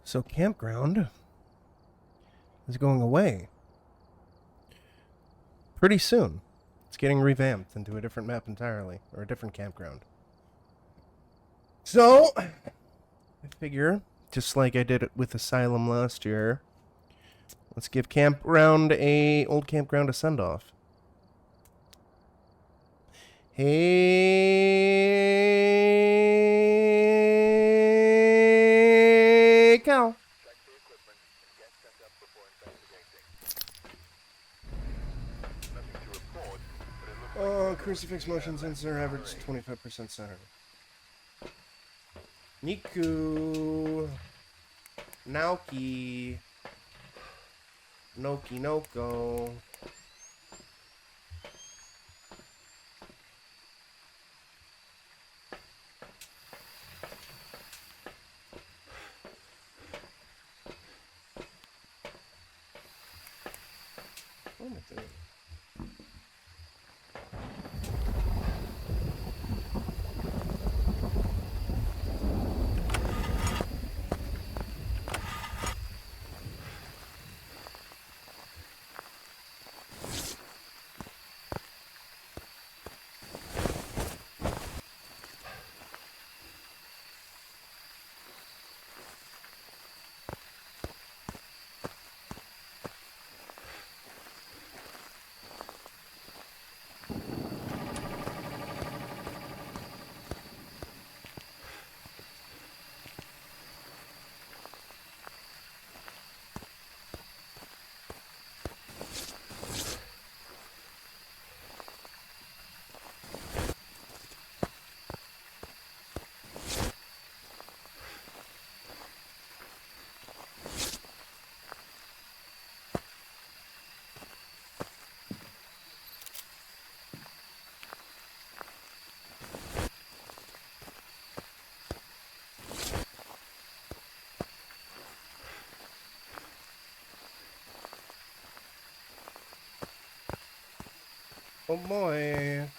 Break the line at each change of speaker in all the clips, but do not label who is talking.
So campground is going away pretty soon. It's getting revamped into a different map entirely, or a different campground. So, I figure, just like I did it with Asylum last year, let's give old campground a send-off. Hey, cow. Crucifix motion sensor average 25% center. Niku. Naoki. Noki Noko. What am I doing? Oh boy.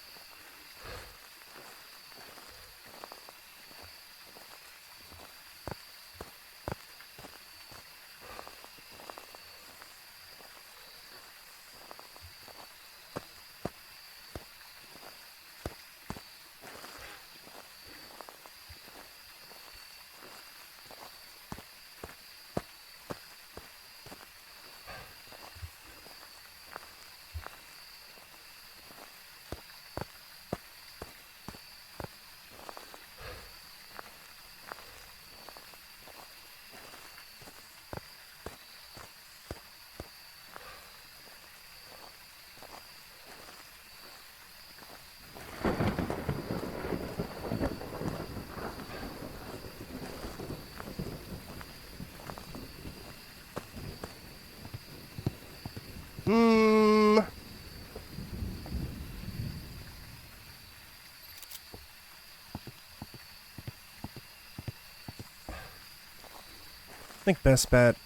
I think best bet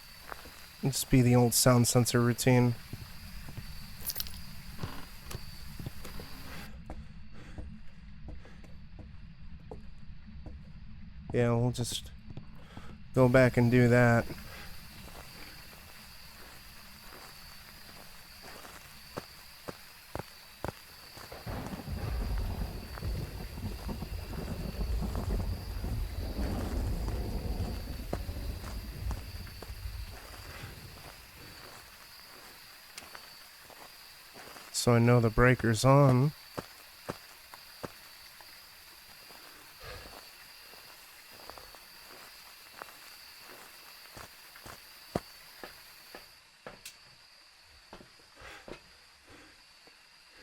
would just be the old sound sensor routine. Yeah, we'll just go back and do that. So I know the breaker's on.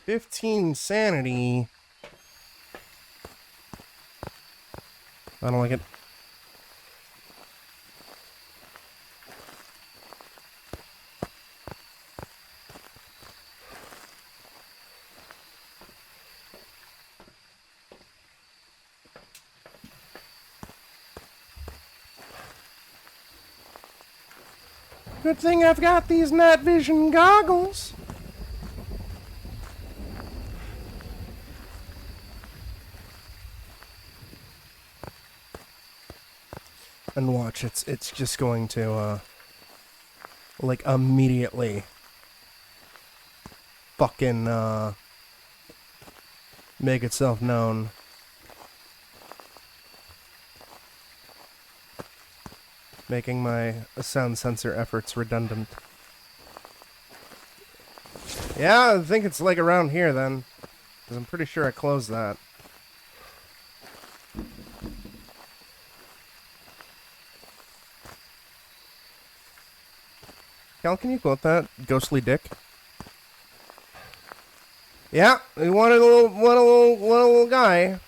$15 sanity. I don't like it. Good thing I've got these night vision goggles. And watch, it's just going to, like, immediately fucking, make itself known. Making my sound sensor efforts redundant. Yeah, I think it's like around here then. Because I'm pretty sure I closed that. Cal, can you quote that? Ghostly dick? Yeah, we wanted a little guy.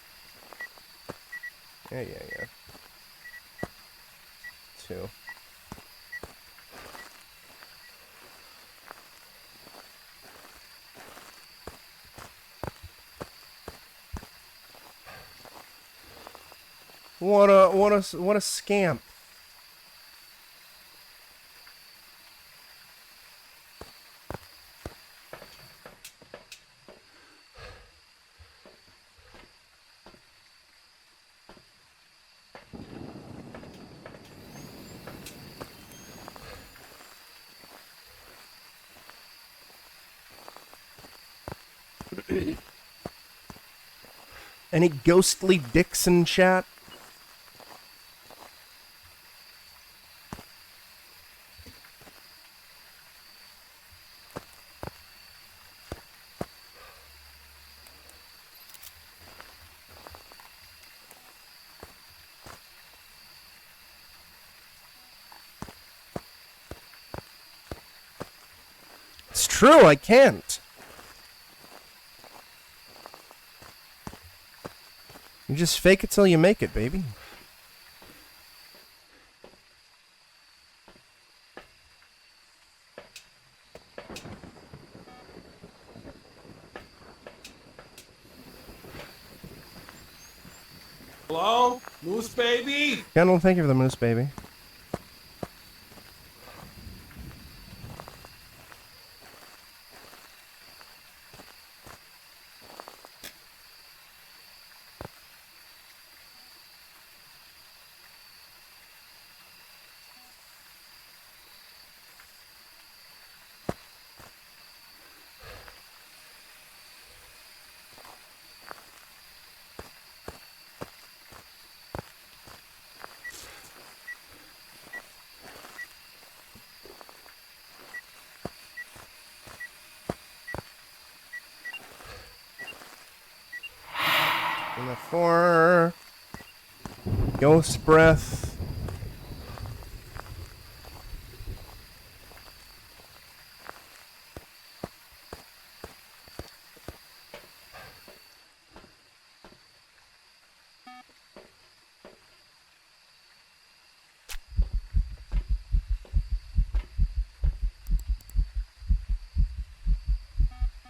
Yeah. 2. What a scamp. Any ghostly dicks in chat? It's true, I can't. You just fake it till you make it, baby.
Hello? Moose baby?
Kendall, thank you for the moose, baby. And the 4. Ghost breath.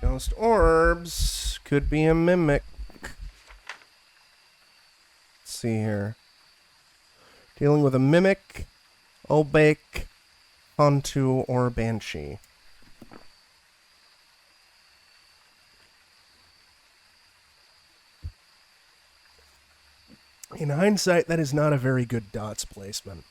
Ghost orbs. Could be a mimic. Let's see here. Dealing with a mimic, obake, Hantu, or banshee. In hindsight, that is not a very good dots placement.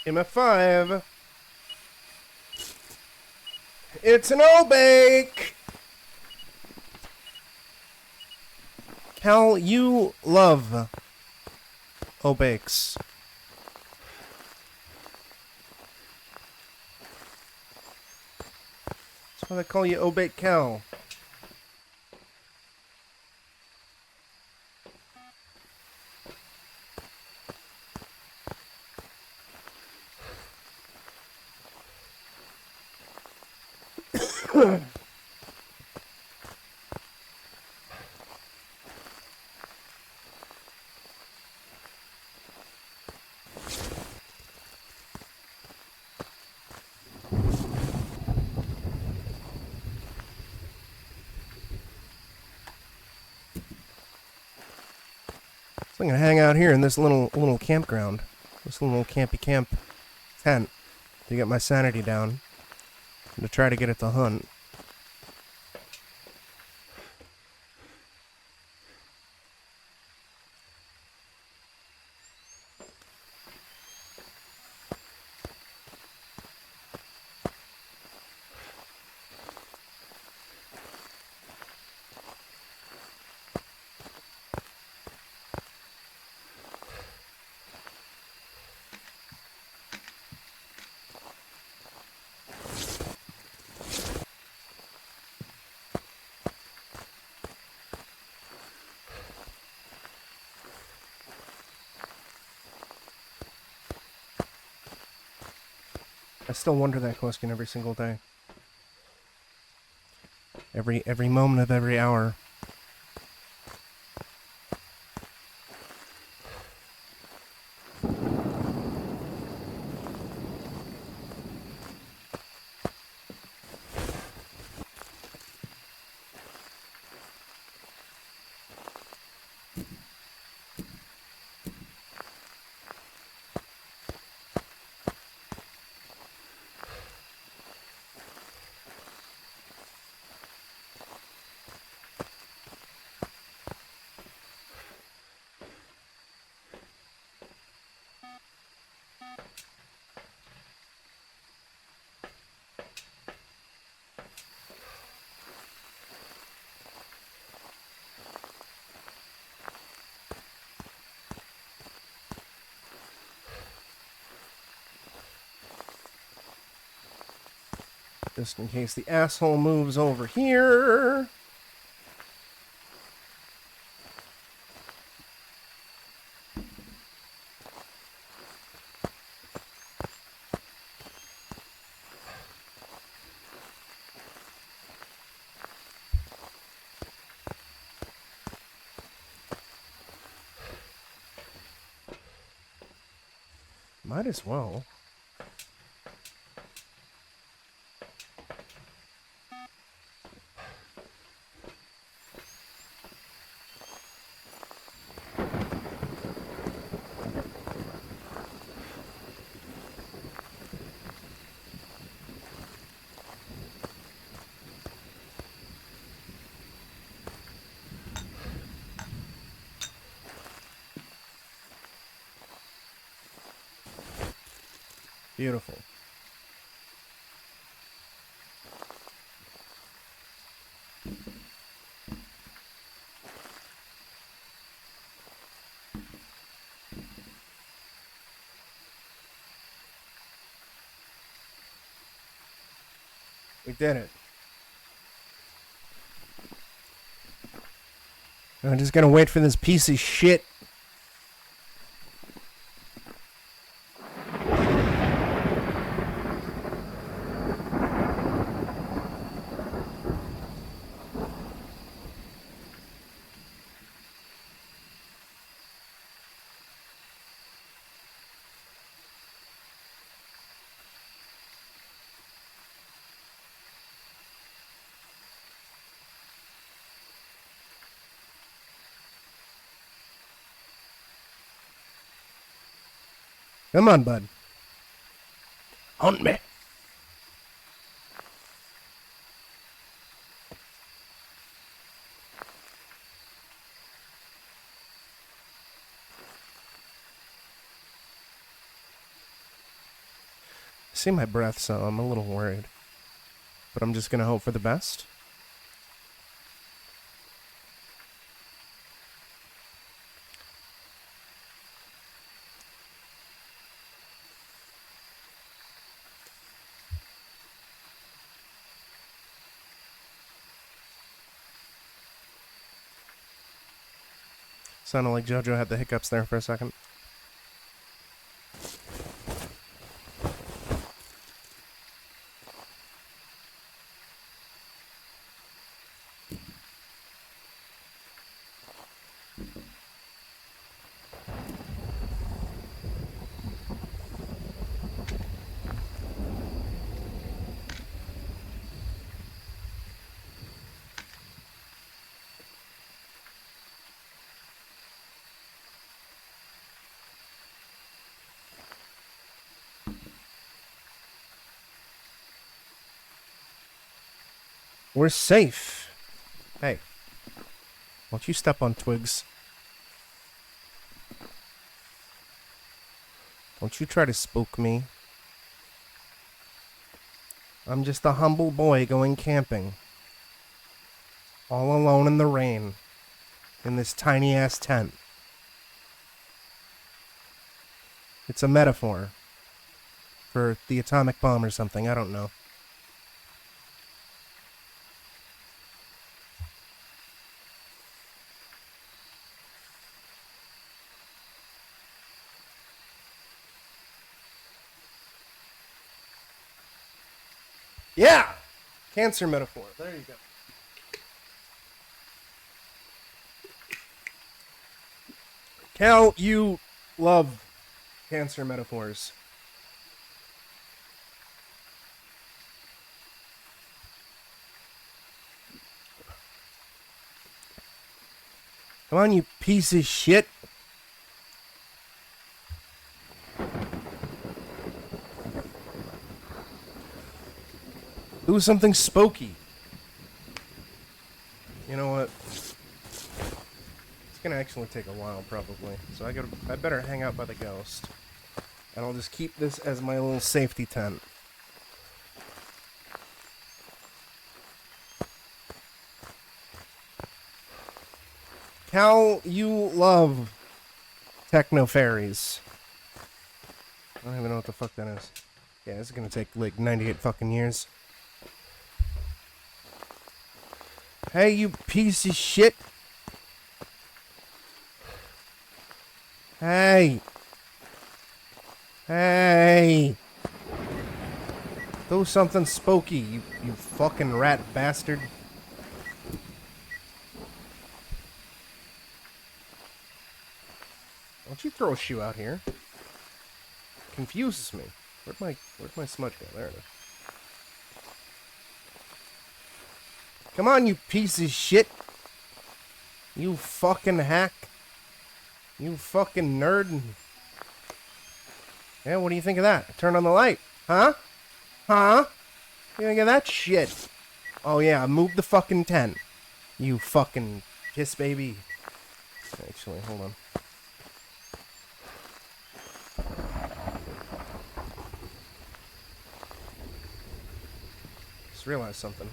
MF5. It's an obake! Cal, you love obakes. Why they call you Obate Cow? So I'm gonna hang out here in this little campground, this little campy camp tent to get my sanity down and to try to get it to hunt. I still wonder that question every single day. Every moment of every hour. Just in case the asshole moves over here. Might as well. Beautiful. We did it. I'm just gonna wait for this piece of shit. Come on, bud. Hunt me. See my breath, so I'm a little worried. But I'm just gonna hope for the best. Sounded like JoJo had the hiccups there for a second. We're safe. Hey. Won't you step on twigs? Don't you try to spook me. I'm just a humble boy going camping. All alone in the rain. In this tiny-ass tent. It's a metaphor. For the atomic bomb or something, I don't know. Yeah! Cancer metaphor. There you go. Cal, you love cancer metaphors. Come on, you piece of shit. Do something spooky. You know what? It's gonna actually take a while, probably. So I better hang out by the ghost. And I'll just keep this as my little safety tent. Cal, you love techno fairies. I don't even know what the fuck that is. Yeah, this is gonna take like 98 fucking years. Hey, you piece of shit. Hey. Hey. Do something spooky, you fucking rat bastard. Don't you throw a shoe out here. Confuses me. Where'd my smudge go? There it is. Come on, you piece of shit. You fucking hack. You fucking nerd. Yeah, what do you think of that? Turn on the light. Huh? Huh? What do you think of that shit? Oh yeah, move the fucking tent. You fucking piss baby. Actually, hold on. Just realized something.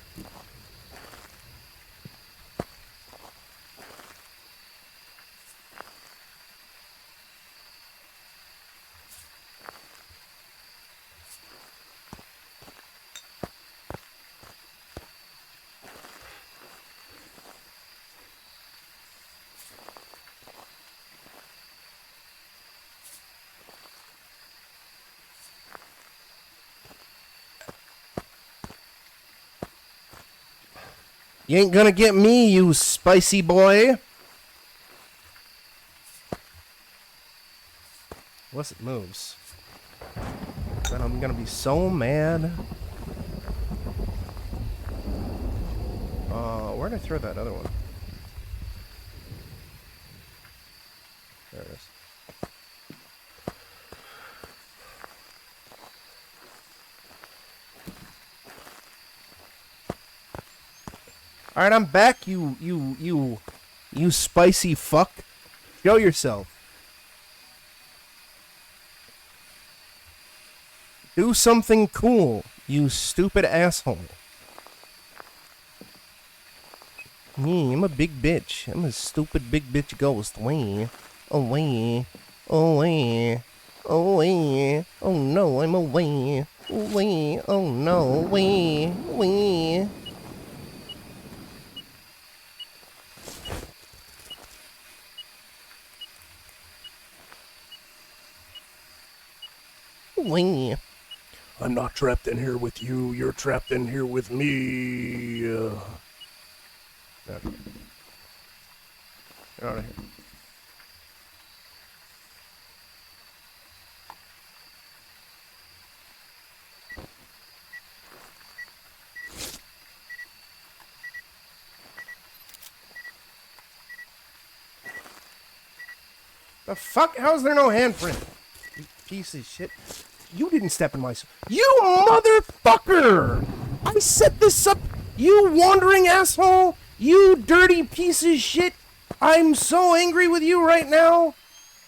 You ain't gonna get me, you spicy boy. Unless it moves. Then I'm gonna be so mad. Where'd I throw that other one? There it is. Alright, I'm back, you spicy fuck. Show yourself. Do something cool, you stupid asshole. Yeah, I'm a big bitch. I'm a stupid big bitch ghost. Wee. Away. Away. Away. Oh no, I'm away. Away. Oh no. Wee. Wee. wee.
I'm not trapped in here with you. You're trapped in here with me.
Get out of here. The fuck? How's there no handprint? You piece of shit. You didn't step in my... You motherfucker! I set this up, you wandering asshole! You dirty piece of shit! I'm so angry with you right now!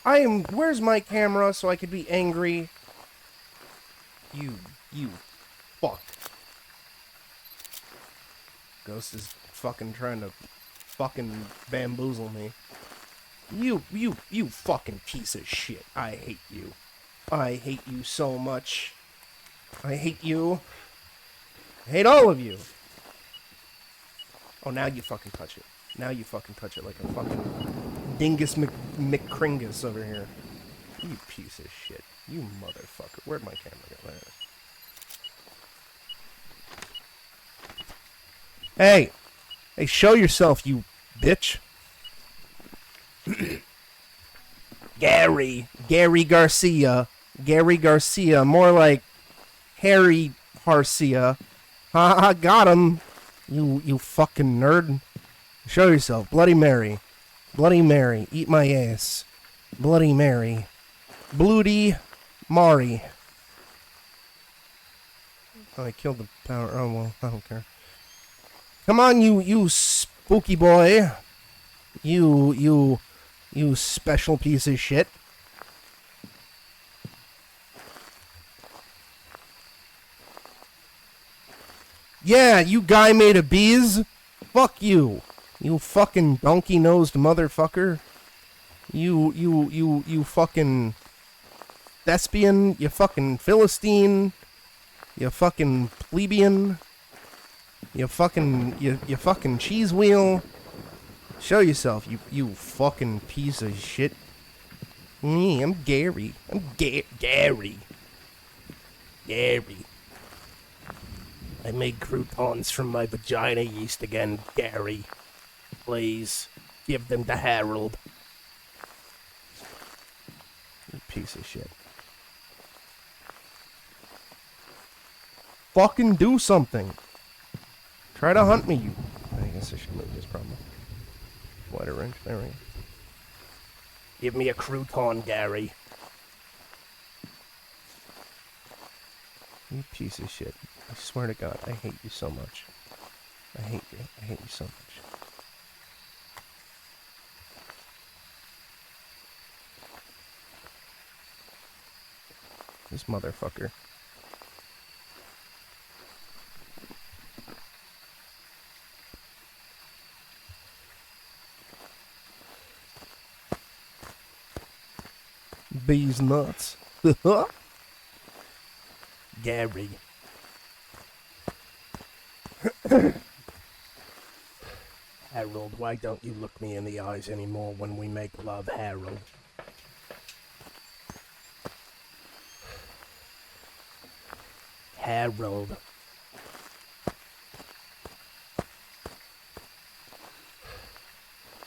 Where's my camera so I could be angry? You fuck. Ghost is fucking trying to fucking bamboozle me. You fucking piece of shit. I hate you. I hate you so much. I hate you. I hate all of you. Oh, now you fucking touch it. Now you fucking touch it like a fucking dingus McCringus over here. You piece of shit. You motherfucker. Where'd my camera go? There it is. Hey! Hey, show yourself, you bitch. Gary Garcia, more like Harry Garcia. Ha, got him. You fucking nerd. Show yourself. Bloody Mary, eat my ass. Bloody Mary, Bloody Mari. Oh, I killed the power. Oh well, I don't care. Come on, you spooky boy. You special piece of shit. Yeah, you guy made of bees. Fuck you. You fucking donkey-nosed motherfucker. You fucking thespian. You fucking Philistine. You fucking plebeian. You fucking cheese wheel. Show yourself, you fucking piece of shit. Me, I'm Gary. Gary. I made croutons from my vagina yeast again, Gary. Please, give them to Harold. You piece of shit. Fucking do something. Try to hunt me, you... I guess I should move this problem. Wider range, there we go. Give me a crouton, Gary. You piece of shit. I swear to God, I hate you so much. I hate you. I hate you so much. This motherfucker. Bees nuts. Gary. Harold, why don't you look me in the eyes anymore when we make love, Harold? Harold.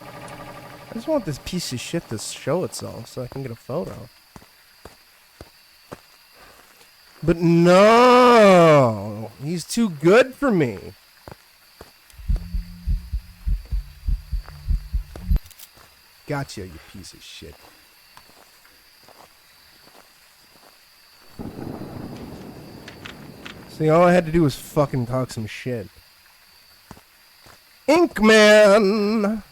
I just want this piece of shit to show itself so I can get a photo. But no! He's too good for me. Gotcha, you piece of shit. See, all I had to do was fucking talk some shit. Inkman!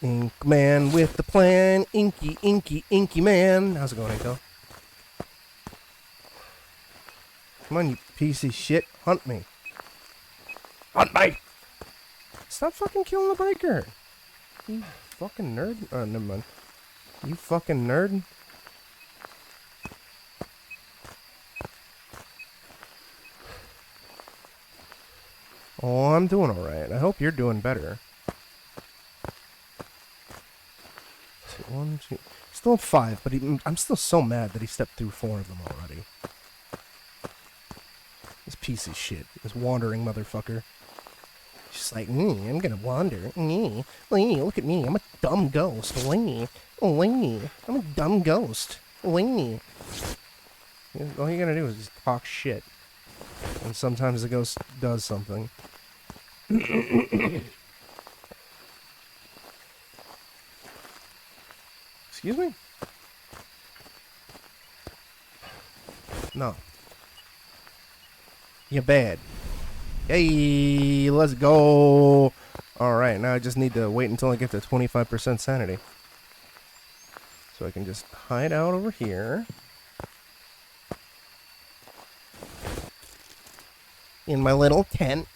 Inkman with the plan. Inky man. How's it going, Inko? Come on, you piece of shit. Hunt me. Hunt me! Stop fucking killing the breaker. You fucking nerd. Oh, never mind. You fucking nerd. Oh, I'm doing alright. I hope you're doing better. 1, 2... Still 5, but I'm still so mad that he stepped through 4 of them already. This piece of shit. This wandering motherfucker. She's like, I'm gonna wander. Look at me. I'm a dumb ghost. I'm a dumb ghost. All you gotta do is just talk shit. And sometimes the ghost does something. Excuse me? No. You're bad. Hey, let's go. Alright, now I just need to wait until I get to 25% sanity. So I can just hide out over here. In my little tent.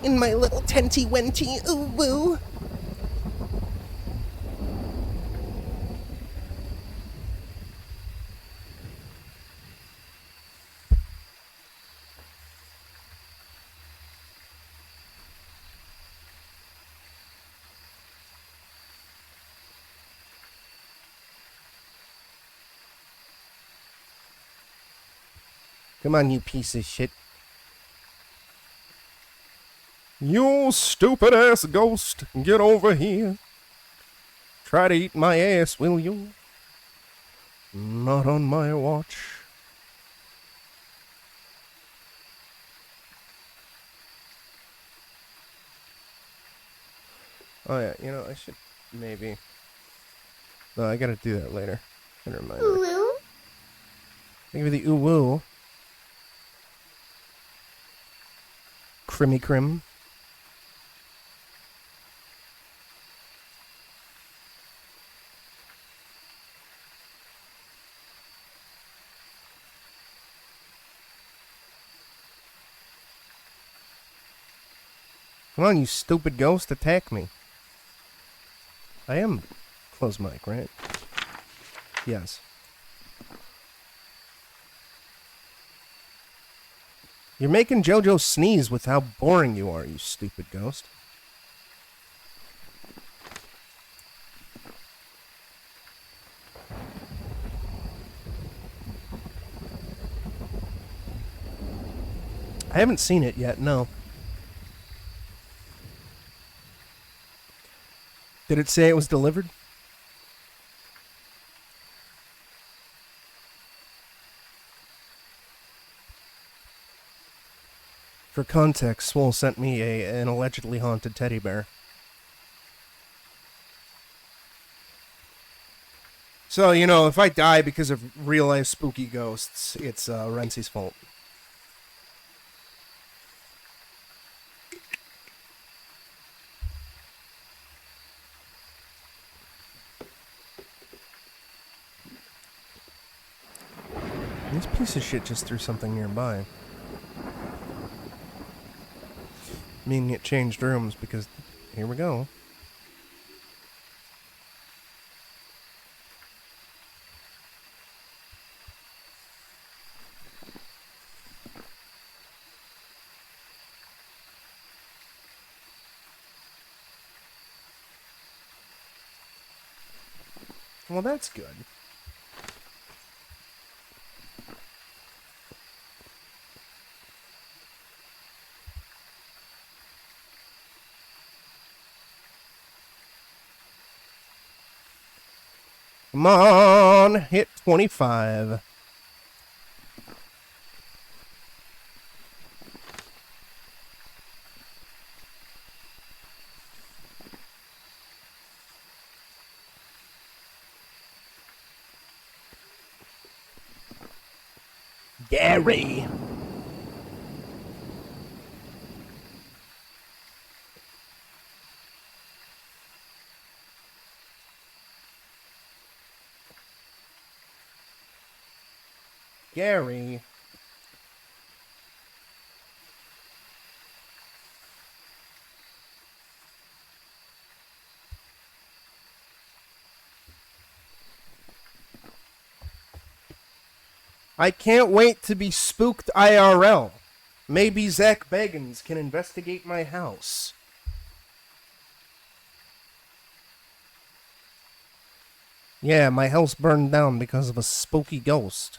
In my little tenty-wenty, ooh woo. Come on, you piece of shit. You stupid ass ghost, get over here. Try to eat my ass, will you? Not on my watch. Oh yeah, you know, I should maybe... No, I gotta do that later. Gotta remind me. Think of the ooh-woo. Crimmy crim. Come on, you stupid ghost, attack me. I am close mic, right? Yes. You're making JoJo sneeze with how boring you are, you stupid ghost. I haven't seen it yet, no. Did it say it was delivered? For context, Swole sent me an allegedly haunted teddy bear. So, you know, if I die because of real-life spooky ghosts, it's Renzi's fault. This piece of shit just threw something nearby. Meaning it changed rooms because... Here we go. Well, that's good. Come on, hit 25. Gary. Gary. I can't wait to be spooked IRL. Maybe Zak Bagans can investigate my house. Yeah, my house burned down because of a spooky ghost.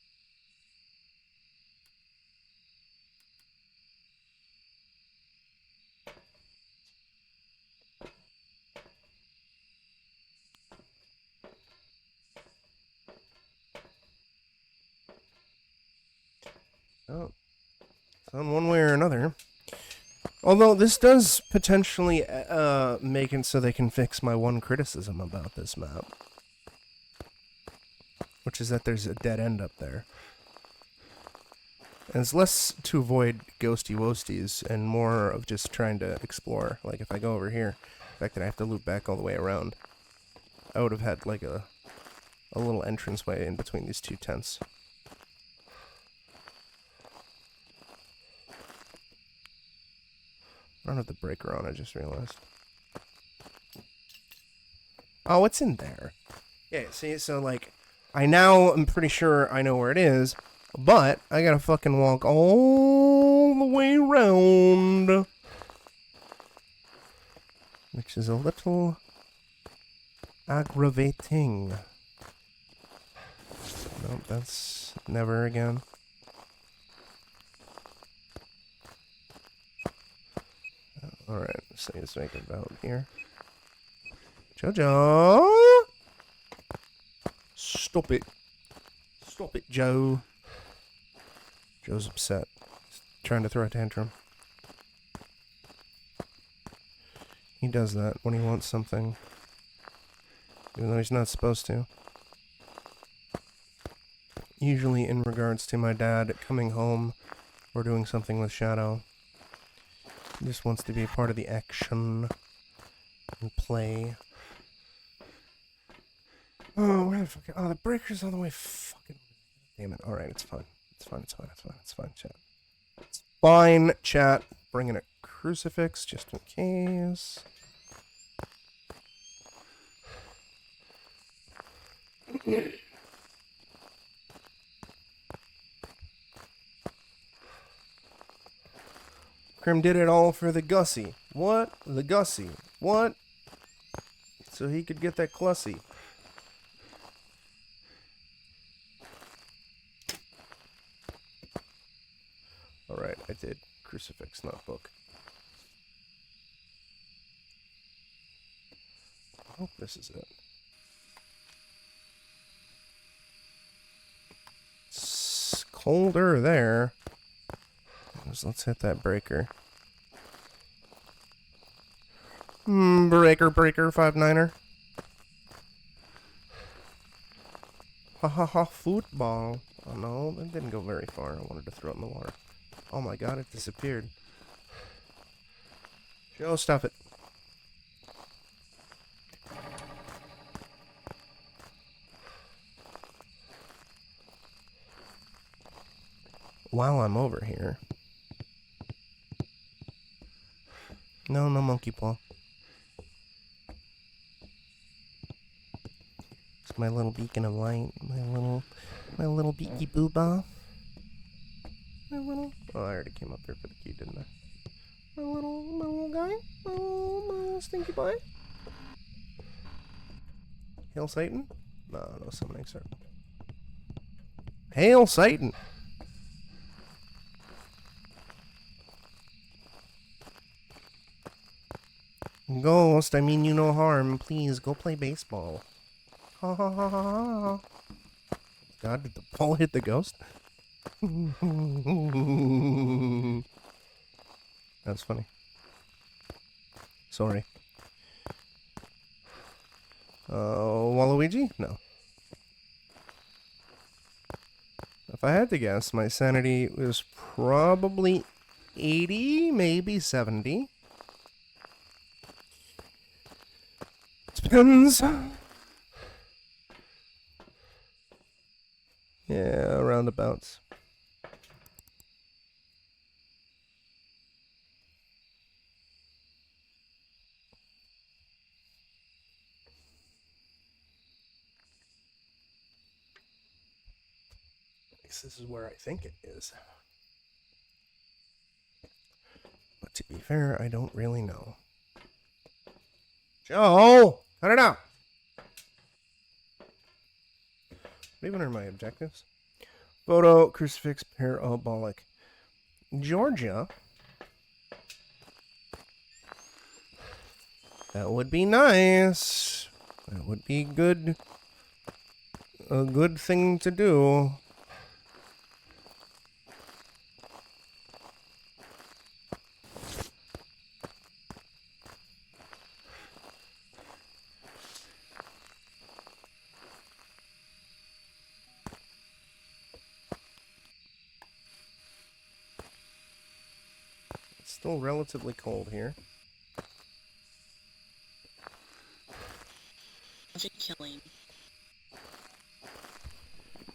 Oh. On one way or another. Although this does potentially make it so they can fix my one criticism about this map. Which is that there's a dead end up there. And it's less to avoid ghosty wosties and more of just trying to explore. Like if I go over here, the fact that I have to loop back all the way around, I would have had like a little entranceway in between these two tents. I don't have the breaker on, I just realized. Oh, it's in there. Yeah, see, so like, I'm pretty sure I know where it is, but I gotta fucking walk all the way around. Which is a little aggravating. Nope, that's never again. Alright, so let's make it about here. Jojo! Stop it. Stop it, Joe. Joe's upset. He's trying to throw a tantrum. He does that when he wants something. Even though he's not supposed to. Usually in regards to my dad coming home or doing something with Shadow. He just wants to be a part of the action and play. Oh, where the fuck? Oh, the breaker's all the way fucking... Damn it. Alright, it's fine. It's fine, it's fine, it's fine, it's fine, chat. It's fine, chat. Bringing a crucifix just in case. Krim did it all for the Gussie. What? The Gussie. What? So he could get that Clussy. Alright, I did. Crucifix, not book. I hope this is it. It's colder there. Let's hit that breaker. Breaker, 5-9er. Ha ha ha, football. Oh no, that didn't go very far. I wanted to throw it in the water. Oh my god, it disappeared. Joe, stuff it. While I'm over here. No monkey paw. It's my little beacon of light. My little beaky booba. My little... Oh, I already came up here for the key, didn't I? My little guy. My little stinky boy. Hail Satan? No summoning, sir. Hail Satan! Ghost, I mean you no harm. Please, go play baseball. Ha ha ha ha ha. God, did the ball hit the ghost? That's funny. Sorry. Waluigi? No. If I had to guess, my sanity was probably 80, maybe 70. Depends. Yeah, roundabouts. At least this is where I think it is. But to be fair, I don't really know. Joe! Cut it out! What even are my objectives? Photo, crucifix, parabolic. Georgia. That would be nice. That would be good. A good thing to do. Still relatively cold here.
How's it killing?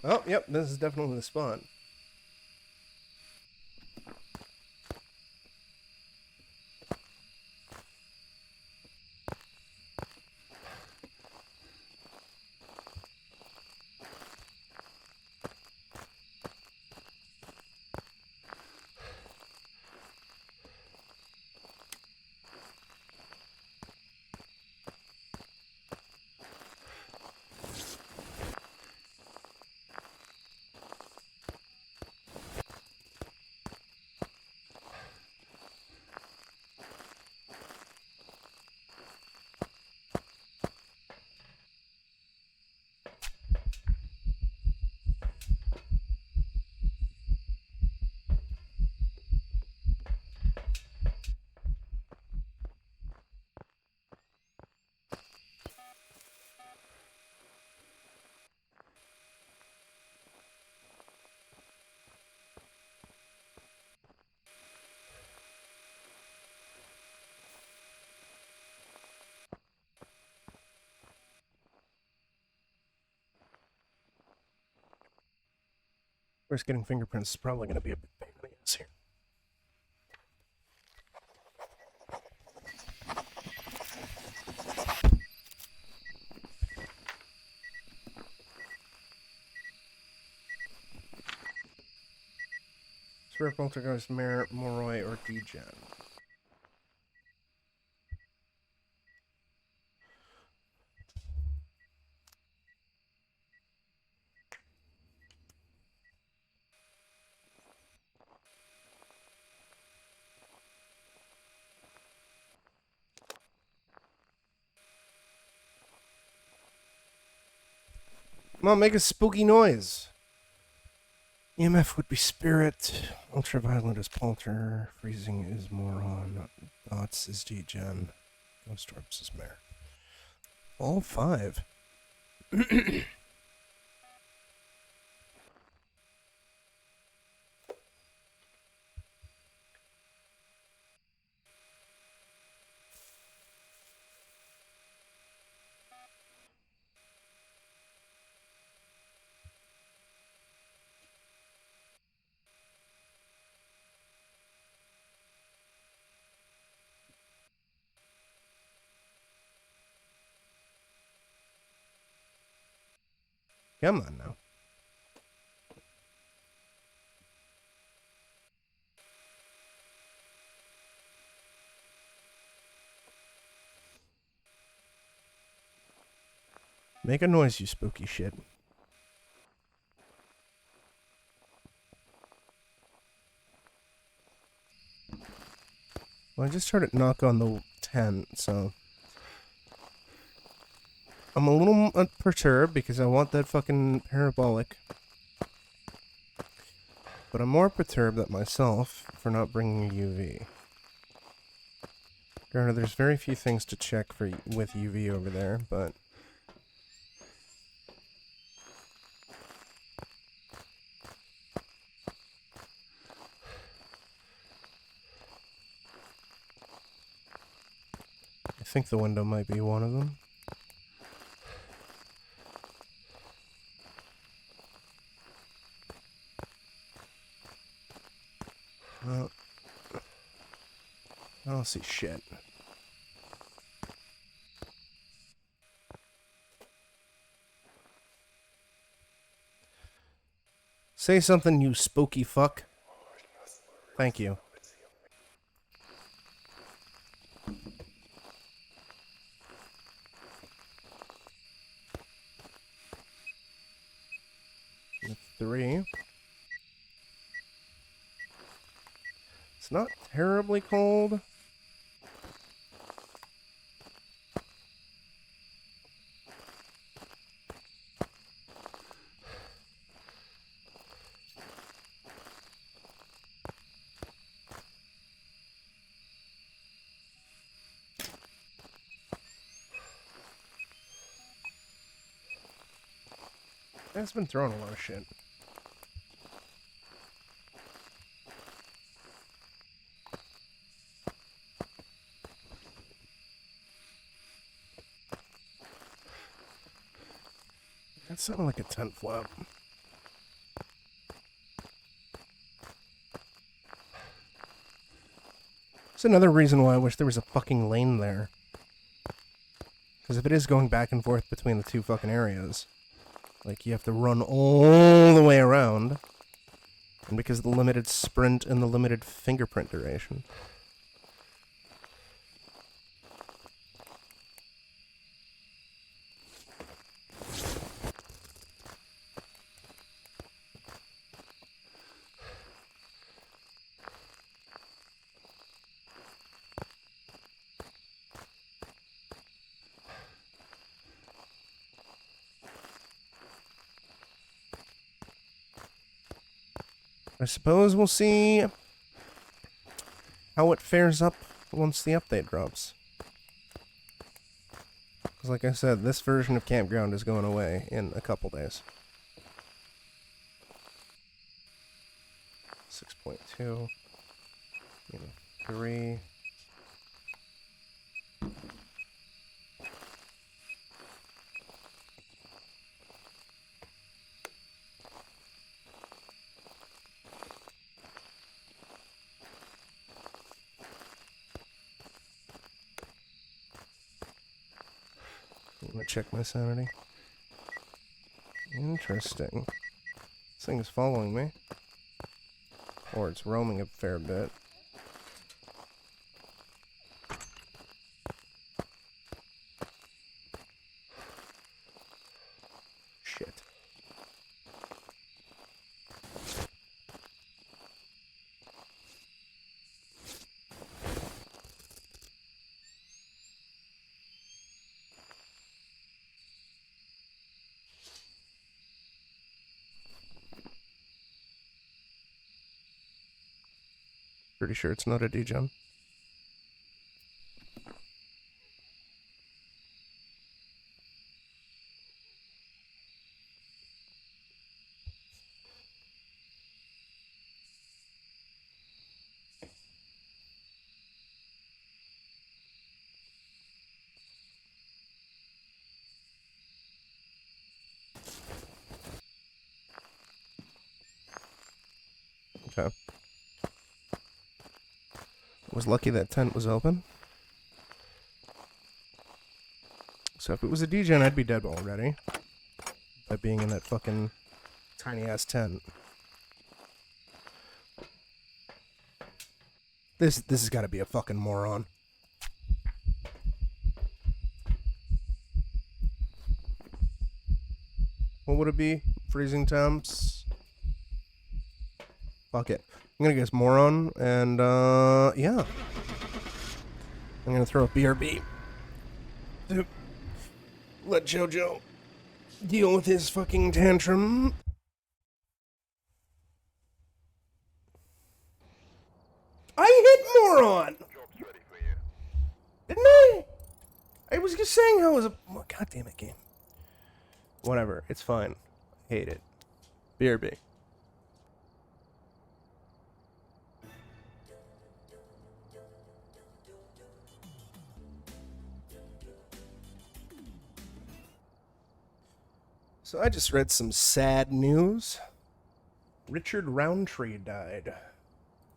Oh, yep, this is definitely the spot. First, getting fingerprints is probably going to be a big pain in the ass here. Spirit Poltergeist, Moroi, or Degen. Come on, make a spooky noise. EMF would be Spirit. Ultraviolet is Polter. Freezing is Moron. Dots is Degen. Ghost Orbs is Mare. All 5. Come on now. Make a noise, you spooky shit. Well, I just heard it knock on the tent, so... I'm a little perturbed because I want that fucking parabolic. But I'm more perturbed at myself for not bringing a UV. Granted, there's very few things to check for with UV over there, but... I think the window might be one of them. I don't see shit. Say something, you spooky fuck. Thank you. That's 3. It's not terribly cold. It's been throwing a lot of shit. That sounded like a tent flap. That's another reason why I wish there was a fucking lane there. Because if it is going back and forth between the two fucking areas, like, you have to run all the way around. And because of the limited sprint and the limited fingerprint duration. I suppose we'll see how it fares up once the update drops. Because like I said, this version of Campground is going away in a couple days. 6.2. 3. I'm gonna check my sanity. Interesting. This thing is following me. Or it's roaming a fair bit. Shit. Pretty sure it's not a degen. Okay. Was lucky that tent was open. So if it was a degen, I'd be dead already. By being in that fucking tiny-ass tent. This has got to be a fucking moron. What would it be? Freezing temps? Fuck it. I'm gonna guess moron, and, yeah. I'm gonna throw a BRB. Let JoJo deal with his fucking tantrum. I hit moron! Didn't I? I was just saying how it was a... Oh, God damn it, game. Whatever, it's fine. I hate it. BRB. So I just read some sad news. Richard Roundtree died.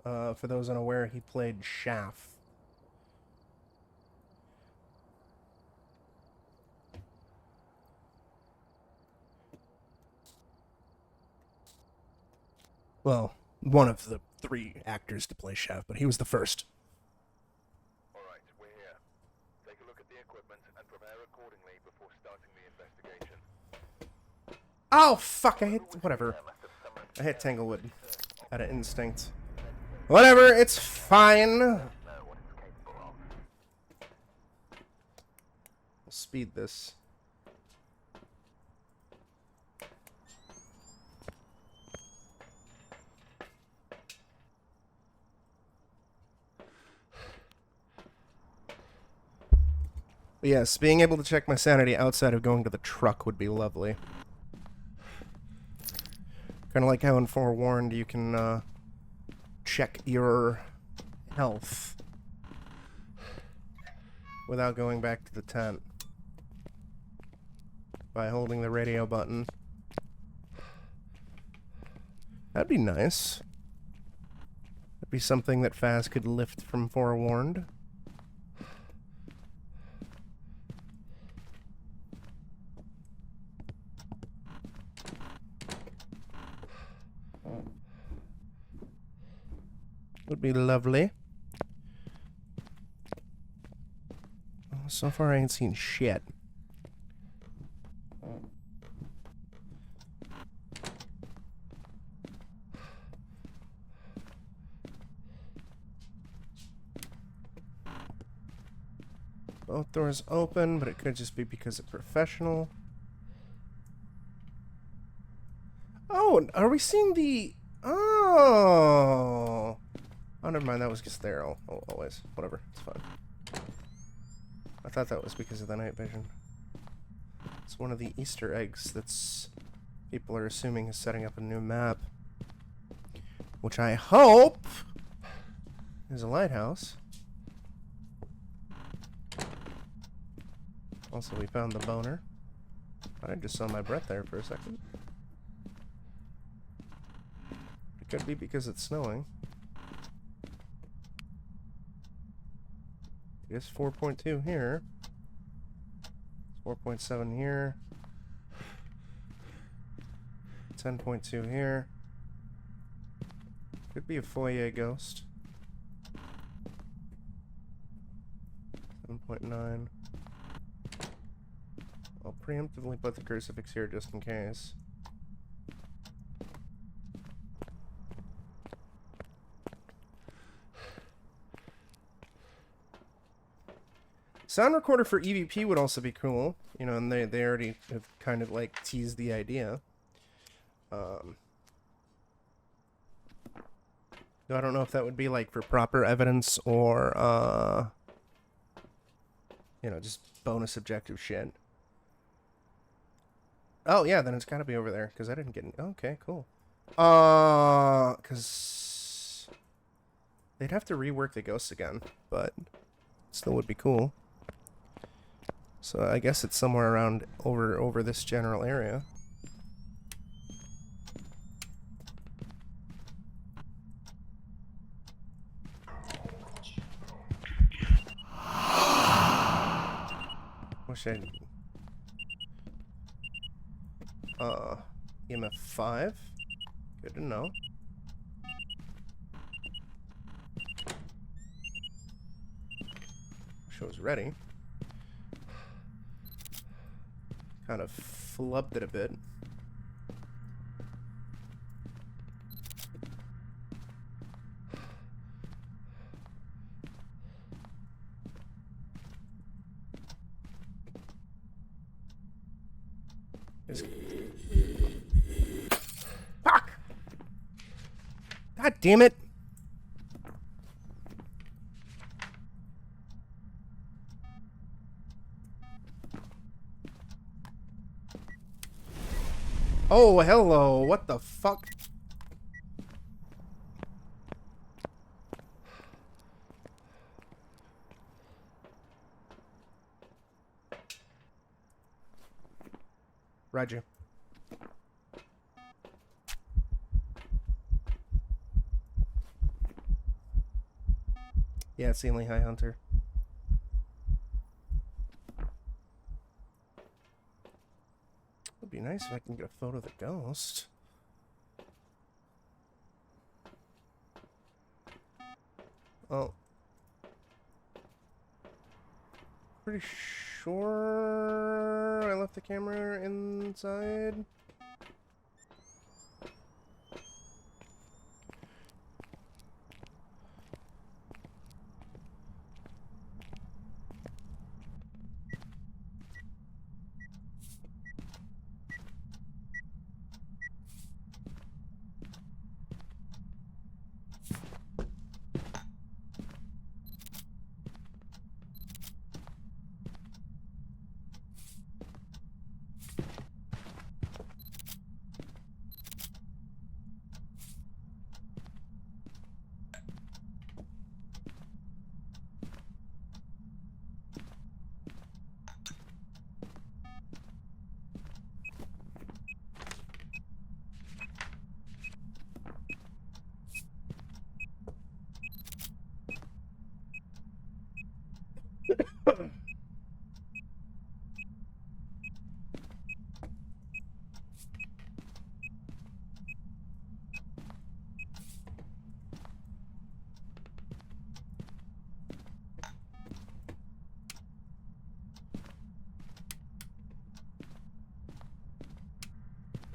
For those unaware, he played Shaft. Well, one of the 3 actors to play Shaft, but he was the first.
Alright, we're here. Take a look at the equipment and prepare accordingly before starting the investigation.
Oh, fuck, I hit... Whatever. I hit Tanglewood. Out of instinct. Whatever, it's fine. We'll speed this. But yes, being able to check my sanity outside of going to the truck would be lovely. Kind of like how in Forewarned you can check your health without going back to the tent. by holding the radio button. That'd be nice. That'd be something that Phas could lift from Forewarned. Would be lovely. So far I ain't seen shit. Both doors open, but it could just be because it's professional. Oh, are we seeing the... Oh! Oh, never mind, that was just there always. Whatever, it's fine. I thought that was because of the night vision. It's one of the Easter eggs that's... people are assuming is setting up a new map. Which I hope is a lighthouse. Also, we found the boner. I just saw my breath there for a second. It could be because it's snowing. I guess 4.2 here. 4.7 here. 10.2 here. Could be a foyer ghost. 7.9. I'll preemptively put the crucifix here just in case. Sound recorder for EVP would also be cool, you know, and they already have kind of like teased the idea. Though I don't know if that would be like for proper evidence or you know, just bonus objective shit. Oh yeah, then it's gotta be over there, because I didn't get any. Okay, cool. Because they'd have to rework the ghosts again, but still would be cool. So I guess it's somewhere around over this general area. Wish I... EMF 5. Good to know. Wish I was ready. Kind of flubbed it a bit. Fuck! God damn it! Oh, hello. What the fuck? Roger. Yeah, it's the only High Hunter. It'd be nice if I can get a photo of the ghost. Oh. Pretty sure I left the camera inside.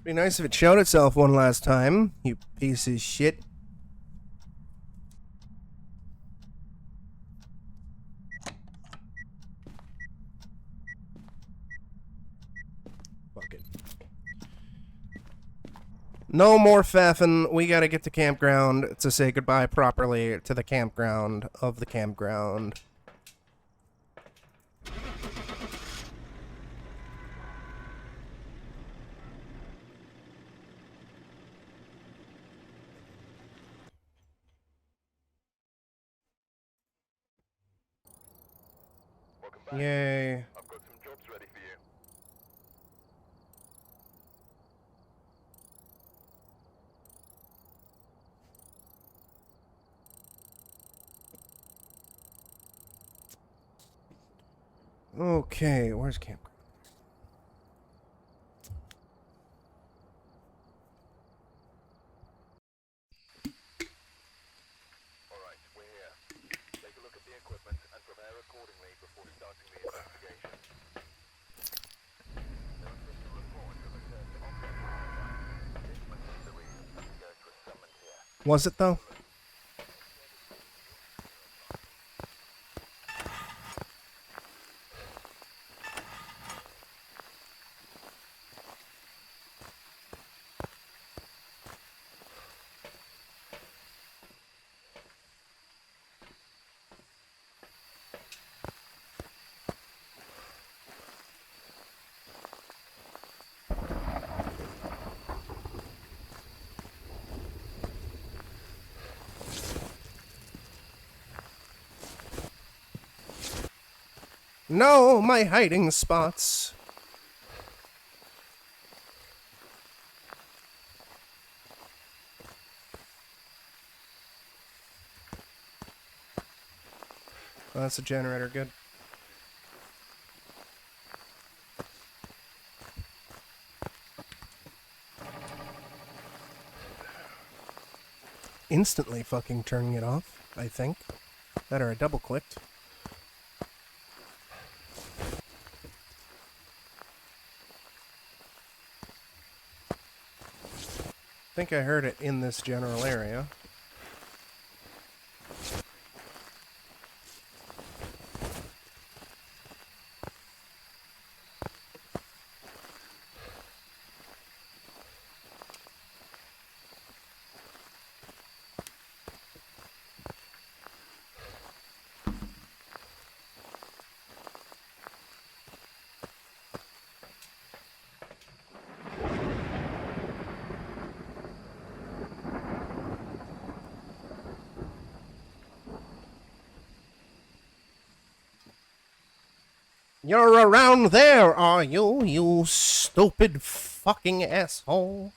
Be nice if it showed itself one last time, you piece of shit. Fuck it. No more faffing. We gotta get to campground to say goodbye properly to the campground of the campground.
Welcome back.
Yay.
I've got some jobs ready for you.
Okay, where's campground?
Alright, we're here. Take a look at the equipment and prepare accordingly before starting the investigation. There are official reports of a certain object. This must be the reason some ghost was summoned here.
Was it though? No, my hiding spots. Oh, that's a generator, good. Instantly fucking turning it off, I think. That or I double clicked. I think I heard it in this general area. You're around there, are you, you stupid fucking asshole?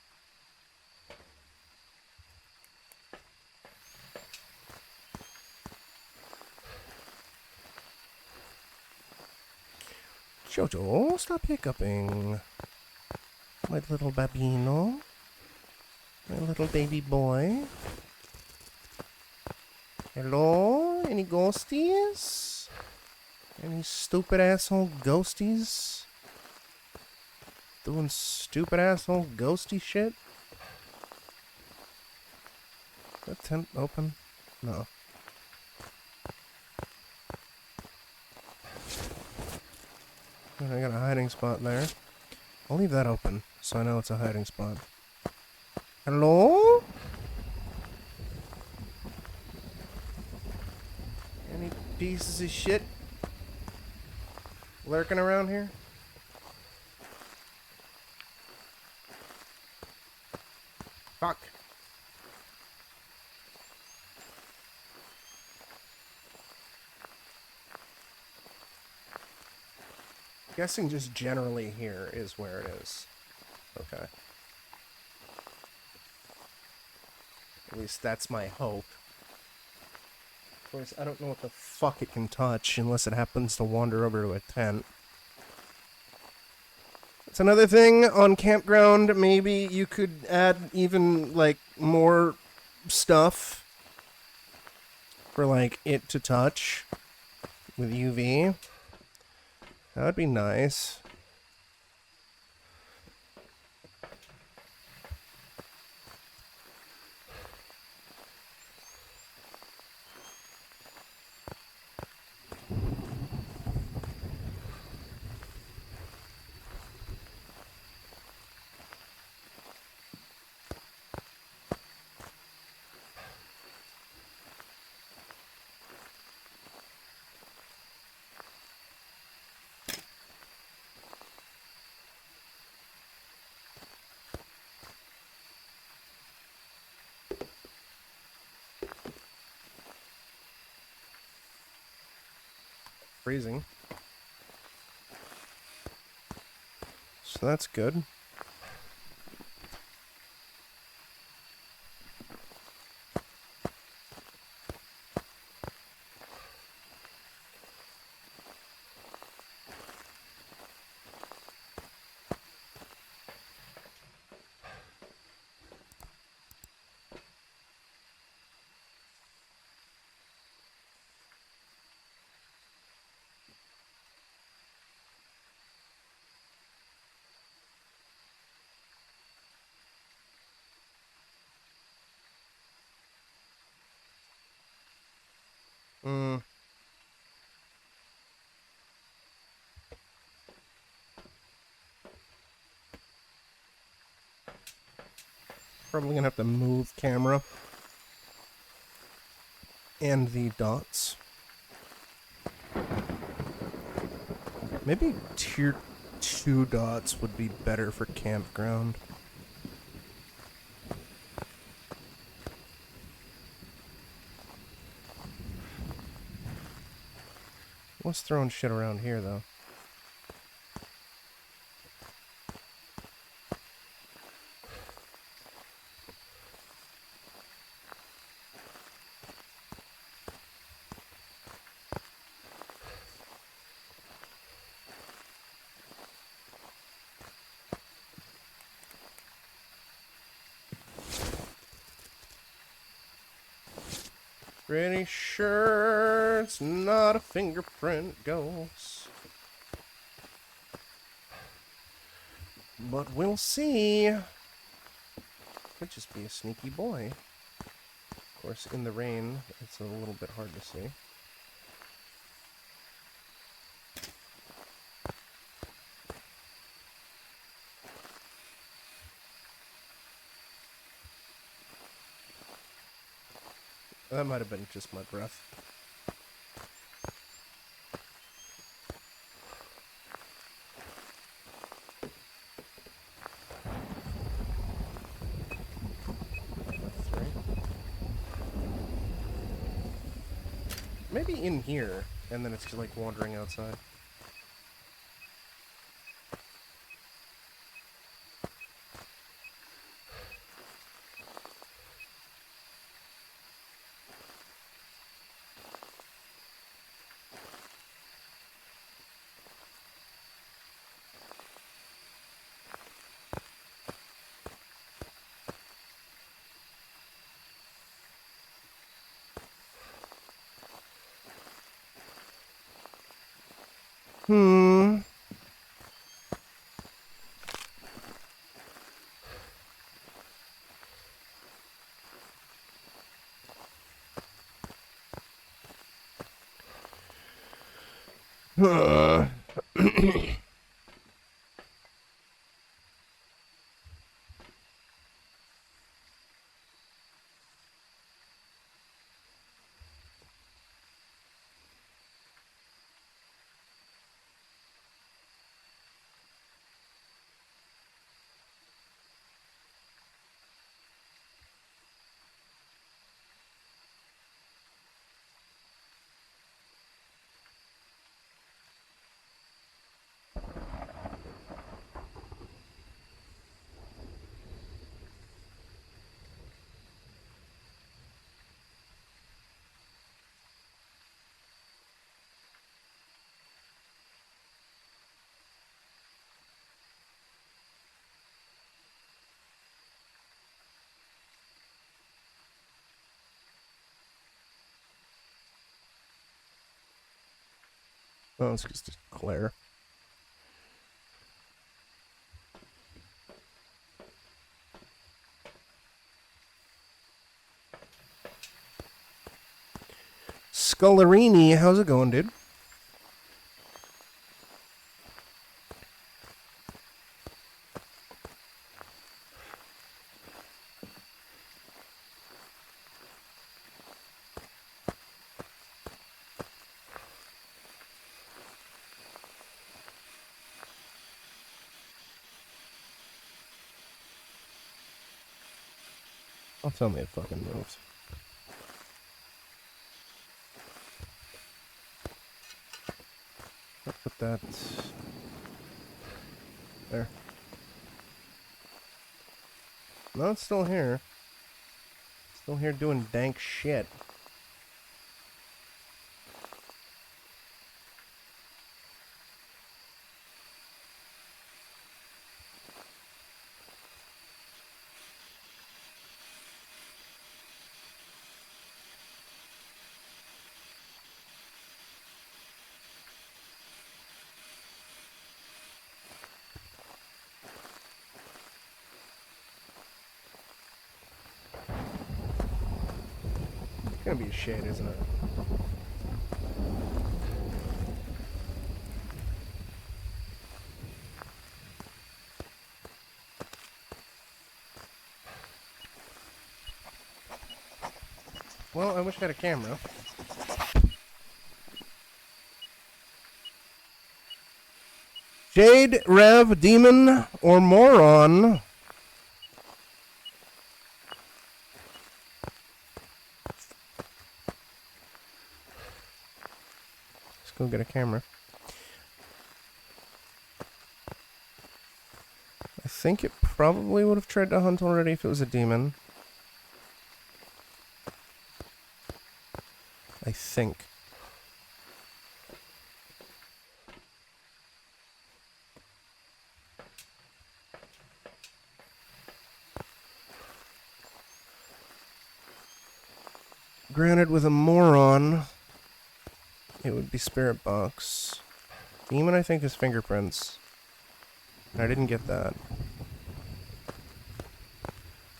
Jojo, stop hiccuping. My little babino. My little baby boy. Hello? Any ghosties? Any stupid asshole ghosties? Doing stupid asshole ghosty shit? Is that tent open? No. I got a hiding spot there. I'll leave that open so I know it's a hiding spot. Hello? Any pieces of shit lurking around here? Fuck. Guessing just generally here is where it is. Okay. At least that's my hope. Of course, I don't know what the fuck it can touch unless it happens to wander over to a tent. It's another thing on campground. Maybe you could add even, like, more stuff for, like, it to touch with UV. That would be nice. Freezing. So that's good. Probably gonna have to move camera and the dots. Maybe tier 2 dots would be better for campground. What's throwing shit around here, though? Pretty sure it's not a fingerprint ghost. But we'll see. Could just be a sneaky boy. Of course, in the rain, it's a little bit hard to see. That might have been just my breath. Maybe in here, and then it's just like wandering outside. Oh, it's just Claire. Scullarini, how's it going, dude? Don't tell me it fucking moves. I'll put that there. No, it's still here. Still here doing dank shit. It's gonna be a shade, isn't it? Well, I wish I had a camera. Jade, Rev, Demon, or Moron. Let's go get a camera. I think it probably would have tried to hunt already if it was a demon. I think. Granted, with a Moron, it would be Spirit Box. Demon, I think, is fingerprints. I didn't get that.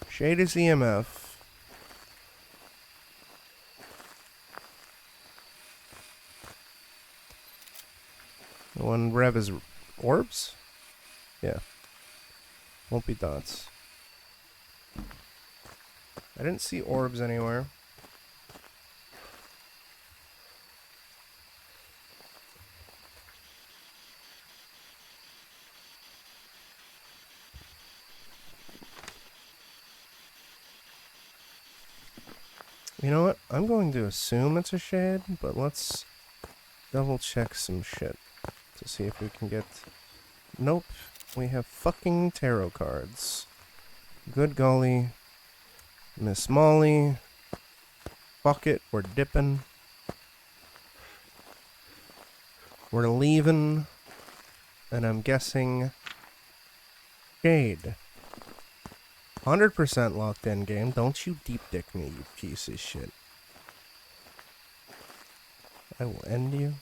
Shade is EMF. The one Rev is orbs? Yeah. Won't be dots. I didn't see orbs anywhere. You know what? I'm going to assume it's a shade, but let's double check some shit to see if we can get... Nope. We have fucking tarot cards. Good golly. Miss Molly. Fuck it, we're dipping. We're leaving. And I'm guessing... Shade. 100% locked in game. Don't you deep dick me, you piece of shit. I will end you.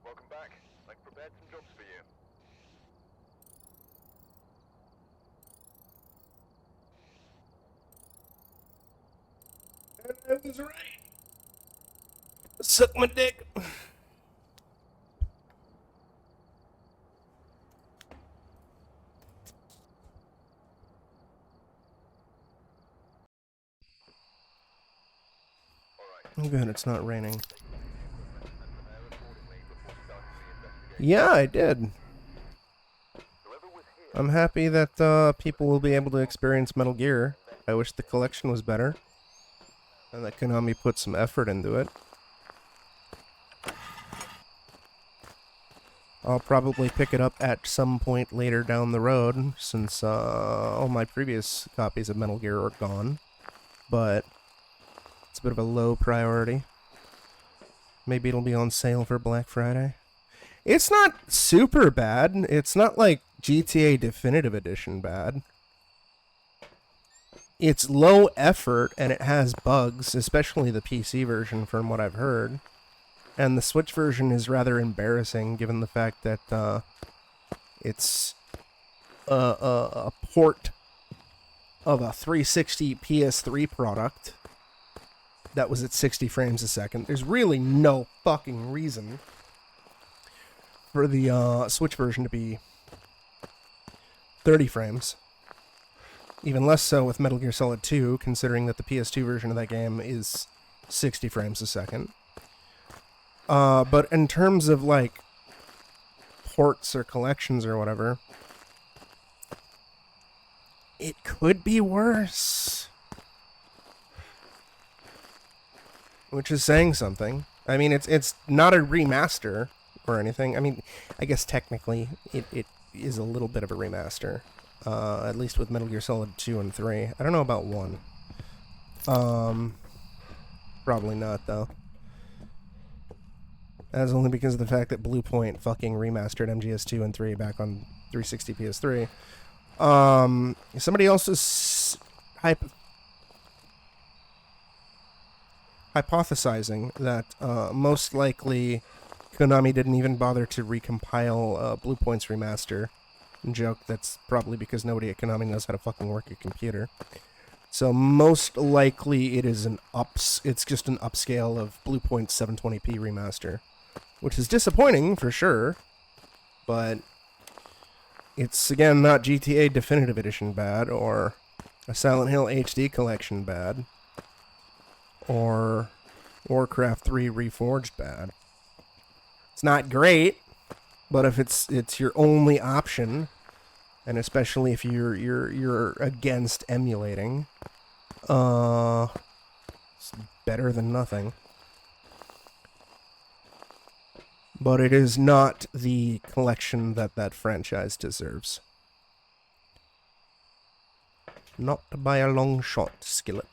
Welcome back. I've prepared some jobs for you.
I was right. Suck my dick. I'm good, it's not raining. Yeah, I did. I'm happy that people will be able to experience Metal Gear. I wish the collection was better. And that Konami put some effort into it. I'll probably pick it up at some point later down the road, since all my previous copies of Metal Gear are gone. but it's a bit of a low priority. Maybe it'll be on sale for Black Friday. It's not super bad. It's not like GTA Definitive Edition bad. It's low effort and it has bugs, especially the PC version from what I've heard. And the Switch version is rather embarrassing given the fact that it's a port of a 360 PS3 product that was at 60 frames a second. There's really no fucking reason for the Switch version to be 30 frames. Even less so with Metal Gear Solid 2, considering that the PS2 version of that game is 60 frames a second. But in terms of, like, ports or collections or whatever, it could be worse. Which is saying something. I mean, it's not a remaster or anything. I mean, I guess technically it is a little bit of a remaster. At least with Metal Gear Solid 2 and 3. I don't know about 1. Probably not, though. That's only because of the fact that Blue Point fucking remastered MGS2 and 3 back on 360 PS3. Somebody else is hypothesizing that most likely Konami didn't even bother to recompile Blue Point's remaster. Joke, that's probably because nobody at Konami knows how to fucking work a computer. So most likely it is it's just an upscale of Blue Point's 720p remaster, which is disappointing for sure, but it's again not GTA Definitive Edition bad, or a Silent Hill HD collection bad, or Warcraft 3 Reforged bad. It's not great, but if it's your only option, and especially if you're against emulating, it's better than nothing. But it is not the collection that franchise deserves. Not by a long shot, Skillet.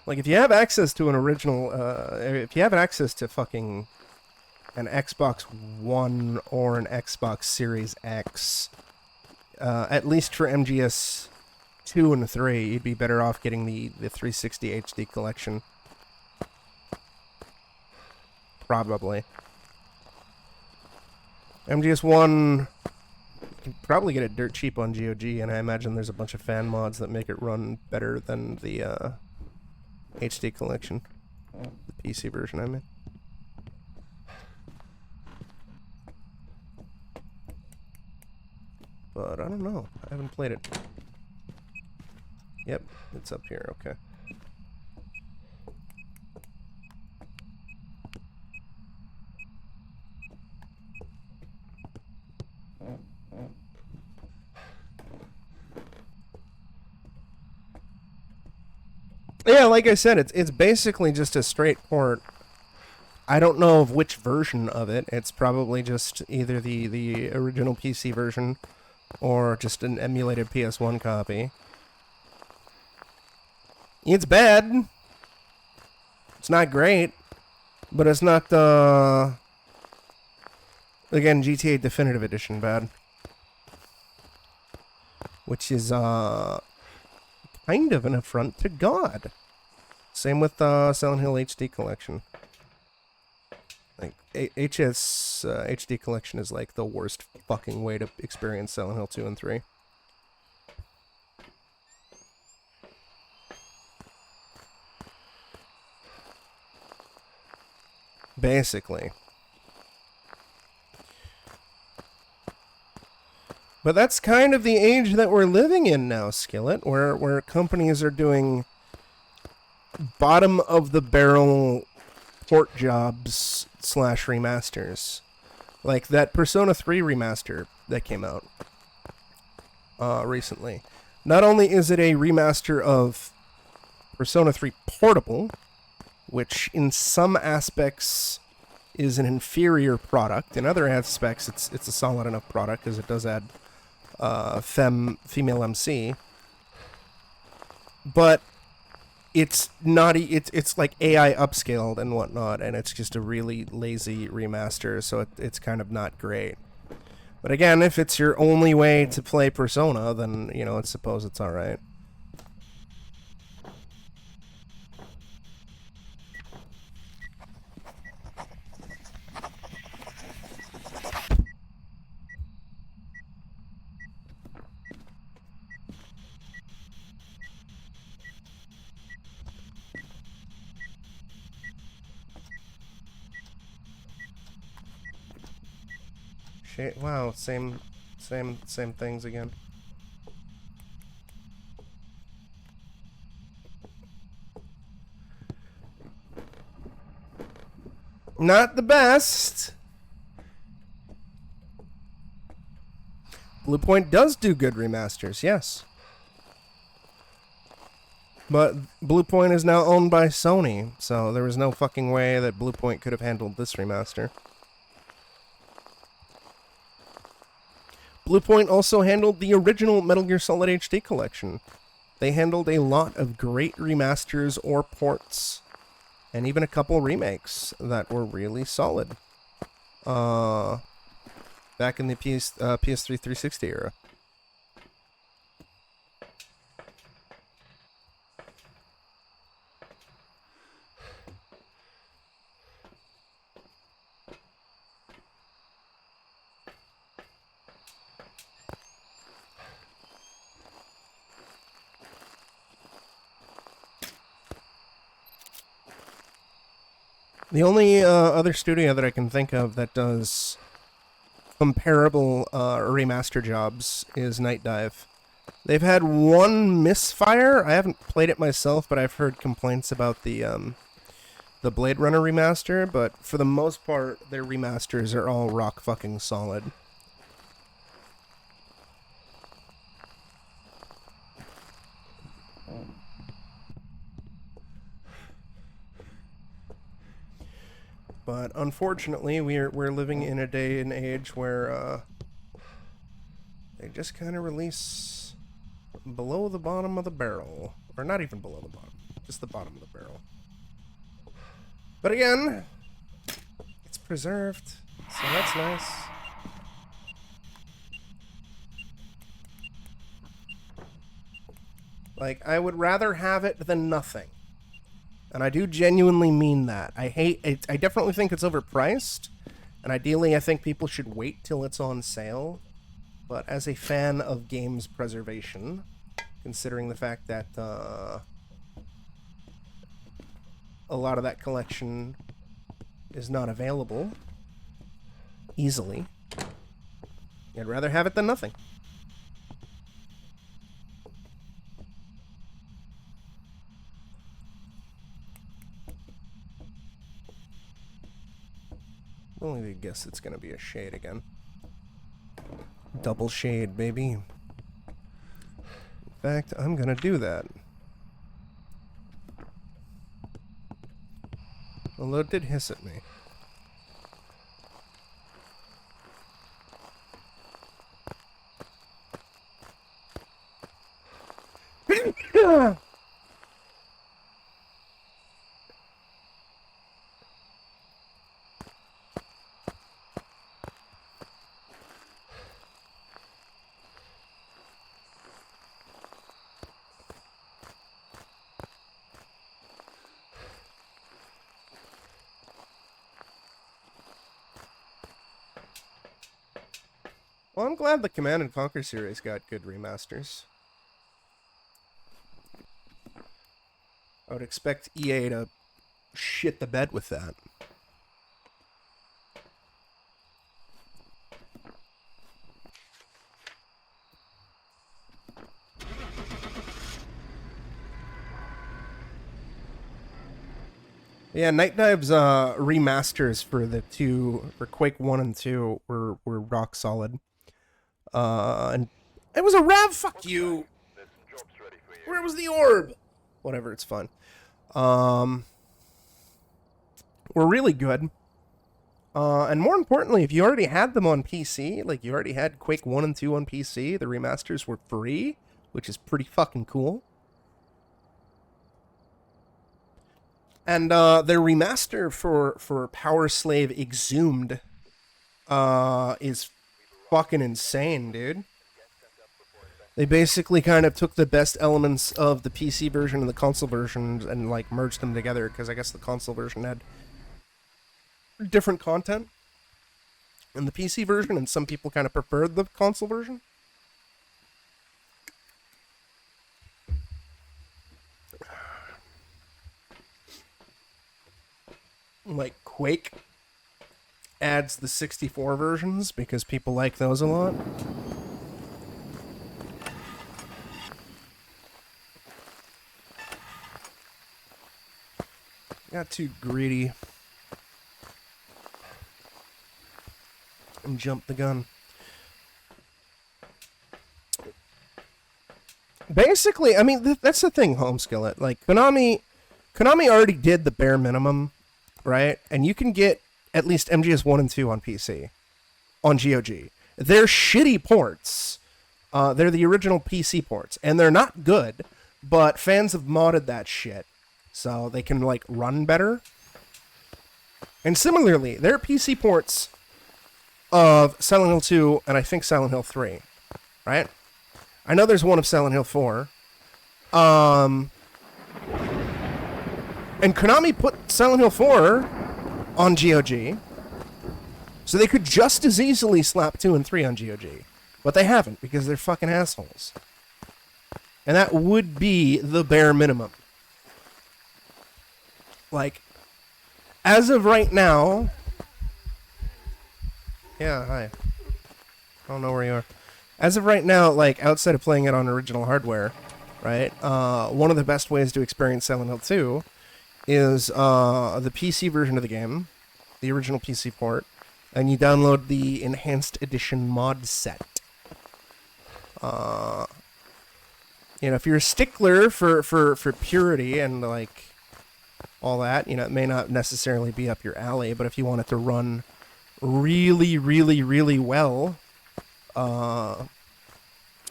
Like, if you have access to an original, if you have access to fucking an Xbox One or an Xbox Series X, at least for MGS 2 and 3, you'd be better off getting the 360 HD collection. Probably. MGS 1, you can probably get it dirt cheap on GOG, and I imagine there's a bunch of fan mods that make it run better than the HD collection. The PC version, I mean. But I don't know. I haven't played it. Yep, it's up here, okay. Yeah, like I said, it's basically just a straight port. I don't know of which version of it. It's probably just either the original PC version or just an emulated PS1 copy. It's bad. It's not great, but it's not again, GTA Definitive Edition bad, which is kind of an affront to God. Same with Silent Hill HD collection. Like HS HD collection is like the worst fucking way to experience Silent Hill 2 and 3. Basically. But that's kind of the age that we're living in now, Skillet, where companies are doing bottom-of-the-barrel port jobs / remasters. Like that Persona 3 remaster that came out recently. Not only is it a remaster of Persona 3 Portable, which in some aspects is an inferior product. In other aspects, it's a solid enough product because it does add female MC, but it's not. It's like AI upscaled and whatnot, and it's just a really lazy remaster, so it's kind of not great. But again, if it's your only way to play Persona, then I suppose it's all right. Shit! Wow, same things again. Not the best. Bluepoint does do good remasters, yes. But Bluepoint is now owned by Sony, so there was no fucking way that Bluepoint could have handled this remaster. Bluepoint also handled the original Metal Gear Solid HD collection. They handled a lot of great remasters or ports, and even a couple remakes that were really solid. Back in the PS3 360 era. The only other studio that I can think of that does comparable remaster jobs is Night Dive. They've had one misfire. I haven't played it myself, but I've heard complaints about the Blade Runner remaster. But for the most part, their remasters are all rock fucking solid. But unfortunately, we're living in a day and age where they just kind of release below the bottom of the barrel. Or not even below the bottom, just the bottom of the barrel. But again, it's preserved, so that's nice. Like, I would rather have it than nothing. And I do genuinely mean that. I definitely think it's overpriced. And ideally, I think people should wait till it's on sale. But as a fan of games preservation, considering the fact that a lot of that collection is not available easily, I'd rather have it than nothing. Only guess it's gonna be a shade again. Double shade, baby. In fact, I'm gonna do that. Although it did hiss at me. Well, I'm glad the Command & Conquer series got good remasters. I would expect EA to shit the bed with that. Yeah, Night Dive's remasters for Quake 1 and 2 were rock solid. And it was a Rav, fuck you! Where was the orb? Whatever, it's fun. Were really good. And more importantly, if you already had them on PC, like you already had Quake 1 and 2 on PC, the remasters were free, which is pretty fucking cool. And their remaster for Power Slave Exhumed is fucking insane, dude. They basically kind of took the best elements of the PC version and the console version and like merged them together, because I guess the console version had different content in the PC version, and some people kind of preferred the console version. Like Quake adds the 64 versions because people like those a lot. Got too greedy and jumped the gun. Basically, I mean, that's the thing, Home Skillet. Like, Konami already did the bare minimum, right? And you can get at least MGS 1 and 2 on PC, on GOG. They're shitty ports. They're the original PC ports, and they're not good, but fans have modded that shit so they can, like, run better. And similarly, there are PC ports of Silent Hill 2 and I think Silent Hill 3, right? I know there's one of Silent Hill 4. And Konami put Silent Hill 4 on GOG, so they could just as easily slap 2 and 3 on GOG. But they haven't, because they're fucking assholes. And that would be the bare minimum. Like, as of right now... Yeah, hi. I don't know where you are. As of right now, like, outside of playing it on original hardware, right, one of the best ways to experience Silent Hill 2 is the PC version of the game, the original PC port, and you download the Enhanced Edition mod set. You know, if you're a stickler for purity and, like, all that, you know, it may not necessarily be up your alley, but if you want it to run really, really, really well, and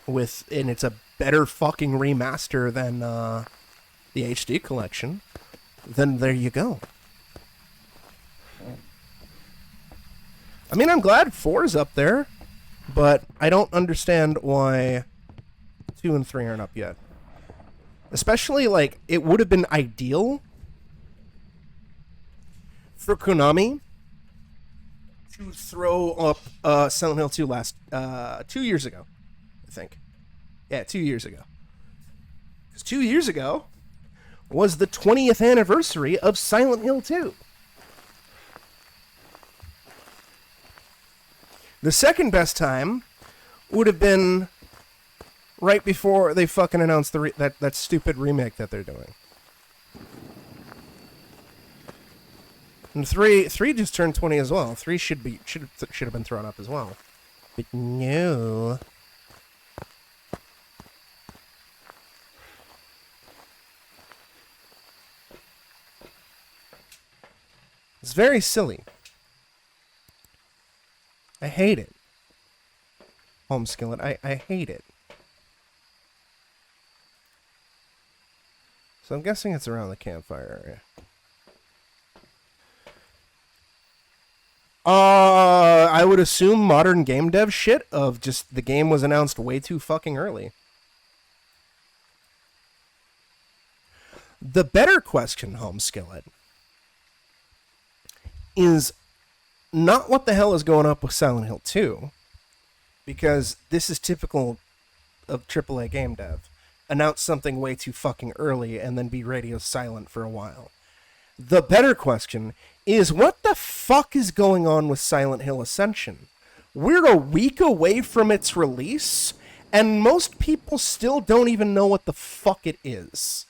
it's a better fucking remaster than the HD collection, then there you go. I mean, I'm glad 4's up there, but I don't understand why 2 and 3 aren't up yet. Especially, like, it would have been ideal for Konami to throw up Silent Hill 2 2 years ago, I think. Yeah, 2 years ago. Because 2 years ago was the 20th anniversary of Silent Hill 2. The second best time would have been right before they fucking announced that stupid remake that they're doing. And 3 just turned 20 as well. 3 should have been thrown up as well. But no. It's very silly. I hate it. Home Skillet, I hate it. So I'm guessing it's around the campfire area. I would assume modern game dev shit of just the game was announced way too fucking early. The better question, Home Skillet, is not what the hell is going up with Silent Hill 2, because this is typical of AAA game dev. Announce something way too fucking early and then be radio silent for a while. The better question is, what the fuck is going on with Silent Hill Ascension? We're a week away from its release, and most people still don't even know what the fuck it is.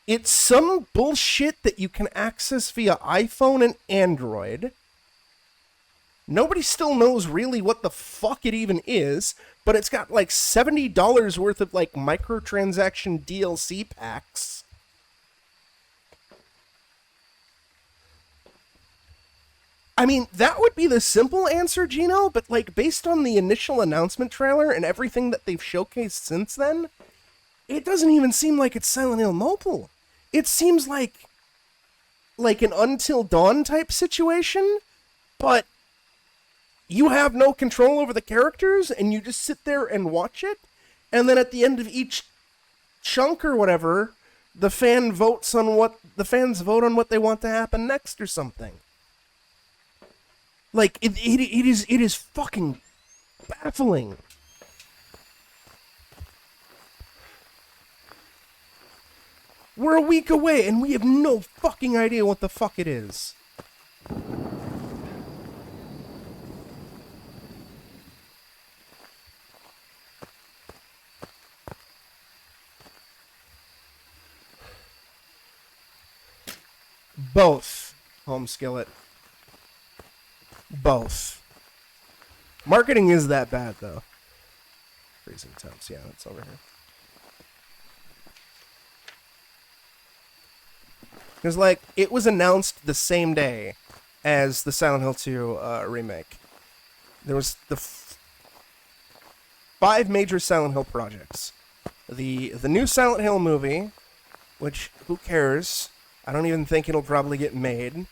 It's some bullshit that you can access via iPhone and Android. Nobody still knows really what the fuck it even is, but it's got like $70 worth of like microtransaction DLC packs. I mean, that would be the simple answer, Gino, but, like, based on the initial announcement trailer and everything that they've showcased since then, it doesn't even seem like it's Silent Hill Mobile. It seems like an Until Dawn type situation, but you have no control over the characters, and you just sit there and watch it, and then at the end of each chunk or whatever, the fans vote on what they want to happen next or something. Like, it is fucking baffling. We're a week away, and we have no fucking idea what the fuck it is. Both, Home Skillet. Both. Marketing is that bad, though. Freezing temps, yeah, it's over here. Because, like, it was announced the same day as the Silent Hill 2 remake. There was the 5 major Silent Hill projects. The new Silent Hill movie, which, who cares? I don't even think it'll probably get made.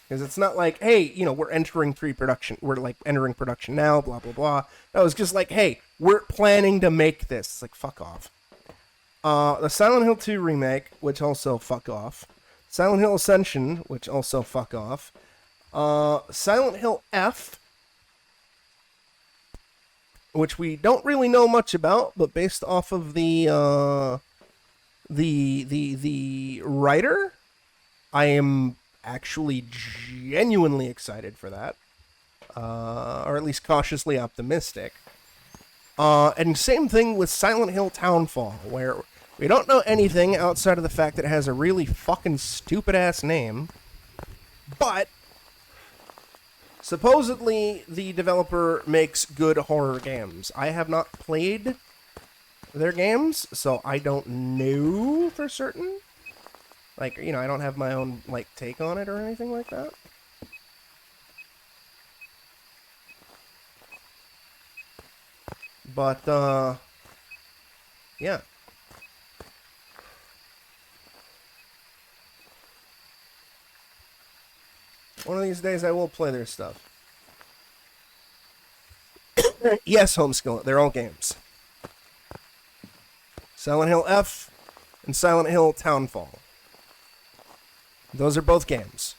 Because it's not like, hey, you know, we're entering pre-production. We're, like, entering production now, blah, blah, blah. No, it's just like, hey, we're planning to make this. It's like, fuck off. The Silent Hill 2 remake, which also fuck off. Silent Hill Ascension, which also fuck off. Silent Hill F, which we don't really know much about, but based off of the writer, I am actually genuinely excited for that, or at least cautiously optimistic. And same thing with Silent Hill Townfall, where we don't know anything outside of the fact that it has a really fucking stupid-ass name, but supposedly the developer makes good horror games. I have not played their games, so I don't know for certain. Like, you know, I don't have my own, like, take on it or anything like that. But, yeah. One of these days I will play their stuff. Yes, Homeskill, they're all games. Silent Hill F and Silent Hill Townfall. Those are both games.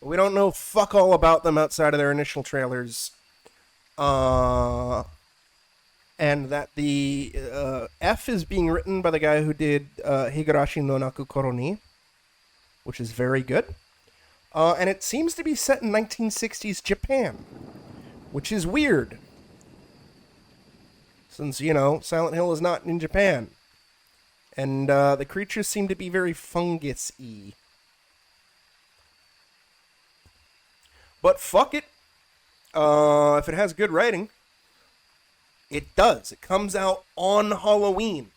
We don't know fuck all about them outside of their initial trailers. And that the F is being written by the guy who did Higurashi no Naku Koroni, which is very good. And it seems to be set in 1960s Japan, which is weird. Since, you know, Silent Hill is not in Japan. And the creatures seem to be very fungus-y. But fuck it. If it has good writing, it does. It comes out on Halloween.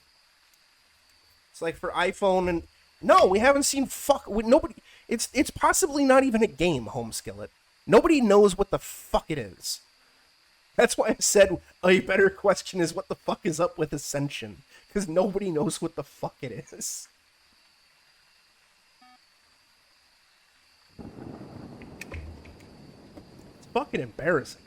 It's like for iPhone and... No, we haven't seen nobody... It's possibly not even a game, Homeskillet. Nobody knows what the fuck it is. That's why I said a better question is what the fuck is up with Ascension. Because nobody knows what the fuck it is. It's fucking embarrassing.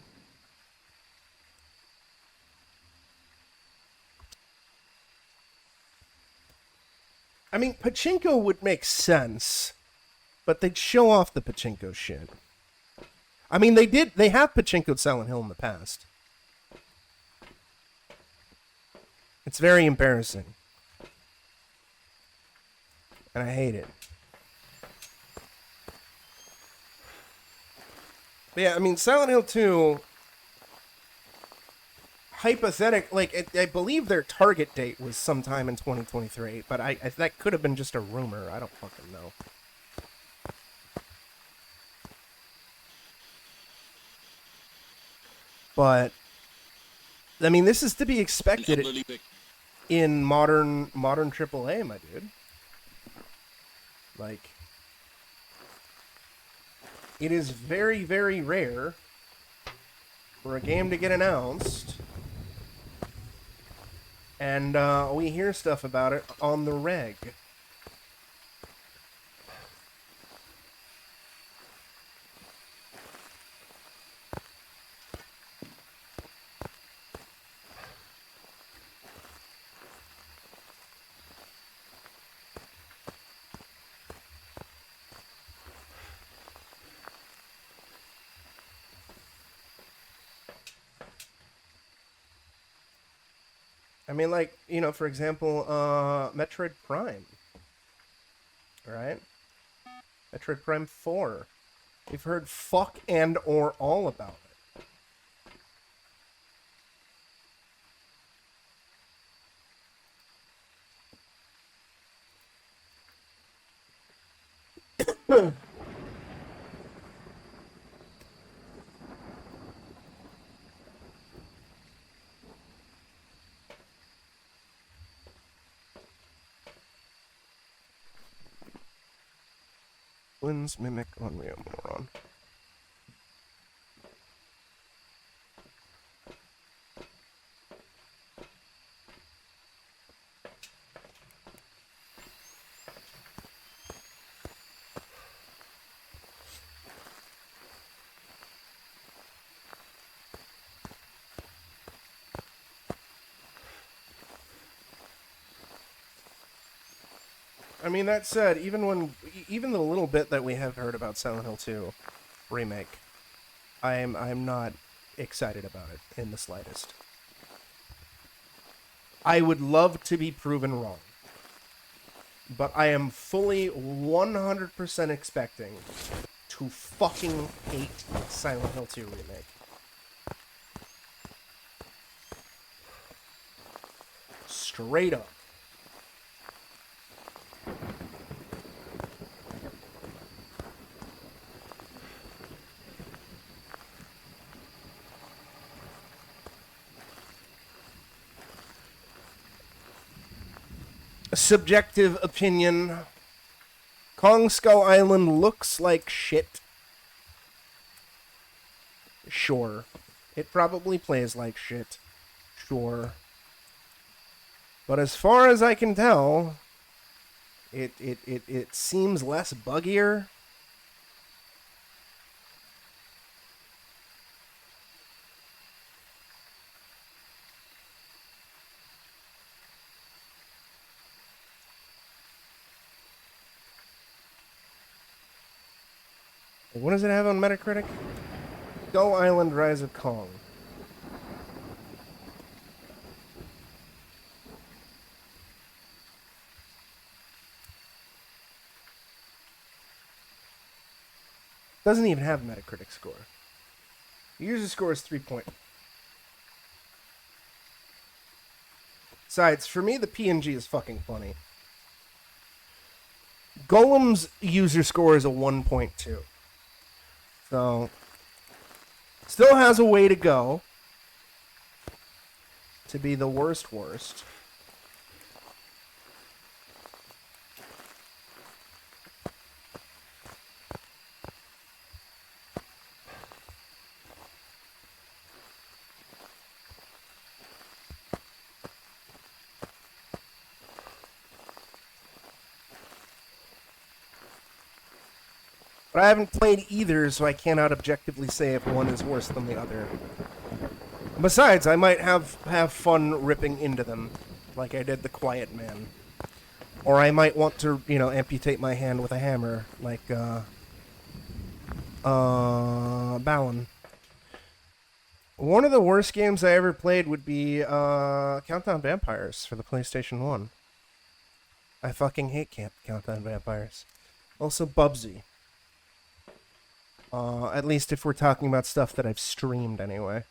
I mean, pachinko would make sense, but they'd show off the pachinko shit. I mean, they have pachinkoed Silent Hill in the past. It's very embarrassing. And I hate it. But yeah, I mean, Silent Hill 2... I believe their target date was sometime in 2023, but that could have been just a rumor. I don't fucking know. But I mean, this is to be expected
elderly victim.
in modern AAA, my dude. Like, it is very, very rare for a game to get announced, and we hear stuff about it on the reg. I mean, like, you know, for example, Metroid Prime. Right? Metroid Prime 4. We've heard fuck and or all about it. Twins mimic Unreal Moron. I mean, that said, even the little bit that we have heard about Silent Hill 2 remake, I'm not excited about it in the slightest. I would love to be proven wrong, but I am fully 100% expecting to fucking hate Silent Hill 2 remake. Straight up. Subjective opinion. Kong Skull Island looks like shit. Sure. It probably plays like shit. Sure. But as far as I can tell, it seems less buggier. What does it have on Metacritic? Skull Island Rise of Kong. Doesn't even have a Metacritic score. The user score is 3 point. Besides, for me, the PNG is fucking funny. Golem's user score is a 1.2. So, still has a way to go to be the worst. But I haven't played either, so I cannot objectively say if one is worse than the other. Besides, I might have fun ripping into them, like I did the Quiet Man. Or I might want to, amputate my hand with a hammer, like, Balin. One of the worst games I ever played would be, Countdown Vampires for the PlayStation 1. I fucking hate Countdown Vampires. Also, Bubsy. At least if we're talking about stuff that I've streamed anyway.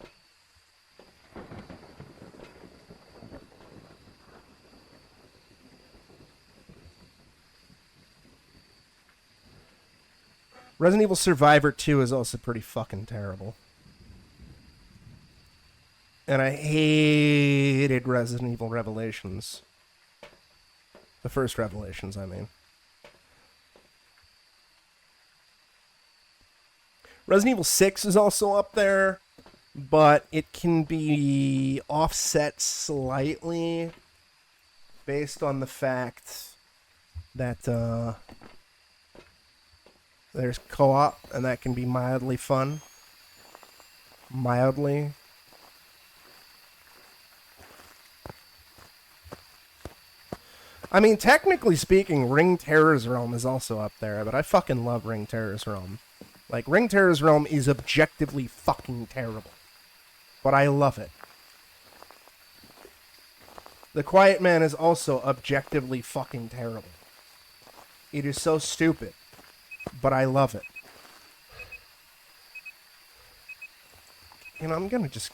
Resident Evil Survivor 2 is also pretty fucking terrible. And I hated Resident Evil Revelations. The first Revelations, I mean. Resident Evil 6 is also up there, but it can be offset slightly based on the fact that there's co-op, and that can be mildly fun. Mildly. I mean, technically speaking, Ring Terror's Realm is also up there, but I fucking love Ring Terror's Realm. Like, Ring Terror's Realm is objectively fucking terrible. But I love it. The Quiet Man is also objectively fucking terrible. It is so stupid. But I love it. You know, I'm gonna just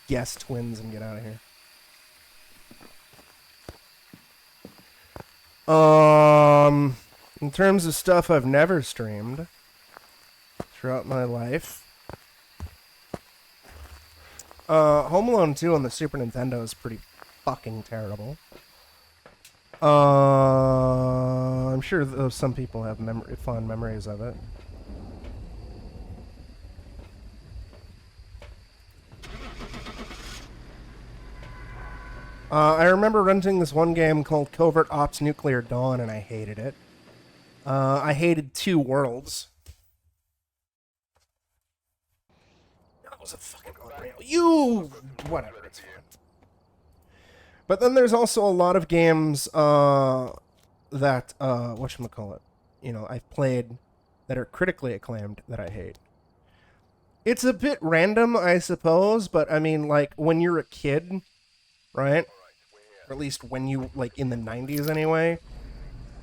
guess twins and get out of here. In terms of stuff I've never streamed throughout my life, Home Alone 2 on the Super Nintendo is pretty fucking terrible. I'm sure some people have fond memories of it. I remember renting this one game called Covert Ops Nuclear Dawn, and I hated it. I hated Two Worlds. That was a fucking unreal. Whatever, it's fine. But then there's also a lot of games that, whatchamacallit, you know, I've played that are critically acclaimed that I hate. It's a bit random, I suppose, but I mean, like, when you're a kid, right? Or at least when you, like, in the 90s anyway,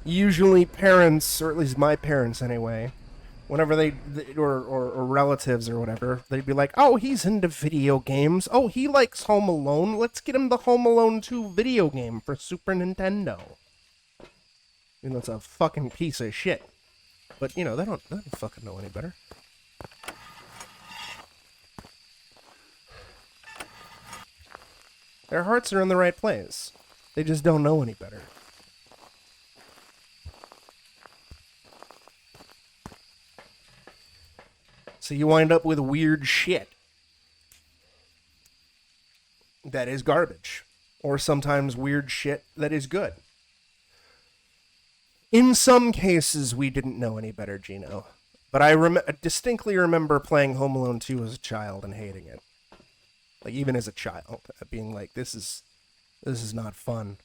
usually parents, or at least my parents anyway, whenever or relatives or whatever, they'd be like, oh, he's into video games. Oh, he likes Home Alone. Let's get him the Home Alone 2 video game for Super Nintendo. You know, it's a fucking piece of shit. But, you know, they don't fucking know any better. Their hearts are in the right place. They just don't know any better. So you wind up with weird shit that is garbage. Or sometimes weird shit that is good. In some cases, we didn't know any better, Gino. But I distinctly remember playing Home Alone 2 as a child and hating it. Like, even as a child, being like, this is not fun.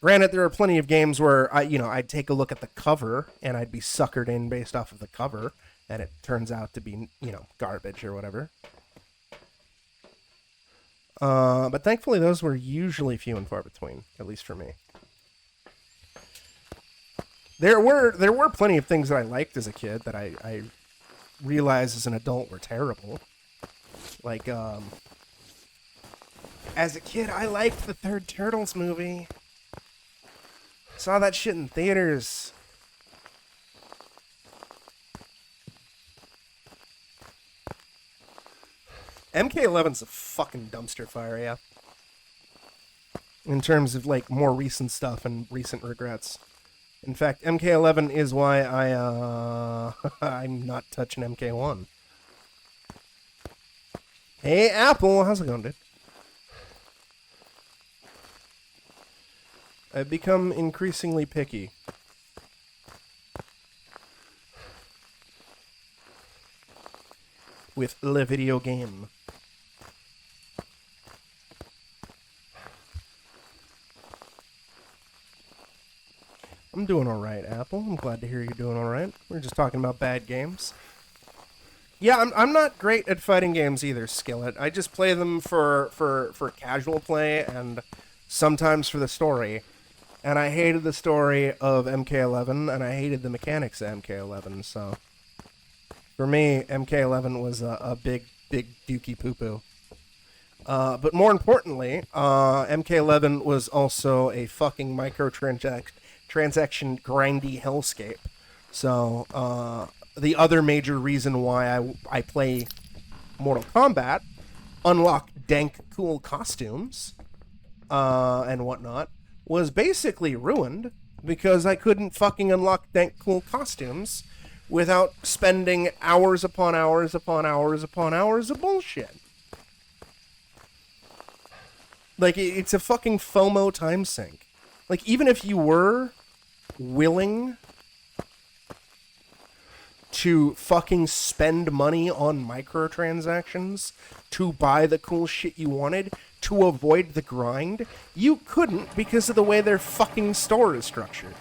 Granted, there are plenty of games where I'd take a look at the cover and I'd be suckered in based off of the cover, and it turns out to be, garbage or whatever. But thankfully, those were usually few and far between, at least for me. There were plenty of things that I liked as a kid that I realized as an adult were terrible. Like, as a kid, I liked the third Turtles movie. Saw that shit in theaters. MK11's a fucking dumpster fire, yeah. In terms of, like, more recent stuff and recent regrets. In fact, MK11 is why I'm not touching MK1. Hey, Apple, how's it going, dude? I've become increasingly picky. With le video game. I'm doing alright, Apple. I'm glad to hear you're doing alright. We're just talking about bad games. Yeah, I'm not great at fighting games either, Skillet. I just play them for casual play and sometimes for the story. And I hated the story of MK11, and I hated the mechanics of MK11, so... For me, MK11 was a big dookie poo-poo. But more importantly, MK11 was also a fucking microtransaction grindy hellscape. So, the other major reason why I play Mortal Kombat unlock dank, cool costumes and whatnot was basically ruined because I couldn't fucking unlock dank, cool costumes without spending hours upon hours upon hours upon hours of bullshit. Like, it's a fucking FOMO time sink. Like, even if you were willing to fucking spend money on microtransactions to buy the cool shit you wanted to avoid the grind, you couldn't because of the way their fucking store is structured.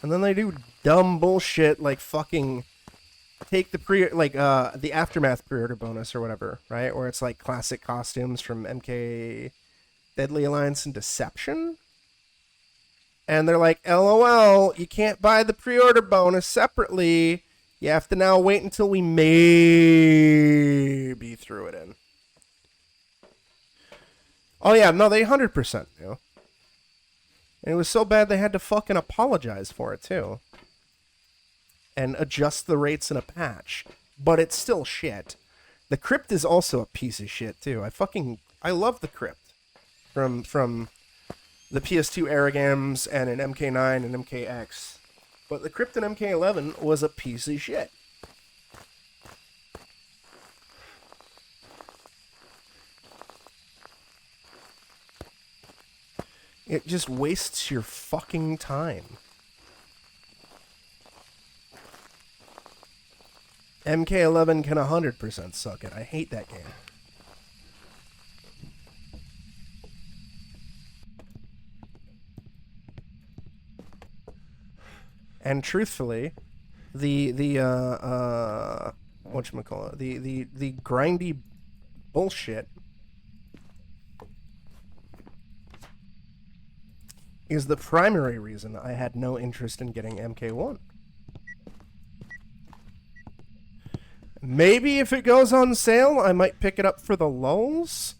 And then they do dumb bullshit like fucking take the the Aftermath pre-order bonus or whatever, right? Where it's like classic costumes from MK Deadly Alliance and Deception. And they're like, LOL, you can't buy the pre-order bonus separately. You have to now wait until we maybe threw it in. Oh yeah, no, they 100% knew. And it was so bad they had to fucking apologize for it too. And adjust the rates in a patch. But it's still shit. The crypt is also a piece of shit too. I love the crypt. From the PS2 era games and an MK9 and MKX. But the crypt in MK11 was a piece of shit. It just wastes your fucking time. MK11 can 100% suck it. I hate that game. And truthfully, the whatchamacallit, the grindy bullshit is the primary reason I had no interest in getting MK1. Maybe if it goes on sale, I might pick it up for the lulz.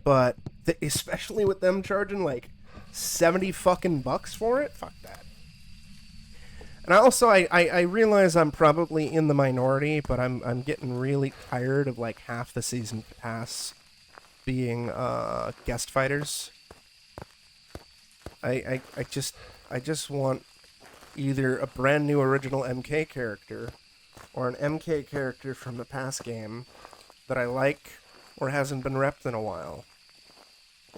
But especially with them charging like 70 fucking bucks for it, fuck that. And I realize I'm probably in the minority, but I'm getting really tired of like half the season pass being guest fighters. I just want either a brand new original MK character or an MK character from the past game that I like or hasn't been repped in a while.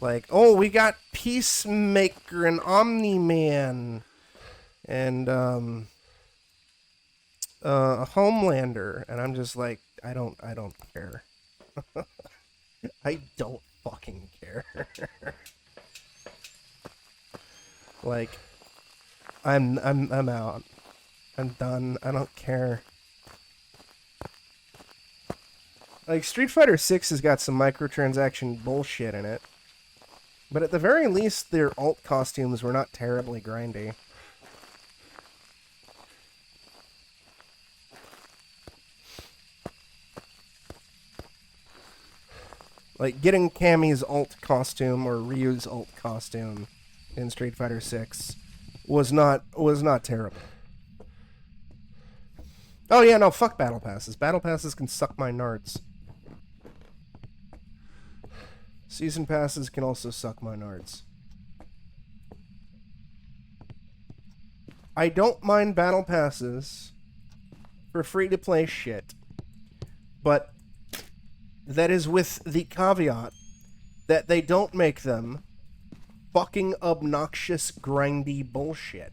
Like, oh, we got Peacemaker and Omni-Man and Homelander, and I'm just like, I don't care. I don't fucking care. Like, I'm out. I'm done. I don't care. Like, Street Fighter 6 has got some microtransaction bullshit in it. But at the very least, their alt costumes were not terribly grindy. Like, getting Cammy's alt costume or Ryu's alt costume in Street Fighter 6 was not terrible. Oh yeah, no, fuck Battle Passes. Battle Passes can suck my nards. Season Passes can also suck my nards. I don't mind Battle Passes for free-to-play shit, but that is with the caveat that they don't make them fucking obnoxious, grindy bullshit.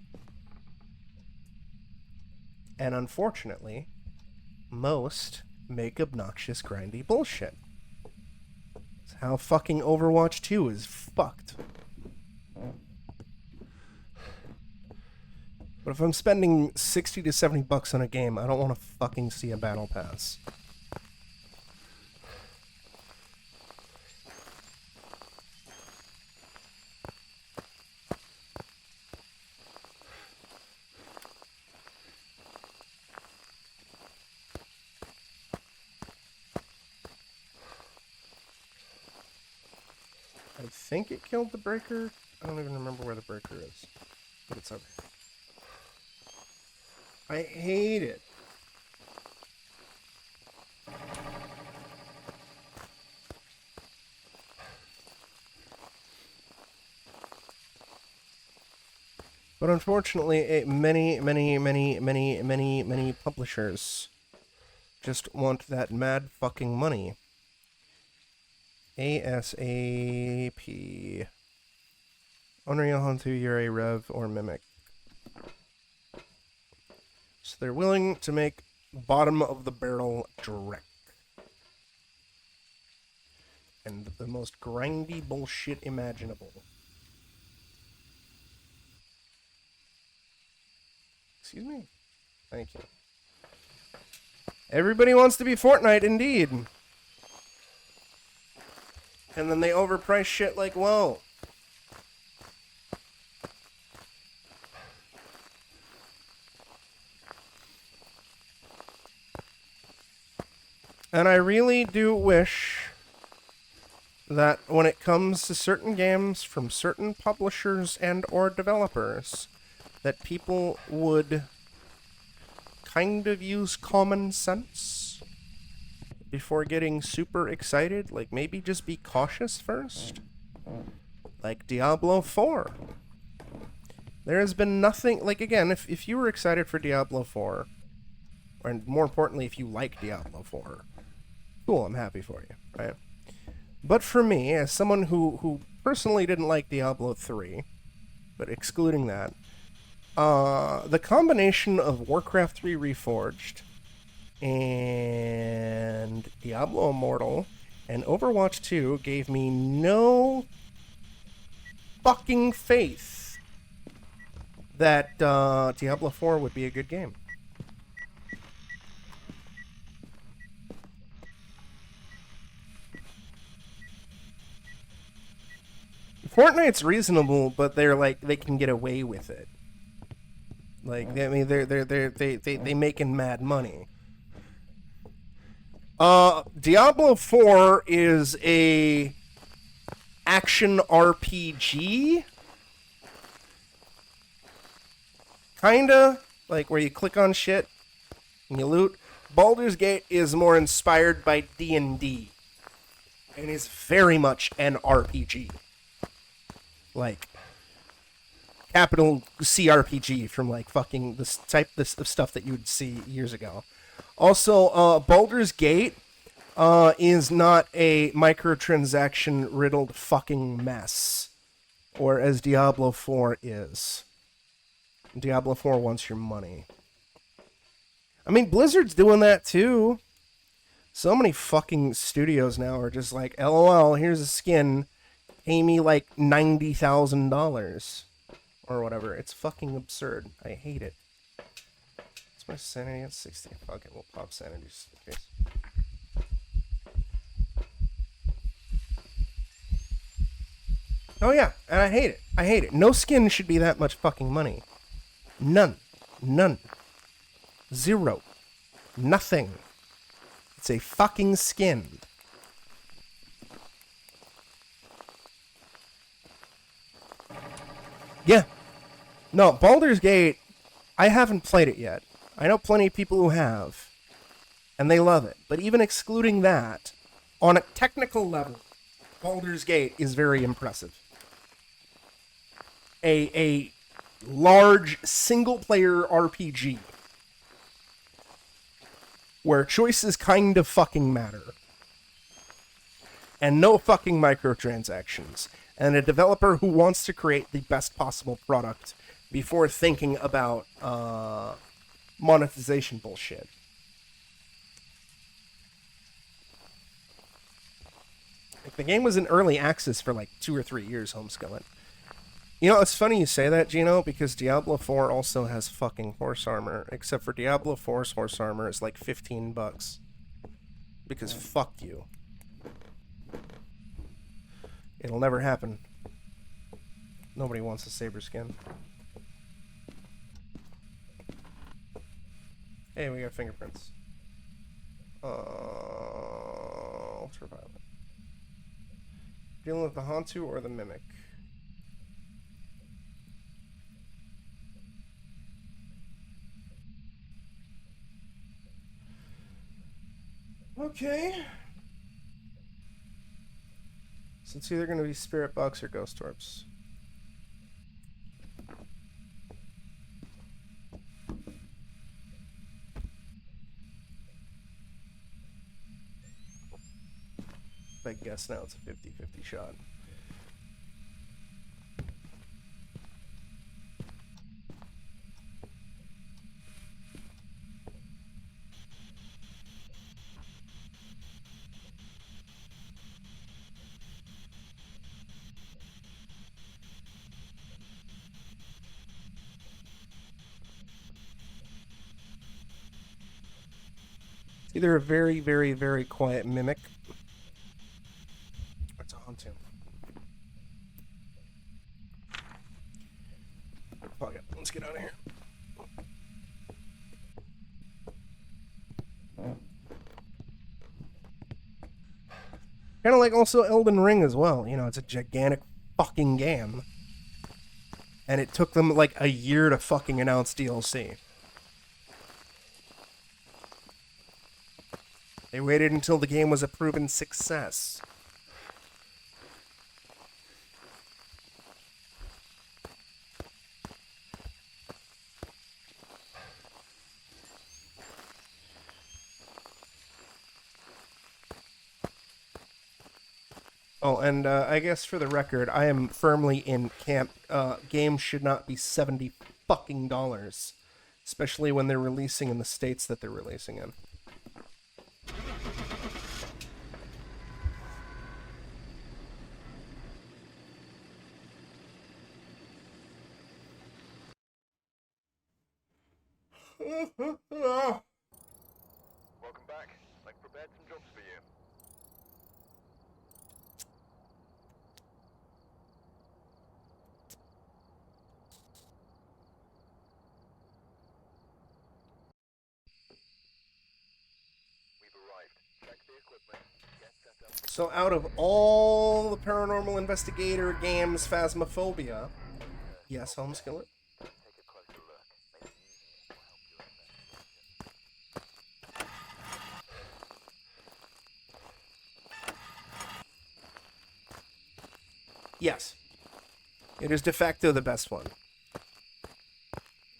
And unfortunately, most make obnoxious, grindy bullshit. It's how fucking Overwatch 2 is fucked. But if I'm spending 60 to 70 bucks on a game, I don't want to fucking see a battle pass. I think it killed the breaker. I don't even remember where the breaker is. But it's over here. I hate it. But unfortunately, many publishers just want that mad fucking money. ASAP. Unreal Hunt 2, Yuri, Rev, or Mimic. So they're willing to make bottom of the barrel direct. And the most grindy bullshit imaginable. Excuse me? Thank you. Everybody wants to be Fortnite, indeed. And then they overprice shit like, whoa. And I really do wish that when it comes to certain games from certain publishers and or developers, that people would kind of use common sense before getting super excited. Like, maybe just be cautious first. Like Diablo 4. There has been nothing... Like, again, if you were excited for Diablo 4, and more importantly, if you like Diablo 4, cool, I'm happy for you, right? But for me, as someone who personally didn't like Diablo 3, but excluding that, the combination of Warcraft 3 Reforged and Diablo Immortal and Overwatch 2 gave me no fucking faith that Diablo 4 would be a good game. Fortnite's reasonable, but they're like, they can get away with it. Like, I mean, they making mad money. Diablo 4 is a action RPG, kinda, like where you click on shit and you loot. Baldur's Gate is more inspired by D&D and is very much an RPG. Like, capital CRPG from like fucking this of stuff that you would see years ago. Also, Baldur's Gate is not a microtransaction riddled fucking mess, or as Diablo 4 is. Diablo 4 wants your money. I mean, Blizzard's doing that too. So many fucking studios now are just like, LOL, here's a skin. Pay me like $90,000 or whatever. It's fucking absurd. I hate it. What's my sanity at 60? Fuck it, we'll pop sanity just in case. Oh yeah, and I hate it. I hate it. No skin should be that much fucking money. None. None. Zero. Nothing. It's a fucking skin. Yeah. No, Baldur's Gate, I haven't played it yet. I know plenty of people who have, and they love it. But even excluding that, on a technical level, Baldur's Gate is very impressive. A large single-player RPG where choices kind of fucking matter. And no fucking microtransactions. And a developer who wants to create the best possible product before thinking about monetization bullshit. Like, the game was in early access for like 2 or 3 years, Homeskillet. You know, it's funny you say that, Gino, because Diablo 4 also has fucking horse armor, except for Diablo 4's horse armor is like $15. Because fuck you. It'll never happen. Nobody wants a saber skin. Hey, we got fingerprints. Ultraviolet. Dealing with the Hantu or the Mimic? Okay. So it's either going to be Spirit Box or Ghost Orbs. I guess now it's a 50-50 shot. It's either a very, very, very quiet mimic or it's a Hantu. Fuck it. Let's get out of here. Kind of like also Elden Ring as well. You know, it's a gigantic fucking game. And it took them like a year to fucking announce DLC. They waited until the game was a proven success. Oh, and I guess for the record, I am firmly in camp. Games should not be $70 fucking dollars, especially when they're releasing in the states that they're releasing in.
Welcome back. I've prepared some jobs for you. We've arrived. Check the equipment. Get set up.
So out of all the paranormal investigator games, Phasmophobia, yes, Homeskiller?
Take a closer look. Maybe using it will help your investigation.
Yes. It is de facto the best one.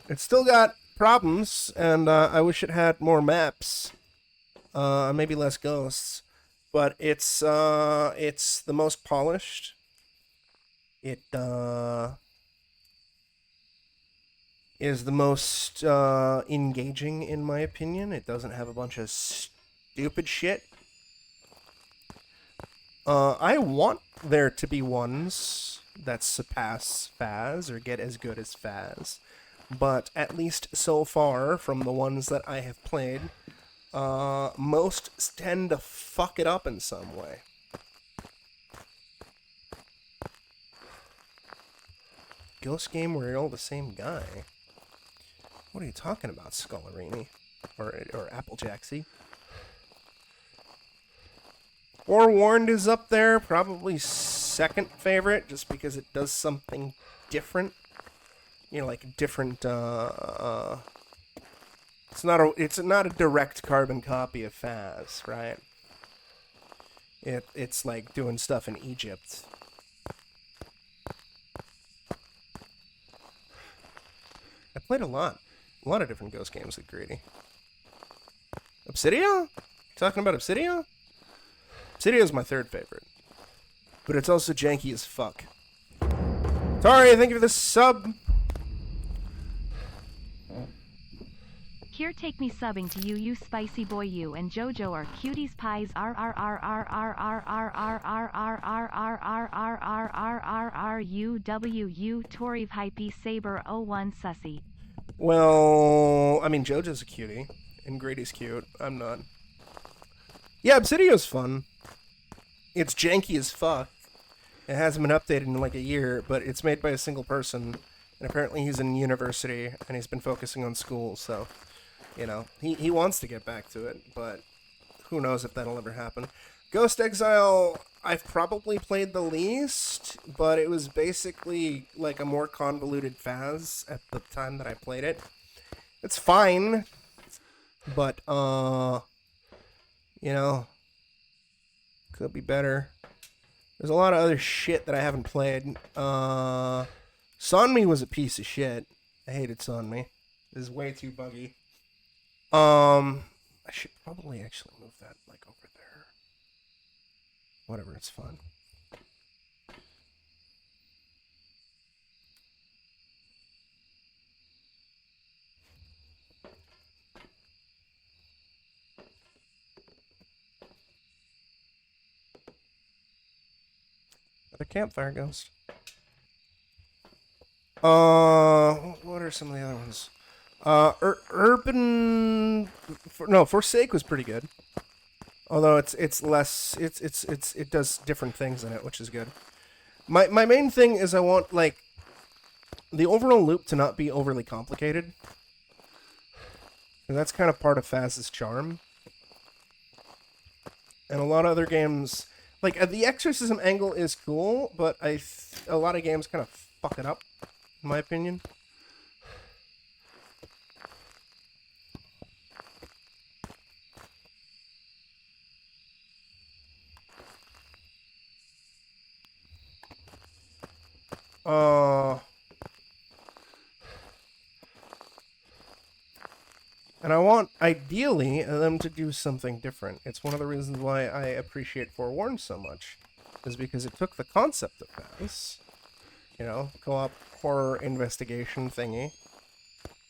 It's still got problems, and I wish it had more maps. Maybe less ghosts. But it's the most polished. It is the most engaging, in my opinion. It doesn't have a bunch of stupid shit. I want there to be ones that surpass Phas or get as good as Phas. But at least so far, from the ones that I have played, most tend to fuck it up in some way. Ghost game where you're all the same guy? What are you talking about, Scullerini? Or Applejacksy? Forewarned is up there, probably second favorite, just because it does something different. You know, like different, it's not a direct carbon copy of Phas, right? It's like doing stuff in Egypt. I played a lot of different ghost games with Greedy. Obsidia? You talking about Obsidia? Obsidia is my third favorite, but it's also janky as fuck. Sorry, thank you for the sub.
Here, take me subbing to you, you spicy boy, you and Jojo are cuties pies. R R R R R R R R R R R R R R R R R U W U Toriv Hypey Saber 01 Sussy.
Well, I mean, Jojo's a cutie, and Grady's cute. I'm not. Yeah, Obsidia's fun. It's janky as fuck. It hasn't been updated in like a year, but it's made by a single person, and apparently he's in university, and he's been focusing on school, so, you know, he wants to get back to it, but who knows if that'll ever happen. Ghost Exile, I've probably played the least, but it was basically like a more convoluted Phas at the time that I played it. It's fine, but, You know, could be better. There's a lot of other shit that I haven't played. Sonmi was a piece of shit. I hated Sonmi. This is way too buggy. I should probably actually move that like over there. Whatever, it's fine. Another campfire ghost. What are some of the other ones? Urban. Forsake was pretty good. Although it's less. It does different things in it, which is good. My main thing is I want like the overall loop to not be overly complicated. And that's kind of part of Phas's charm. And a lot of other games, like the exorcism angle is cool, but a lot of games kind of fuck it up, in my opinion. And I want, ideally, them to do something different. It's one of the reasons why I appreciate Forewarned so much, is because it took the concept of Phas, you know, co-op horror investigation thingy,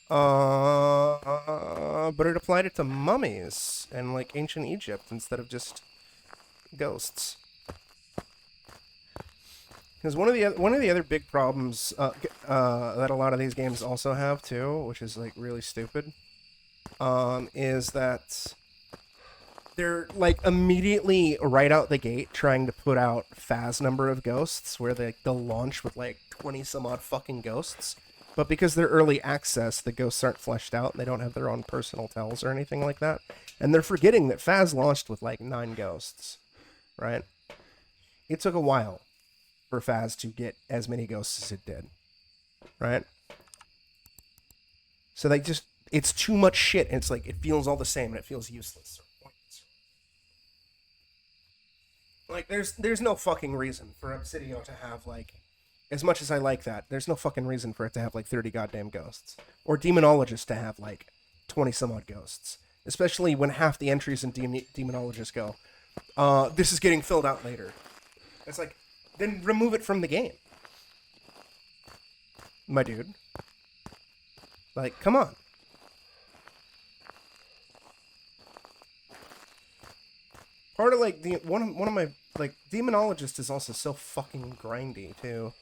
but it applied it to mummies and like ancient Egypt instead of just ghosts. Because one of the other big problems that a lot of these games also have too, which is like really stupid, is that they're like immediately right out the gate trying to put out Phas number of ghosts, where they'll launch with like 20 some odd fucking ghosts, but because they're early access, the ghosts aren't fleshed out and they don't have their own personal tells or anything like that, and they're forgetting that Phas launched with like 9 ghosts, right? It took a while for Phas to get as many ghosts as it did, right? So they just, it's too much shit, and it's like, it feels all the same, and it feels useless or pointless. Like, there's no fucking reason for Obsidio to have, like, as much as I like that, there's no fucking reason for it to have, like, 30 goddamn ghosts. Or Demonologist to have, like, 20 some odd ghosts. Especially when half the entries in Demonologist go, this is getting filled out later. It's like, then remove it from the game. My dude. Like, come on. Part of like one of my like Demonologist is also so fucking grindy too,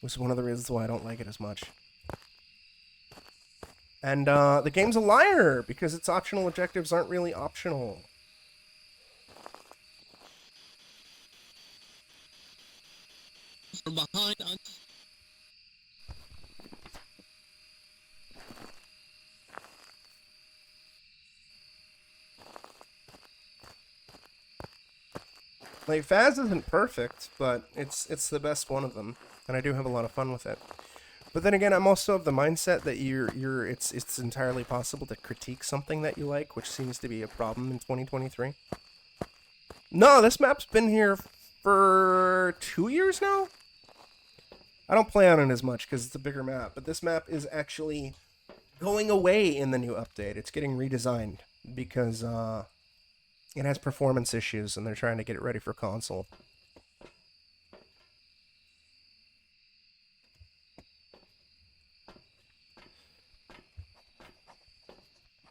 which is one of the reasons why I don't like it as much. And the game's a liar because its optional objectives aren't really optional.
Behind on.
Like, Phas isn't perfect, but it's the best one of them, and I do have a lot of fun with it. But then again, I'm also of the mindset that it's entirely possible to critique something that you like, which seems to be a problem in 2023. No, this map's been here for 2 years now? I don't play on it as much because it's a bigger map, but this map is actually going away in the new update. It's getting redesigned because it has performance issues and they're trying to get it ready for console.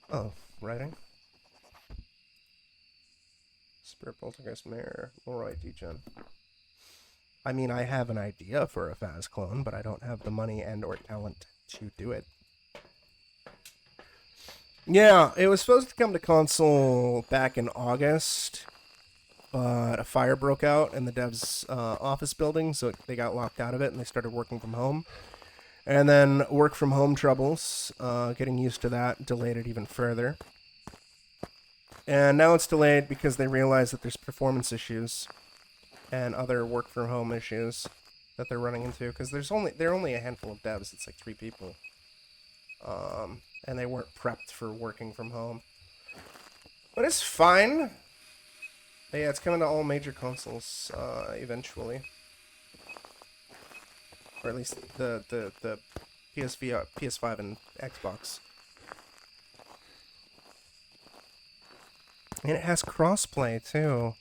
Oh, writing? Spirit Poltergeist Mare, Loroi Degen. I mean, I have an idea for a Phas clone, but I don't have the money and or talent to do it. Yeah, it was supposed to come to console back in August, but a fire broke out in the devs' office building, so they got locked out of it and they started working from home. And then work from home troubles, getting used to that, delayed it even further. And now it's delayed because they realize that there's performance issues and other work from home issues that they're running into, because there are only a handful of devs. It's like 3 people, and they weren't prepped for working from home. But it's fine. But yeah, it's coming to all major consoles eventually. Or at least the PSV, PS5 and Xbox. And it has crossplay too.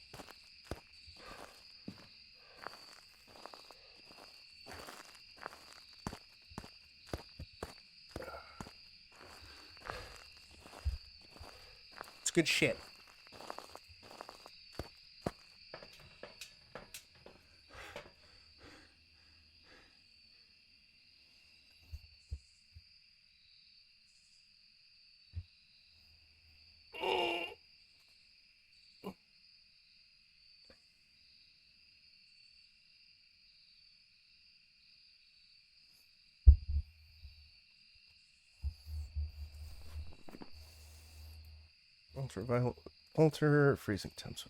It's good shit. Ultra freezing temps.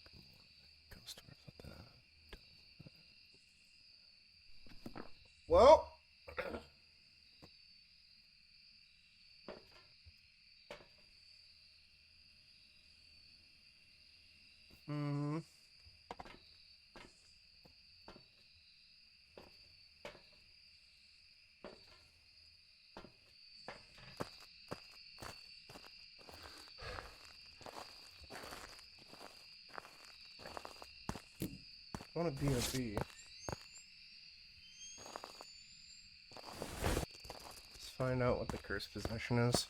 Well, I want a DOB. Let's find out what the cursed possession is.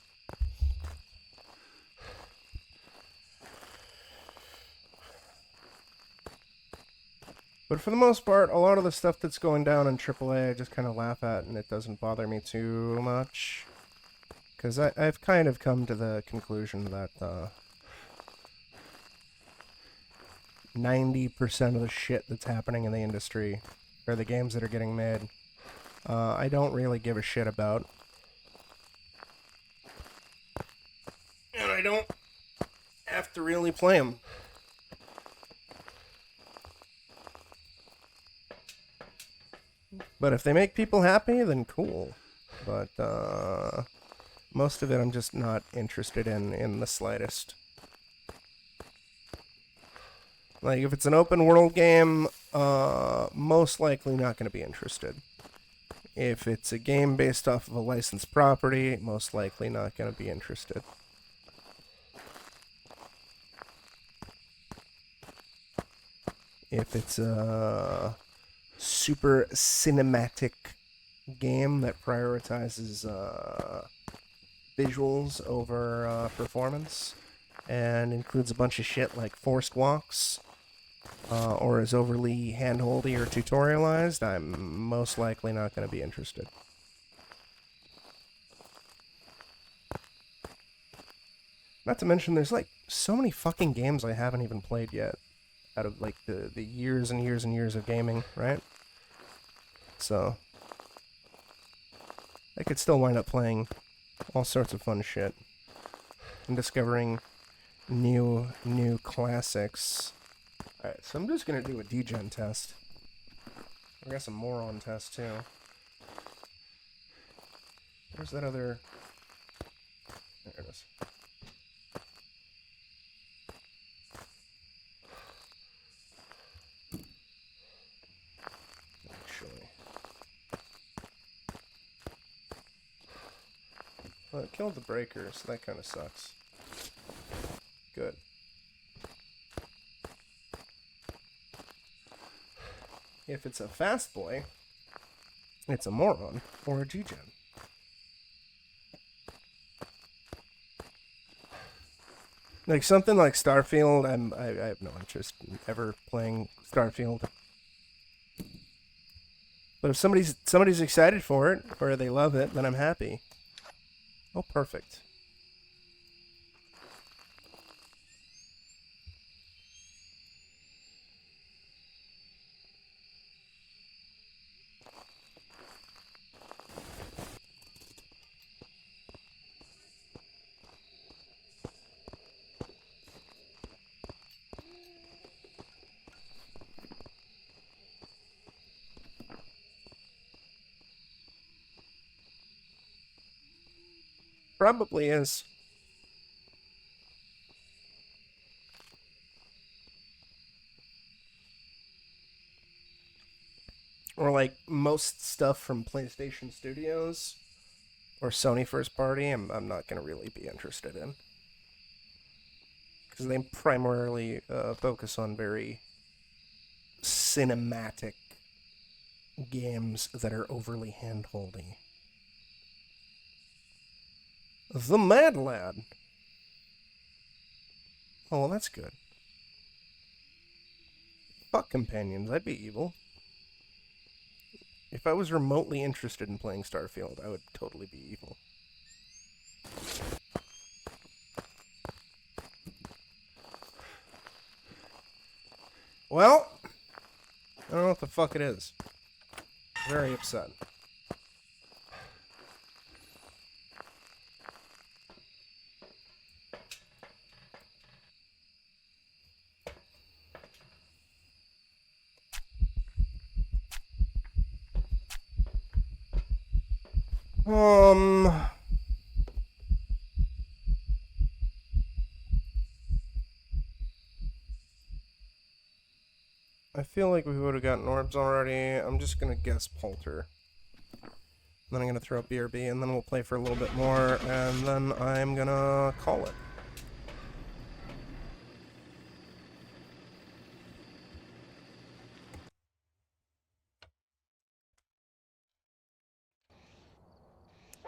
But for the most part, a lot of the stuff that's going down in AAA, I just kind of laugh at, and it doesn't bother me too much. Because I've kind of come to the conclusion that 90% of the shit that's happening in the industry, or the games that are getting made, I don't really give a shit about. And I don't have to really play them. But if they make people happy, then cool. But most of it I'm just not interested in the slightest. Like, if it's an open world game, most likely not going to be interested. If it's a game based off of a licensed property, most likely not going to be interested. If it's a super cinematic game that prioritizes visuals over performance and includes a bunch of shit like forced walks, or is overly handholdy or tutorialized, I'm most likely not going to be interested. Not to mention, there's like so many fucking games I haven't even played yet, out of like the years and years and years of gaming, right? So I could still wind up playing all sorts of fun shit and discovering new classics. Alright, so I'm just gonna do a degen test. I got some moron tests too. Where's that other... There it is. Actually... Well, it killed the breaker, so that kind of sucks. Good. If it's a fast boy, it's a moron or a G-gen. Like something like Starfield, I have no interest in ever playing Starfield. But if somebody's excited for it or they love it, then I'm happy. Oh, perfect. Probably is. or like most stuff from PlayStation Studios or Sony first party, I'm not going to really be interested in. Because they primarily focus on very cinematic games that are overly hand-holdy. The Mad Lad. Oh, well, that's good. Fuck companions, I'd be evil. If I was remotely interested in playing Starfield, I would totally be evil. Well, I don't know what the fuck it is. Very upset. I feel like we would have gotten orbs already. I'm just gonna guess Polter. Then I'm gonna throw up BRB, and then we'll play for a little bit more, and then I'm gonna call it.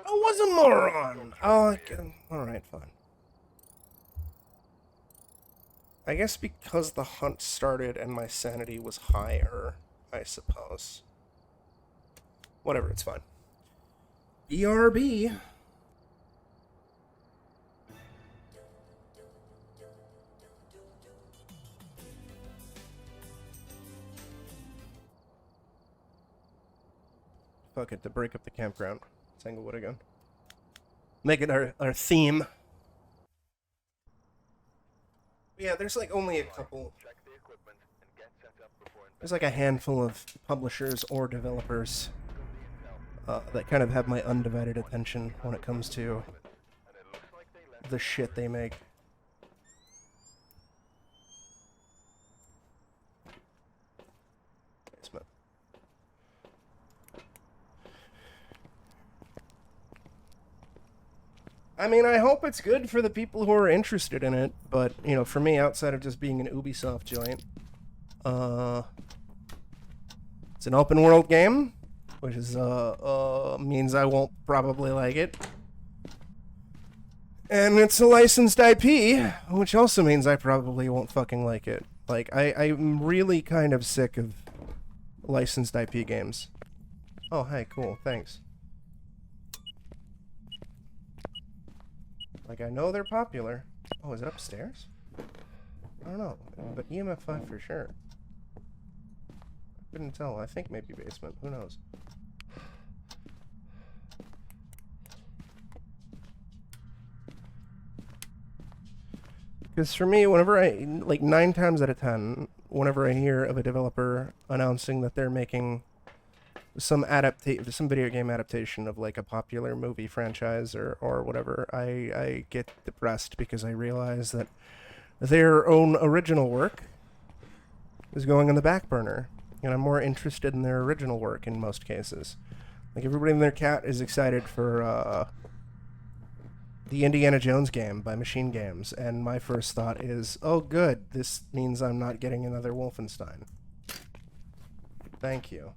I was a moron! Oh, alright, fine. I guess because the hunt started and my sanity was higher, I suppose. Whatever, it's fine. BRB. Fuck it, to break up the campground. Sanglewood again. Make it our theme. Yeah, there's like only a couple. There's like a handful of publishers or developers that kind of have my undivided attention when it comes to the shit they make. I mean, I hope it's good for the people who are interested in it, but, you know, for me, outside of just being an Ubisoft joint, it's an open world game, which is, means I won't probably like it. And it's a licensed IP, which also means I probably won't fucking like it. Like, I'm really kind of sick of licensed IP games. Oh, hey, cool, thanks. Like, I know they're popular. Oh, is it upstairs? I don't know, but EMF 5 for sure. I couldn't tell. I think maybe basement. Who knows? Because for me, whenever like 9 times out of 10, whenever I hear of a developer announcing that they're making some video game adaptation of like a popular movie franchise or whatever, I get depressed because I realize that their own original work is going on the back burner, and I'm more interested in their original work in most cases. Like, everybody and their cat is excited for the Indiana Jones game by Machine Games, and my first thought is, oh good, this means I'm not getting another Wolfenstein. Thank you.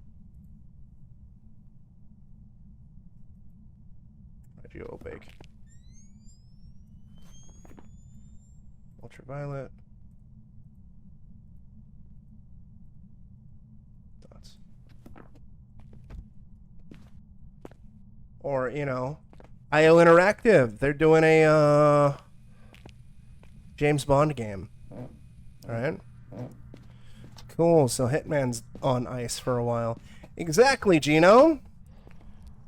Opaque. Ultraviolet. Dots. Or, you know, IO Interactive. They're doing a James Bond game. Alright? Cool, so Hitman's on ice for a while. Exactly, Gino!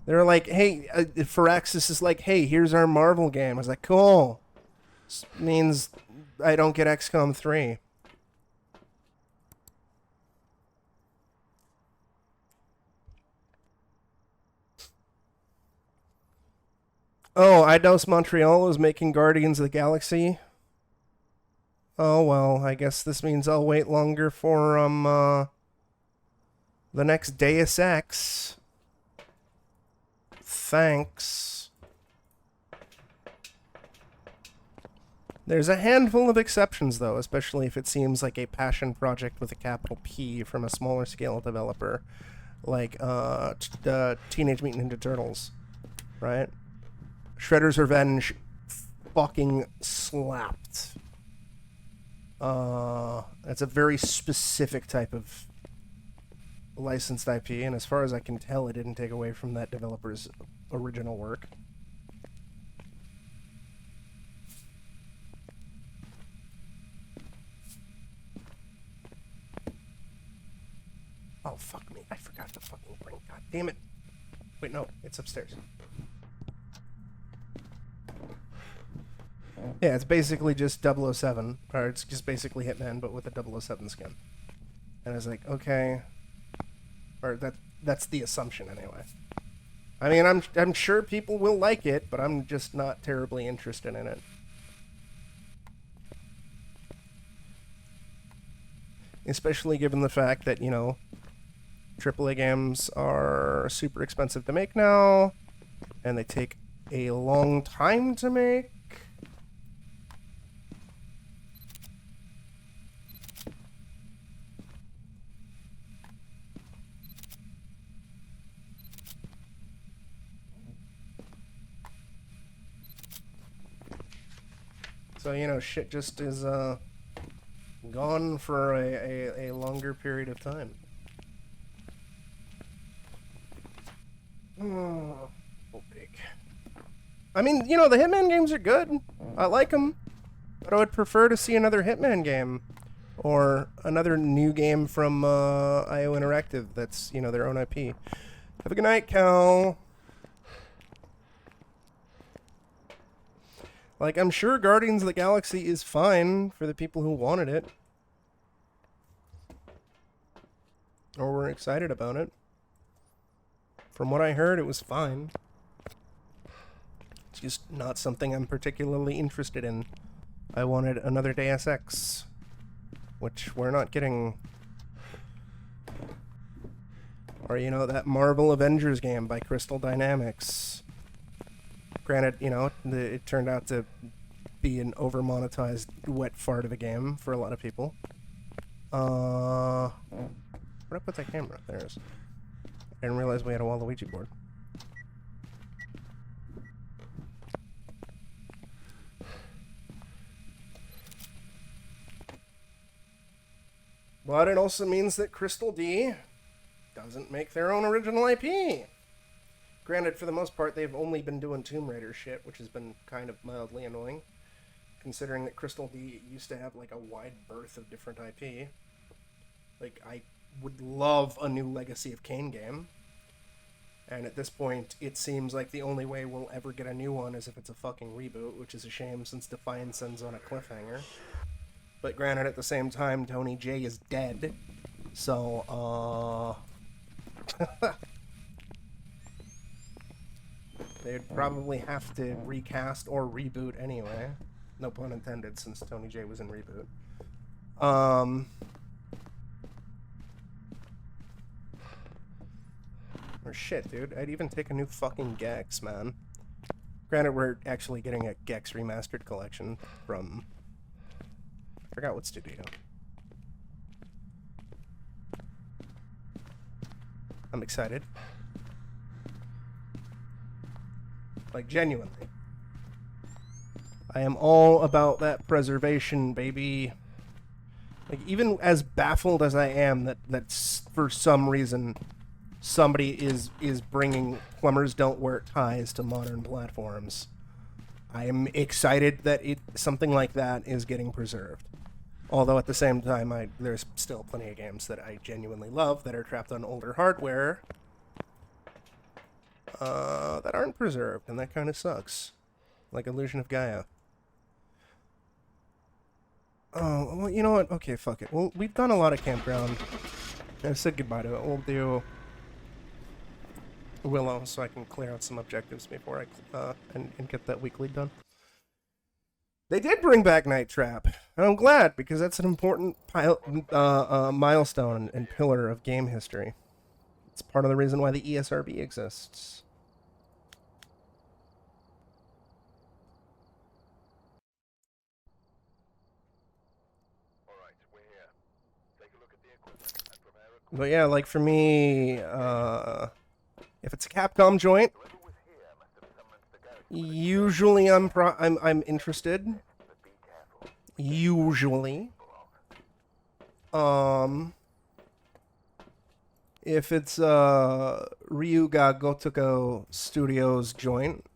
They're like, hey, Firaxis is like, hey, here's our Marvel game. I was like, cool. This means I don't get XCOM 3. Oh, Eidos Montreal is making Guardians of the Galaxy. Oh, well, I guess this means I'll wait longer for, the next Deus Ex. Thanks. There's a handful of exceptions, though, especially if it seems like a passion project with a capital P from a smaller scale developer, like Teenage Mutant Ninja Turtles, right? Shredder's Revenge fucking slapped. That's a very specific type of licensed IP, and as far as I can tell, it didn't take away from that developer's original work. Oh, fuck me. I forgot to fucking bring... God damn it. Wait, no. It's upstairs. Yeah, it's basically just 007. Or it's just basically Hitman, but with a 007 skin. And I was like, okay. Or that's the assumption, anyway. I mean, I'm sure people will like it, but I'm just not terribly interested in it. Especially given the fact that, you know, AAA games are super expensive to make now, and they take a long time to make. So, you know, shit just is gone for a longer period of time. Oh, big. I mean, you know, the Hitman games are good. I like them. But I would prefer to see another Hitman game. Or another new game from IO Interactive that's, you know, their own IP. Have a good night, Cal. Like, I'm sure Guardians of the Galaxy is fine for the people who wanted it. Or were excited about it. From what I heard, it was fine. It's just not something I'm particularly interested in. I wanted another Deus Ex, which we're not getting. Or, you know, that Marvel Avengers game by Crystal Dynamics. Granted, you know, it turned out to be an over-monetized wet fart of a game for a lot of people. Where'd I put that camera? There it is. I didn't realize we had a Waluigi board. But it also means that Crystal D doesn't make their own original IP. Granted, for the most part, they've only been doing Tomb Raider shit, which has been kind of mildly annoying, considering that Crystal D used to have, like, a wide berth of different IP. Like, I would love a new Legacy of Kain game. And at this point, it seems like the only way we'll ever get a new one is if it's a fucking reboot, which is a shame since Defiance ends on a cliffhanger. But granted, at the same time, Tony J is dead. So, they'd probably have to recast or reboot anyway. No pun intended, since Tony J was in Reboot. Or shit, dude. I'd even take a new fucking Gex, man. Granted, we're actually getting a Gex Remastered collection from... I forgot what studio. I'm excited. Like, genuinely. I am all about that preservation, baby. Like, even as baffled as I am that's for some reason somebody is bringing Plumbers Don't Wear Ties to modern platforms. I am excited that something like that is getting preserved. Although at the same time, there's still plenty of games that I genuinely love that are trapped on older hardware that aren't preserved, and that kind of sucks. Like Illusion of Gaia. Oh, well, you know what? Okay, fuck it. Well, we've done a lot of Campground. I've said goodbye to it. We'll do Willow so I can clear out some objectives before I and get that weekly done. They did bring back Night Trap, and I'm glad, because that's an important milestone and pillar of game history. It's part of the reason why the ESRB exists.
Alright, we're here. Take a look at the equipment and prepare a
But yeah, like for me, if it's a Capcom joint, usually I'm interested. Usually. If it's Ryuga Gotoku Studios joint,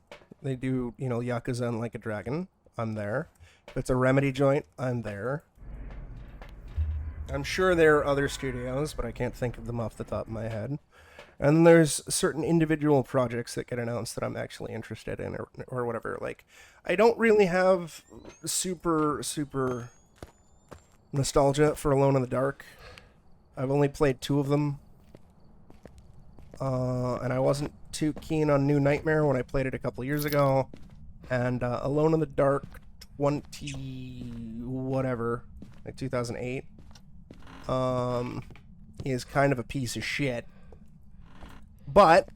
they do, you know, Yakuza and Like a Dragon, I'm there. If it's a Remedy joint, I'm there. I'm sure there are other studios, but I can't think of them off the top of my head. And then there's certain individual projects that get announced that I'm actually interested in, or whatever. Like, I don't really have super nostalgia for Alone in the Dark. I've only played 2 of them. And I wasn't too keen on New Nightmare when I played it a couple years ago. And Alone in the Dark 20 whatever, like 2008, is kind of a piece of shit. But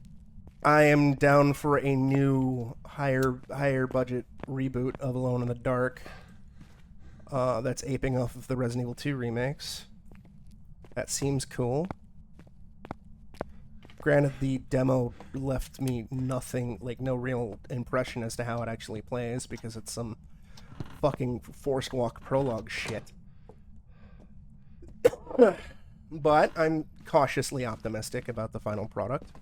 I am down for a new higher budget reboot of Alone in the Dark. That's aping off of the Resident Evil 2 remakes. That seems cool. Granted, the demo left me nothing, like no real impression as to how it actually plays, because it's some fucking forced walk prologue shit. But I'm cautiously optimistic about the final product.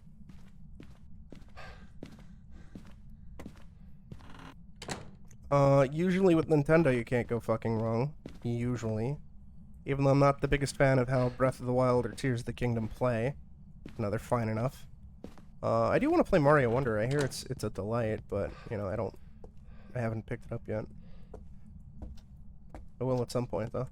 Usually with Nintendo you can't go fucking wrong. Usually. Even though I'm not the biggest fan of how Breath of the Wild or Tears of the Kingdom play. No, they're fine enough. I do want to play Mario Wonder. I hear it's a delight, but, you know, I haven't picked it up yet. I will at some point, though.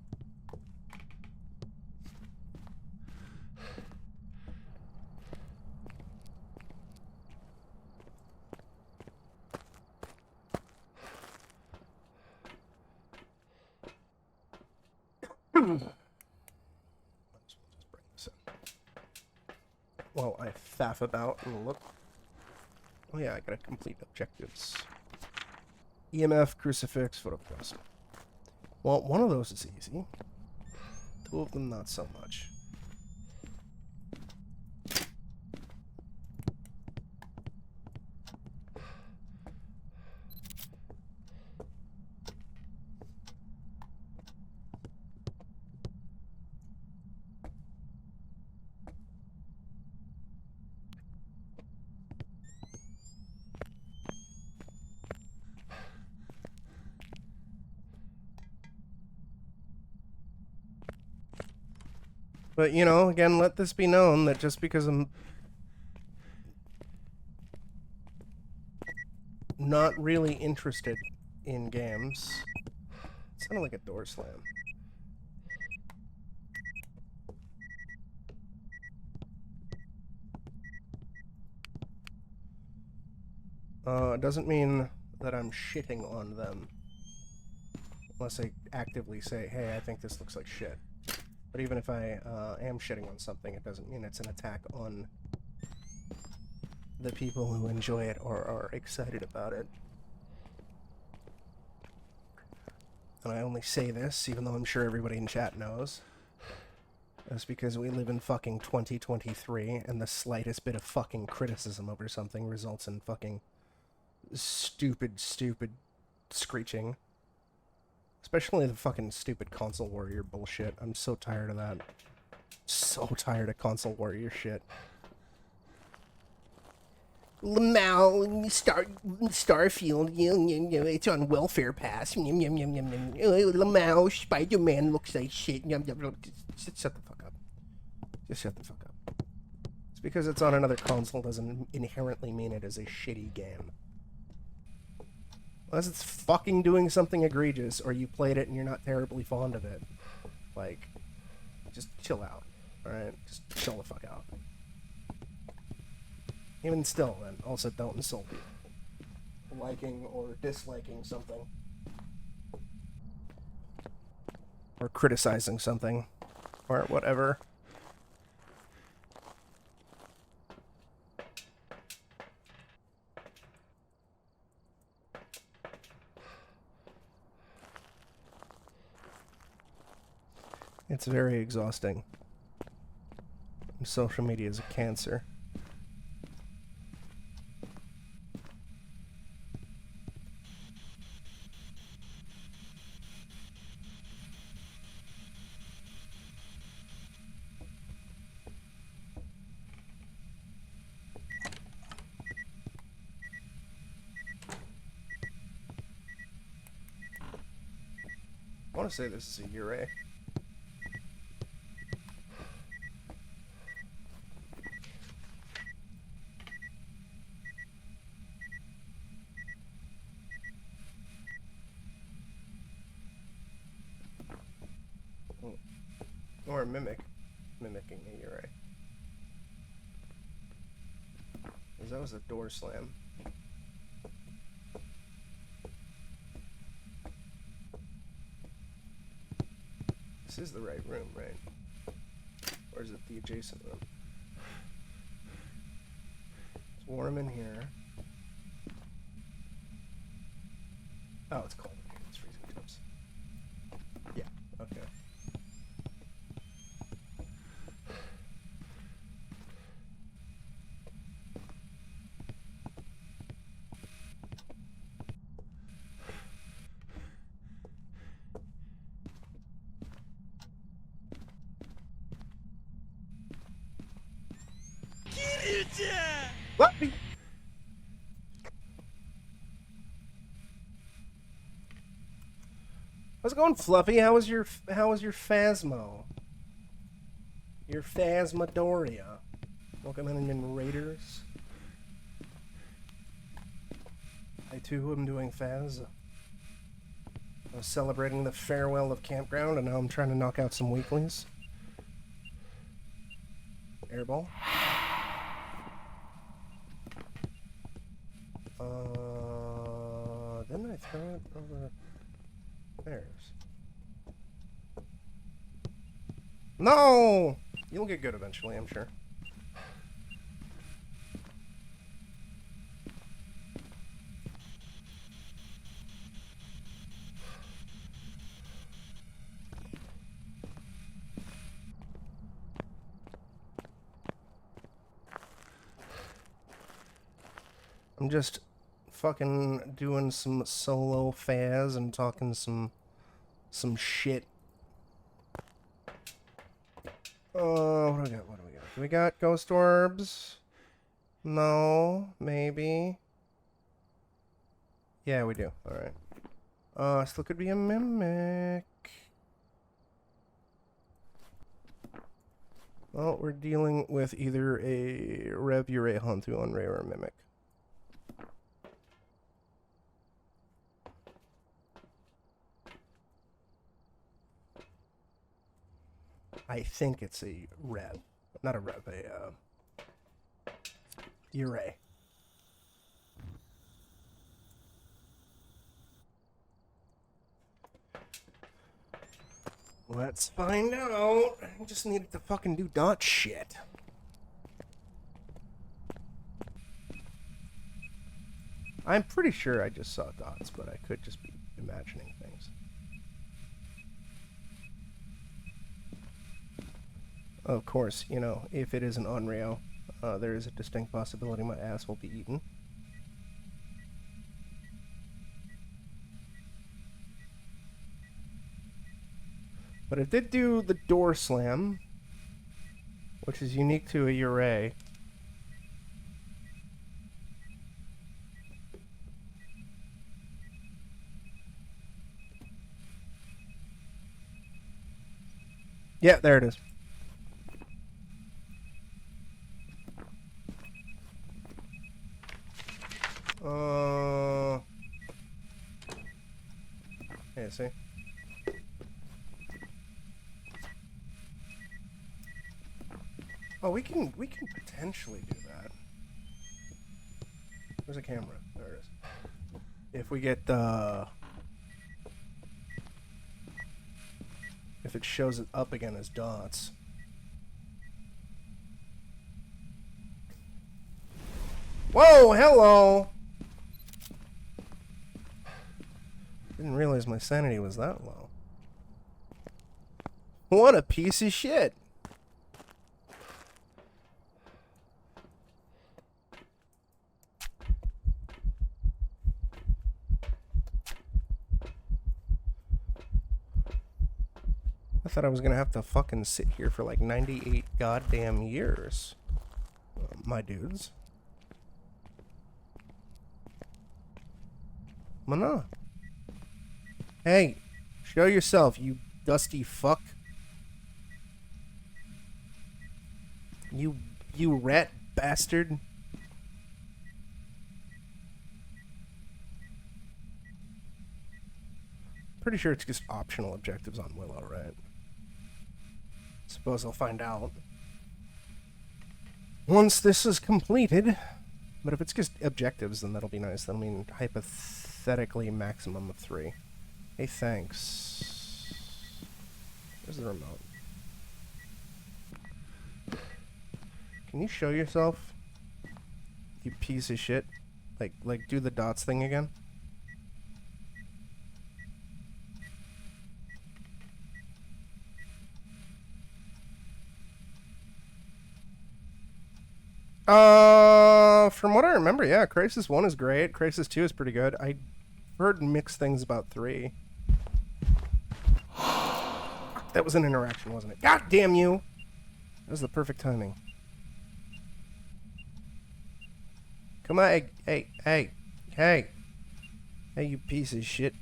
While I faff about and look. Oh yeah, I gotta complete objectives. EMF, crucifix, photocross. Well, one of those is easy. 2 of them not so much. But, you know, again, let this be known that just because I'm not really interested in games... It sounded like a door slam. It doesn't mean that I'm shitting on them. Unless I actively say, hey, I think this looks like shit. But even if I am shitting on something, it doesn't mean it's an attack on the people who enjoy it or are excited about it. And I only say this, even though I'm sure everybody in chat knows. That's because we live in fucking 2023, and the slightest bit of fucking criticism over something results in fucking stupid screeching. Especially the fucking stupid console warrior bullshit. I'm so tired of that. So tired of console warrior shit. Lamau, Starfield, it's on welfare pass. Lamau, Spider-Man looks like shit. Just shut the fuck up. Just shut the fuck up. It's because it's on another console doesn't inherently mean it is a shitty game. Unless it's fucking doing something egregious, or you played it and you're not terribly fond of it. Like, just chill out, alright? Just chill the fuck out. Even still, then, also don't insult people. Liking or disliking something. Or criticizing something. Or whatever. It's very exhausting. Social media is a cancer. I want to say this is a Ure. Or a mimic. Mimicking a Ure. Because that was a door slam. This is the right room, right? Or is it the adjacent room? It's warm in here. Oh, it's cold in here. It's freezing temps. Yeah, okay. Fluffy. How's it going, Fluffy? How was your Phasmo? Your Phasmodoria. Welcome in, Raiders. I too am doing Phas. I was celebrating the farewell of Campground, and now I'm trying to knock out some weeklies. Airball. Didn't I throw it over theirs? No! You'll get good eventually, I'm sure. I'm just fucking doing some solo Phas and talking some shit. What do we got? What do we got? Do we got ghost orbs? No, maybe. Yeah, we do. Alright. Still could be a mimic. Well, we're dealing with either a Rev Ure Hantu Unray or a mimic. I think it's a Rev. Not a Rev, a Ure. Let's find out. I just needed to fucking do dot shit. I'm pretty sure I just saw dots, but I could just be imagining things. Of course, you know, if it is an Onryo, there is a distinct possibility my ass will be eaten. But it did do the door slam, which is unique to a Ure. Yeah, there it is. Yeah, see? Oh, we can potentially do that. Where's the camera? There it is. If we get if it shows it up again as dots. Whoa, hello! Didn't realize my sanity was that low. What a piece of shit. I thought I was gonna have to fucking sit here for like 98 goddamn years. My dudes. Mana. Hey, show yourself, you dusty fuck. You rat bastard. Pretty sure it's just optional objectives on Willow, right? Suppose I'll find out once this is completed. But if it's just objectives, then that'll be nice. That'll mean hypothetically maximum of 3. Hey, thanks. Where's the remote? Can you show yourself? You piece of shit. Like do the dots thing again. From what I remember, yeah, Crisis 1 is great. Crisis 2 is pretty good. I heard mixed things about 3. That was an interaction, wasn't it? God damn you! That was the perfect timing. Come on, hey, you piece of shit.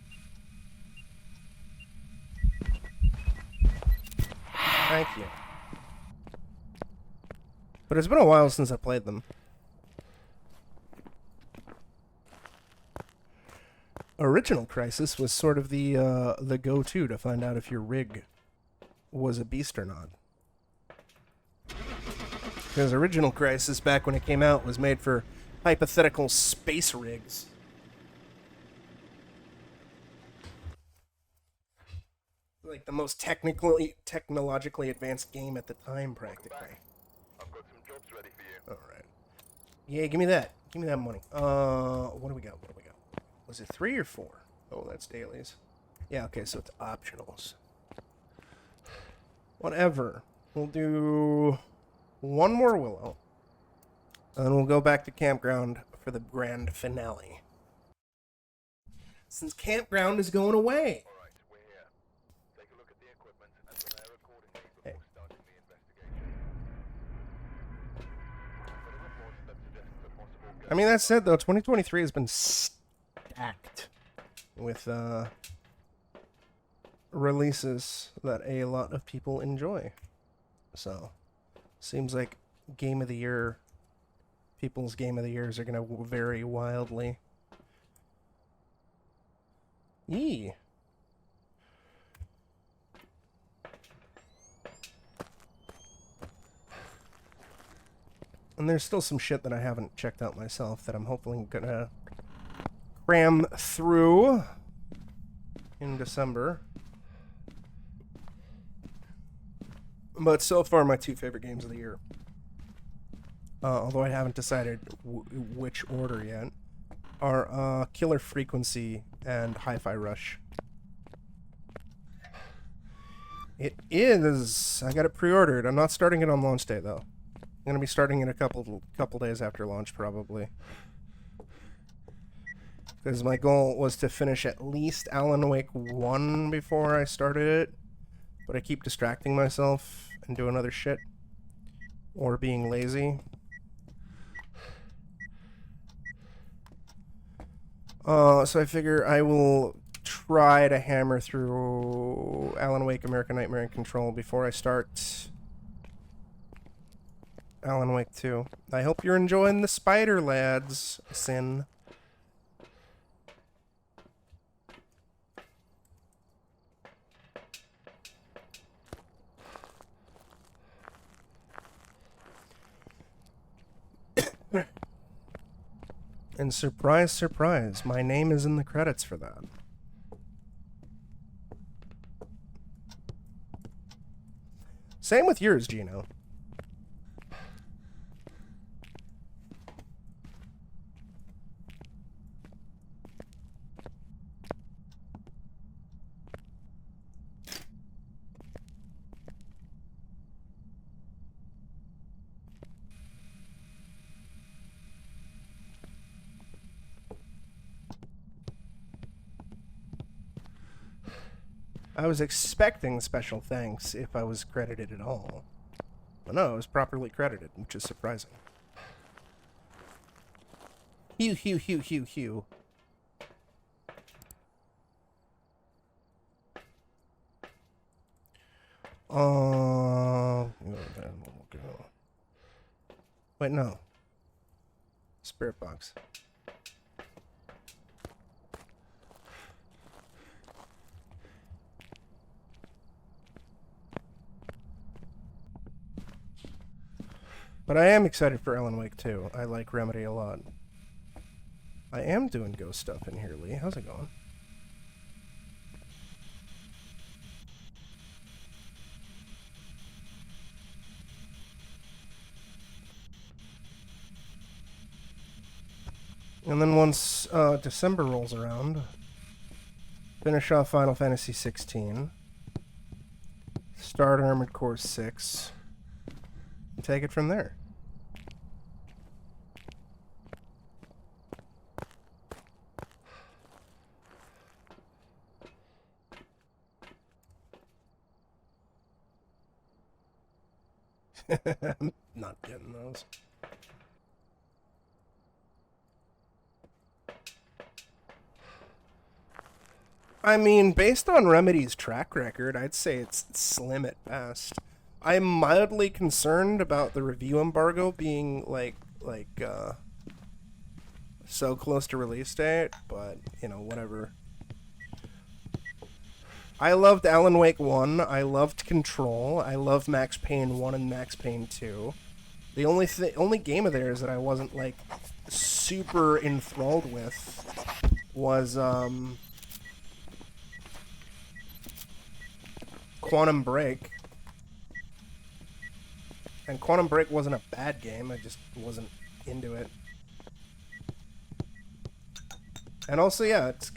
Thank you. But it's been a while since I played them. Original Crisis was sort of the go-to to find out if your rig was a beast or not. Because Original Crisis, back when it came out, was made for hypothetical space rigs. Like the most technologically advanced game at the time, practically.
I've got some jobs ready for you.
Alright. Yeah, give me that. Give me that money. What do we got? Was it 3 or 4? Oh, that's dailies. Yeah, okay, so it's optionals. Whatever. We'll do one more Willow. And then we'll go back to Campground for the grand finale. Since Campground is going away.
All right, we're here. Take a look at the equipment and prepare accordingly before starting the investigation. Got a report that suggests a possible
I mean, that said, though, 2023 has been stacked with releases that a lot of people enjoy. So, seems like Game of the Year, people's Game of the Years are going to vary wildly. Yee. And there's still some shit that I haven't checked out myself that I'm hopefully gonna cram through in December. But so far, my 2 favorite games of the year, although I haven't decided which order yet, are Killer Frequency and Hi-Fi Rush. It is. I got it pre-ordered. I'm not starting it on launch day, though. I'm gonna be starting it a couple days after launch, probably. Because my goal was to finish at least Alan Wake 1 before I started it. But I keep distracting myself and doing other shit. Or being lazy. So I figure I will try to hammer through Alan Wake, American Nightmare, and Control before I start Alan Wake 2. I hope you're enjoying the spider, lads. Sin. And surprise, surprise, my name is in the credits for that. Same with yours, Gino. I was expecting special thanks if I was credited at all. But no, I was properly credited, which is surprising. Hew, hew, hew, hew, hew. Wait, no. Spirit box. But I am excited for Alan Wake 2. I like Remedy a lot. I am doing ghost stuff in here, Lee. How's it going? And then once December rolls around, finish off Final Fantasy 16, start Armored Core 6, and take it from there. I'm not getting those. I mean, based on Remedy's track record, I'd say it's slim at best. I'm mildly concerned about the review embargo being so close to release date, but you know, whatever. I loved Alan Wake 1, I loved Control, I loved Max Payne 1 and Max Payne 2. The only game of theirs that I wasn't like super enthralled with was Quantum Break. And Quantum Break wasn't a bad game, I just wasn't into it. And also, yeah, it's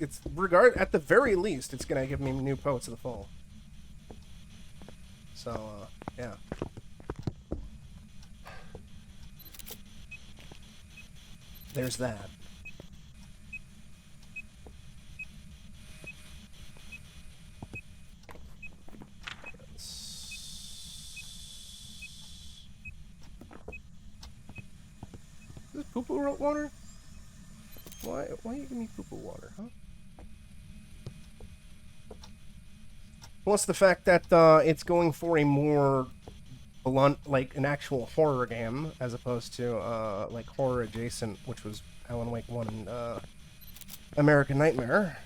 at the very least, it's gonna give me new Poets of the Fall. So, yeah. There's that. Is this poo-poo water? Why you give me poo-poo water, huh? Plus the fact that it's going for a more blunt, like an actual horror game, as opposed to like horror adjacent, which was Alan Wake 1 and American Nightmare.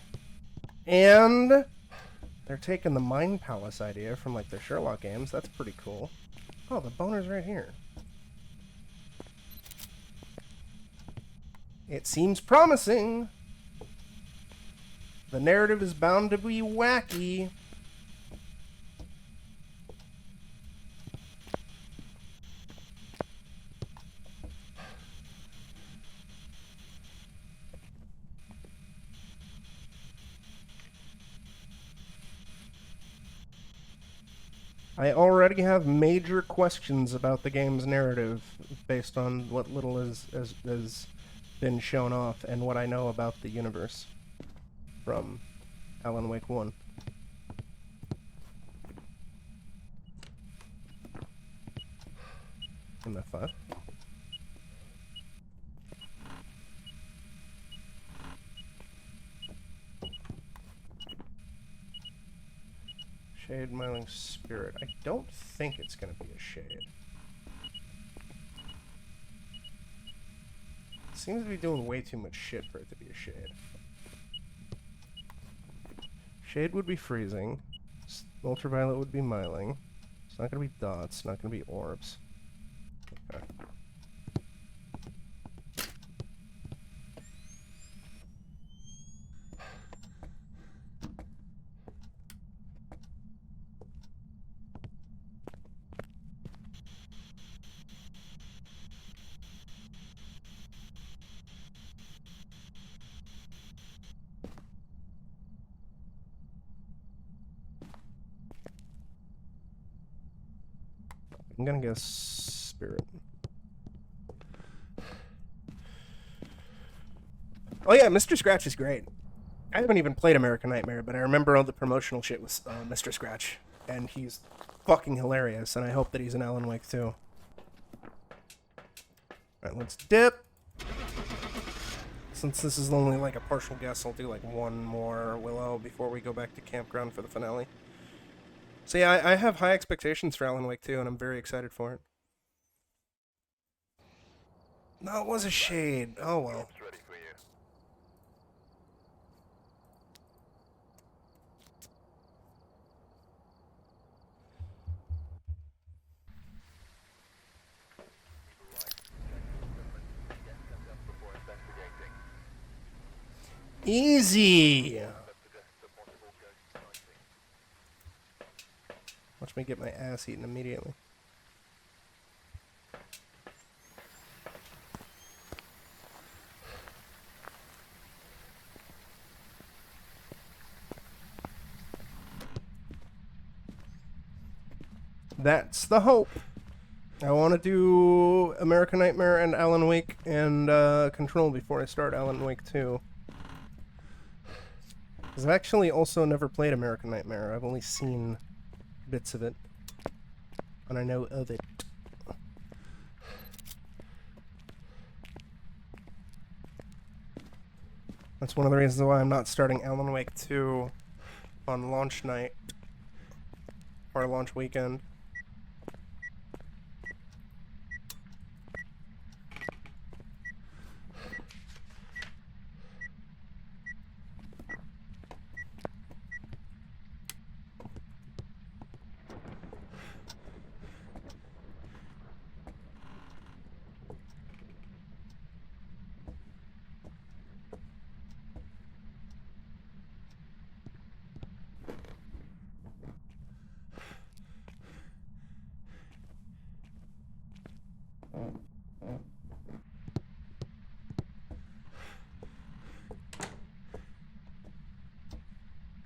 And they're taking the Mind Palace idea from like their Sherlock games. That's pretty cool. Oh, the boner's right here. It seems promising. The narrative is bound to be wacky. I already have major questions about the game's narrative based on what little has been shown off and what I know about the universe from Alan Wake 1. MF5. Shade Miling Spirit. I don't think it's going to be a shade. It seems to be doing way too much shit for it to be a shade. Shade would be freezing. Ultraviolet would be miling. It's not going to be dots. Not going to be orbs. Okay. I'm gonna guess Spirit. Oh yeah, Mr. Scratch is great. I haven't even played American Nightmare, but I remember all the promotional shit with Mr. Scratch, and he's fucking hilarious, and I hope that he's in Alan Wake too. Alright, let's dip. Since this is only like a partial guess, I'll do like one more Willow before we go back to Campground for the finale. So yeah, I have high expectations for Alan Wake 2, and I'm very excited for it. No, it was a shade. Oh well.
It's ready for you. Get set up before investigating.
Easy!
Investigate the possible ghost sighting.
Watch me get my ass eaten immediately. That's the hope. I want to do American Nightmare and Alan Wake and Control before I start Alan Wake 2. Because I've actually also never played American Nightmare. I've only seen bits of it. And I know of it. That's one of the reasons why I'm not starting Alan Wake 2 on launch night. Or launch weekend.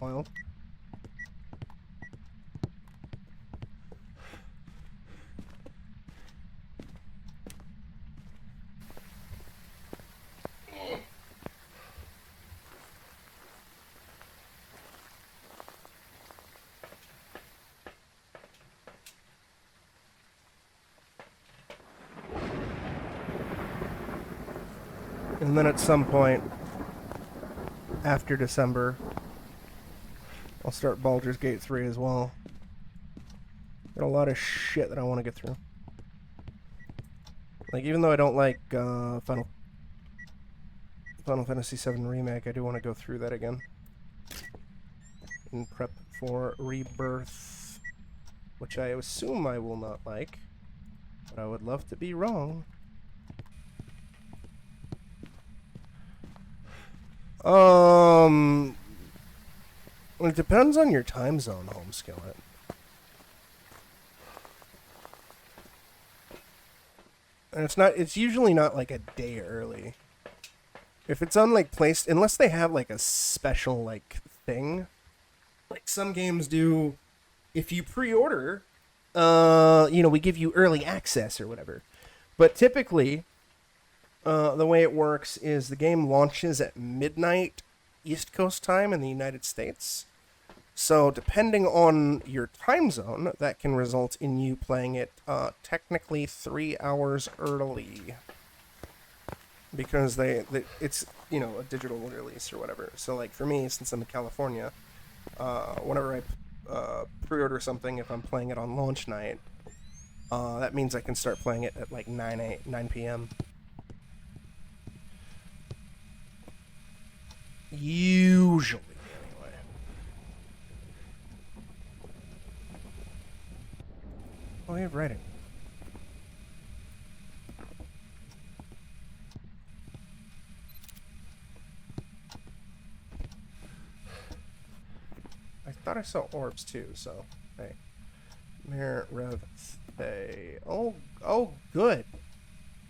Oil. And then at some point after December, I'll start Baldur's Gate 3 as well. Got a lot of shit that I want to get through. Like, even though I don't like Final Fantasy VII Remake, I do want to go through that again. In prep for Rebirth, which I assume I will not like, but I would love to be wrong. Well, it depends on your time zone, Home Skillet. And it's usually not like a day early. If it's on like placed, unless they have like a special like thing, like some games do, if you pre-order, we give you early access or whatever. But typically, the way it works is the game launches at midnight East Coast time in the United States. So depending on your time zone, that can result in you playing it technically 3 hours early. Because it's, a digital release or whatever. So like for me, since I'm in California, whenever I pre-order something, if I'm playing it on launch night, that means I can start playing it at like 9 p.m. Usually, anyway. Oh, you have writing. I thought I saw orbs too, so hey. Mare Rev Thay. Oh, good.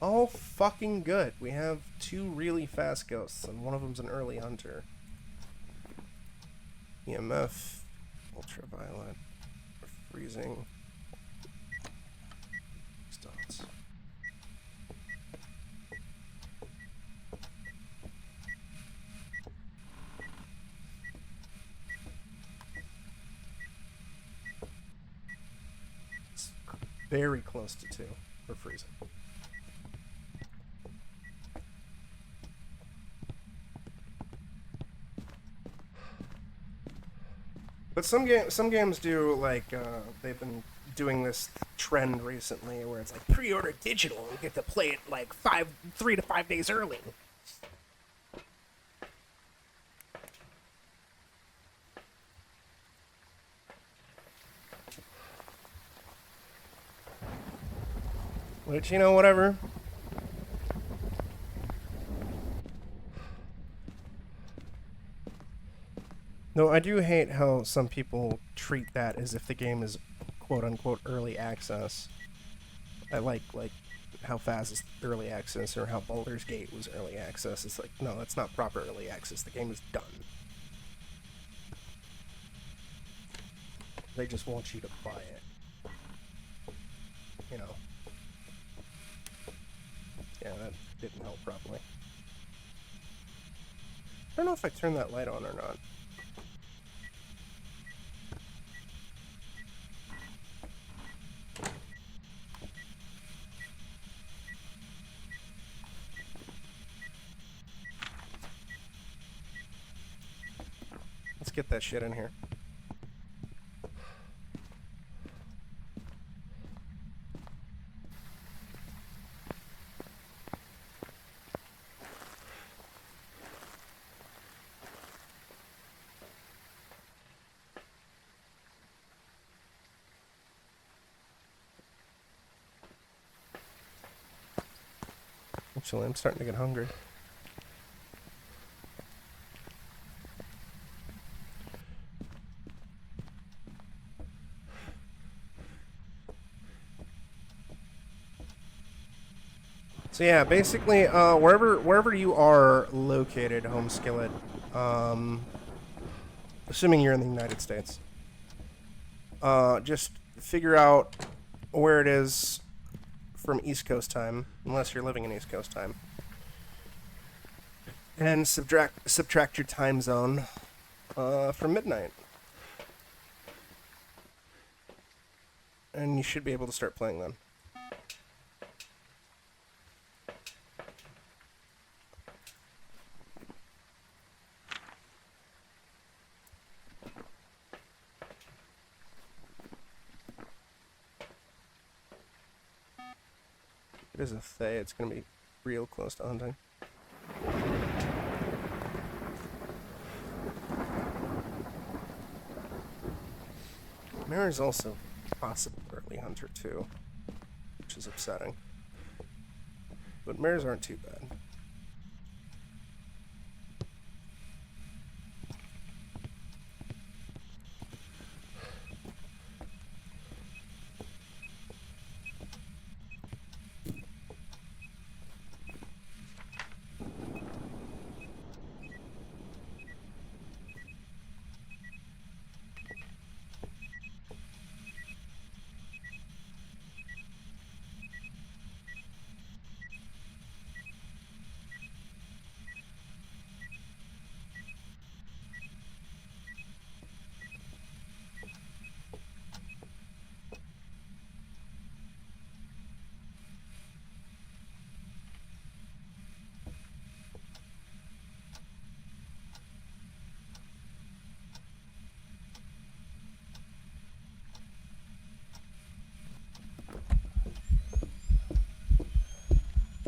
Oh, fucking good. We have 2 really fast ghosts, and one of them's an early hunter. EMF, ultraviolet, freezing. Dots. very close to 2 for freezing. But some games do, like, they've been doing this trend recently where it's like pre-order digital and get to play it like 3 to 5 days early. Which, you know, whatever. No, I do hate how some people treat that as if the game is quote-unquote early access. I like how Phas is early access or how Baldur's Gate was early access. It's like, no, that's not proper early access. The game is done. They just want you to buy it. You know. Yeah, that didn't help properly. I don't know if I turned that light on or not. Let's get that shit in here. Actually, I'm starting to get hungry. So yeah, basically, wherever you are located, Home Skillet, assuming you're in the United States, just figure out where it is from East Coast time, unless you're living in East Coast time, and subtract your time zone from midnight, and you should be able to start playing then. It is a Thay, it's gonna be real close to hunting. Mare's also possible early hunter too, which is upsetting. But mares aren't too bad.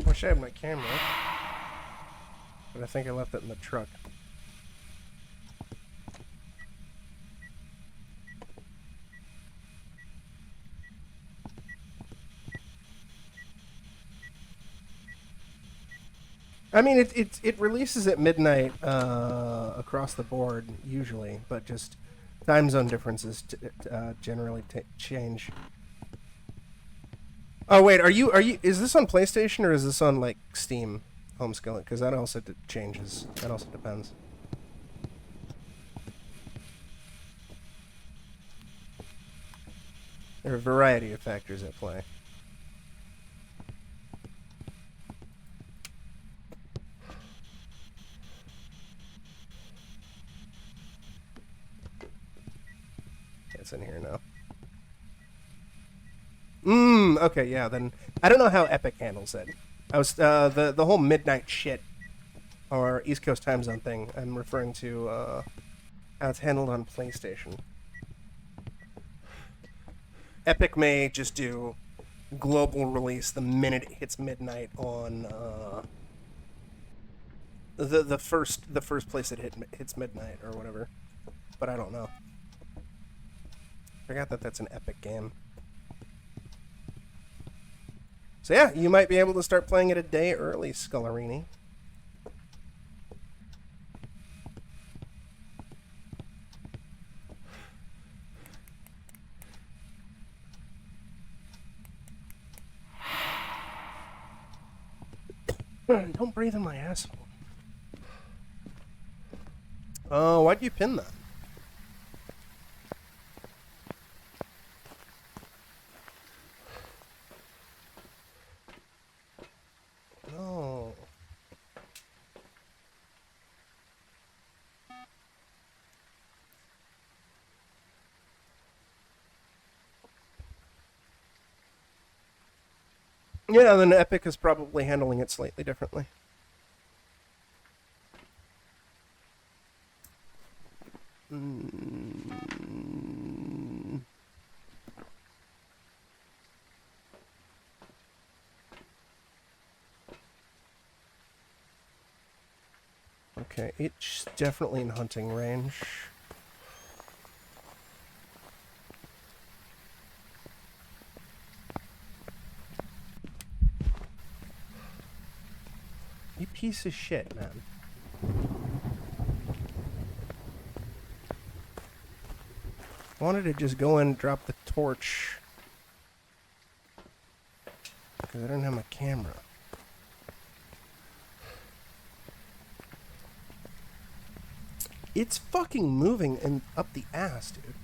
Wish I had my camera, but I think I left it in the truck. I mean, it releases at midnight across the board usually, but just time zone differences generally change. Oh wait, are you? Is this on PlayStation or is this on like Steam, Home Skillet? Because that also changes. That also depends. There are a variety of factors at play. It's in here now. Okay, yeah, then I don't know how Epic handles it. I was the whole midnight shit or East Coast time zone thing. I'm referring to how it's handled on PlayStation. Epic may just do global release the minute it hits midnight on the first place it hits midnight or whatever. But I don't know. Forgot that that's an Epic game. So yeah, you might be able to start playing it a day early, Scullarini. Don't breathe in my asshole. Oh, why'd you pin that? No. Yeah, then Epic is probably handling it slightly differently. Okay, it's definitely in hunting range. You piece of shit, man. I wanted to just go in and drop the torch. Because I don't have my camera. It's fucking moving and up the ass, dude.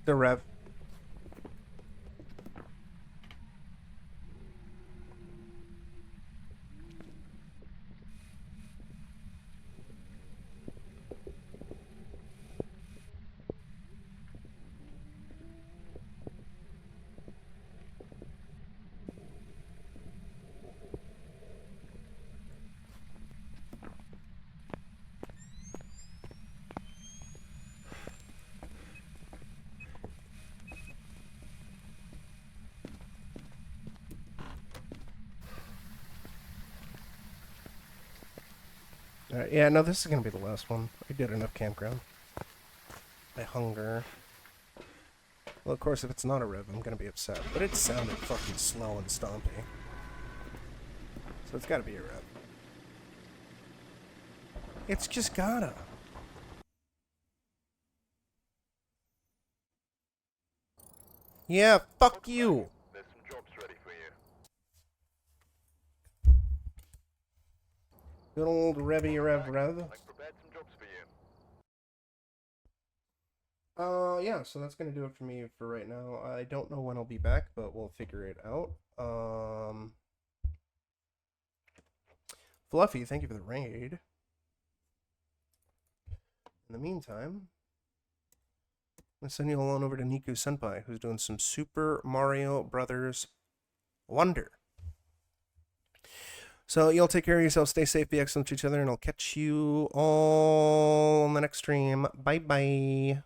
The rev. Alright, yeah, no, this is gonna be the last one. I did enough campground. I hunger. Well, of course, if it's not a rev, I'm gonna be upset. But it sounded fucking slow and stompy. So it's gotta be a rev. It's just gotta. Yeah, fuck you.
There's some jobs ready for you.
Good old Revy Rev Rev.
I've prepared some jobs for you.
Yeah, so that's gonna do it for me for right now. I don't know when I'll be back, but we'll figure it out. Fluffy, thank you for the raid. In the meantime, I'm gonna send you all on over to Niku Senpai, who's doing some Super Mario Brothers Wonder. So y'all take care of yourselves, stay safe, be excellent to each other, and I'll catch you all on the next stream. Bye bye.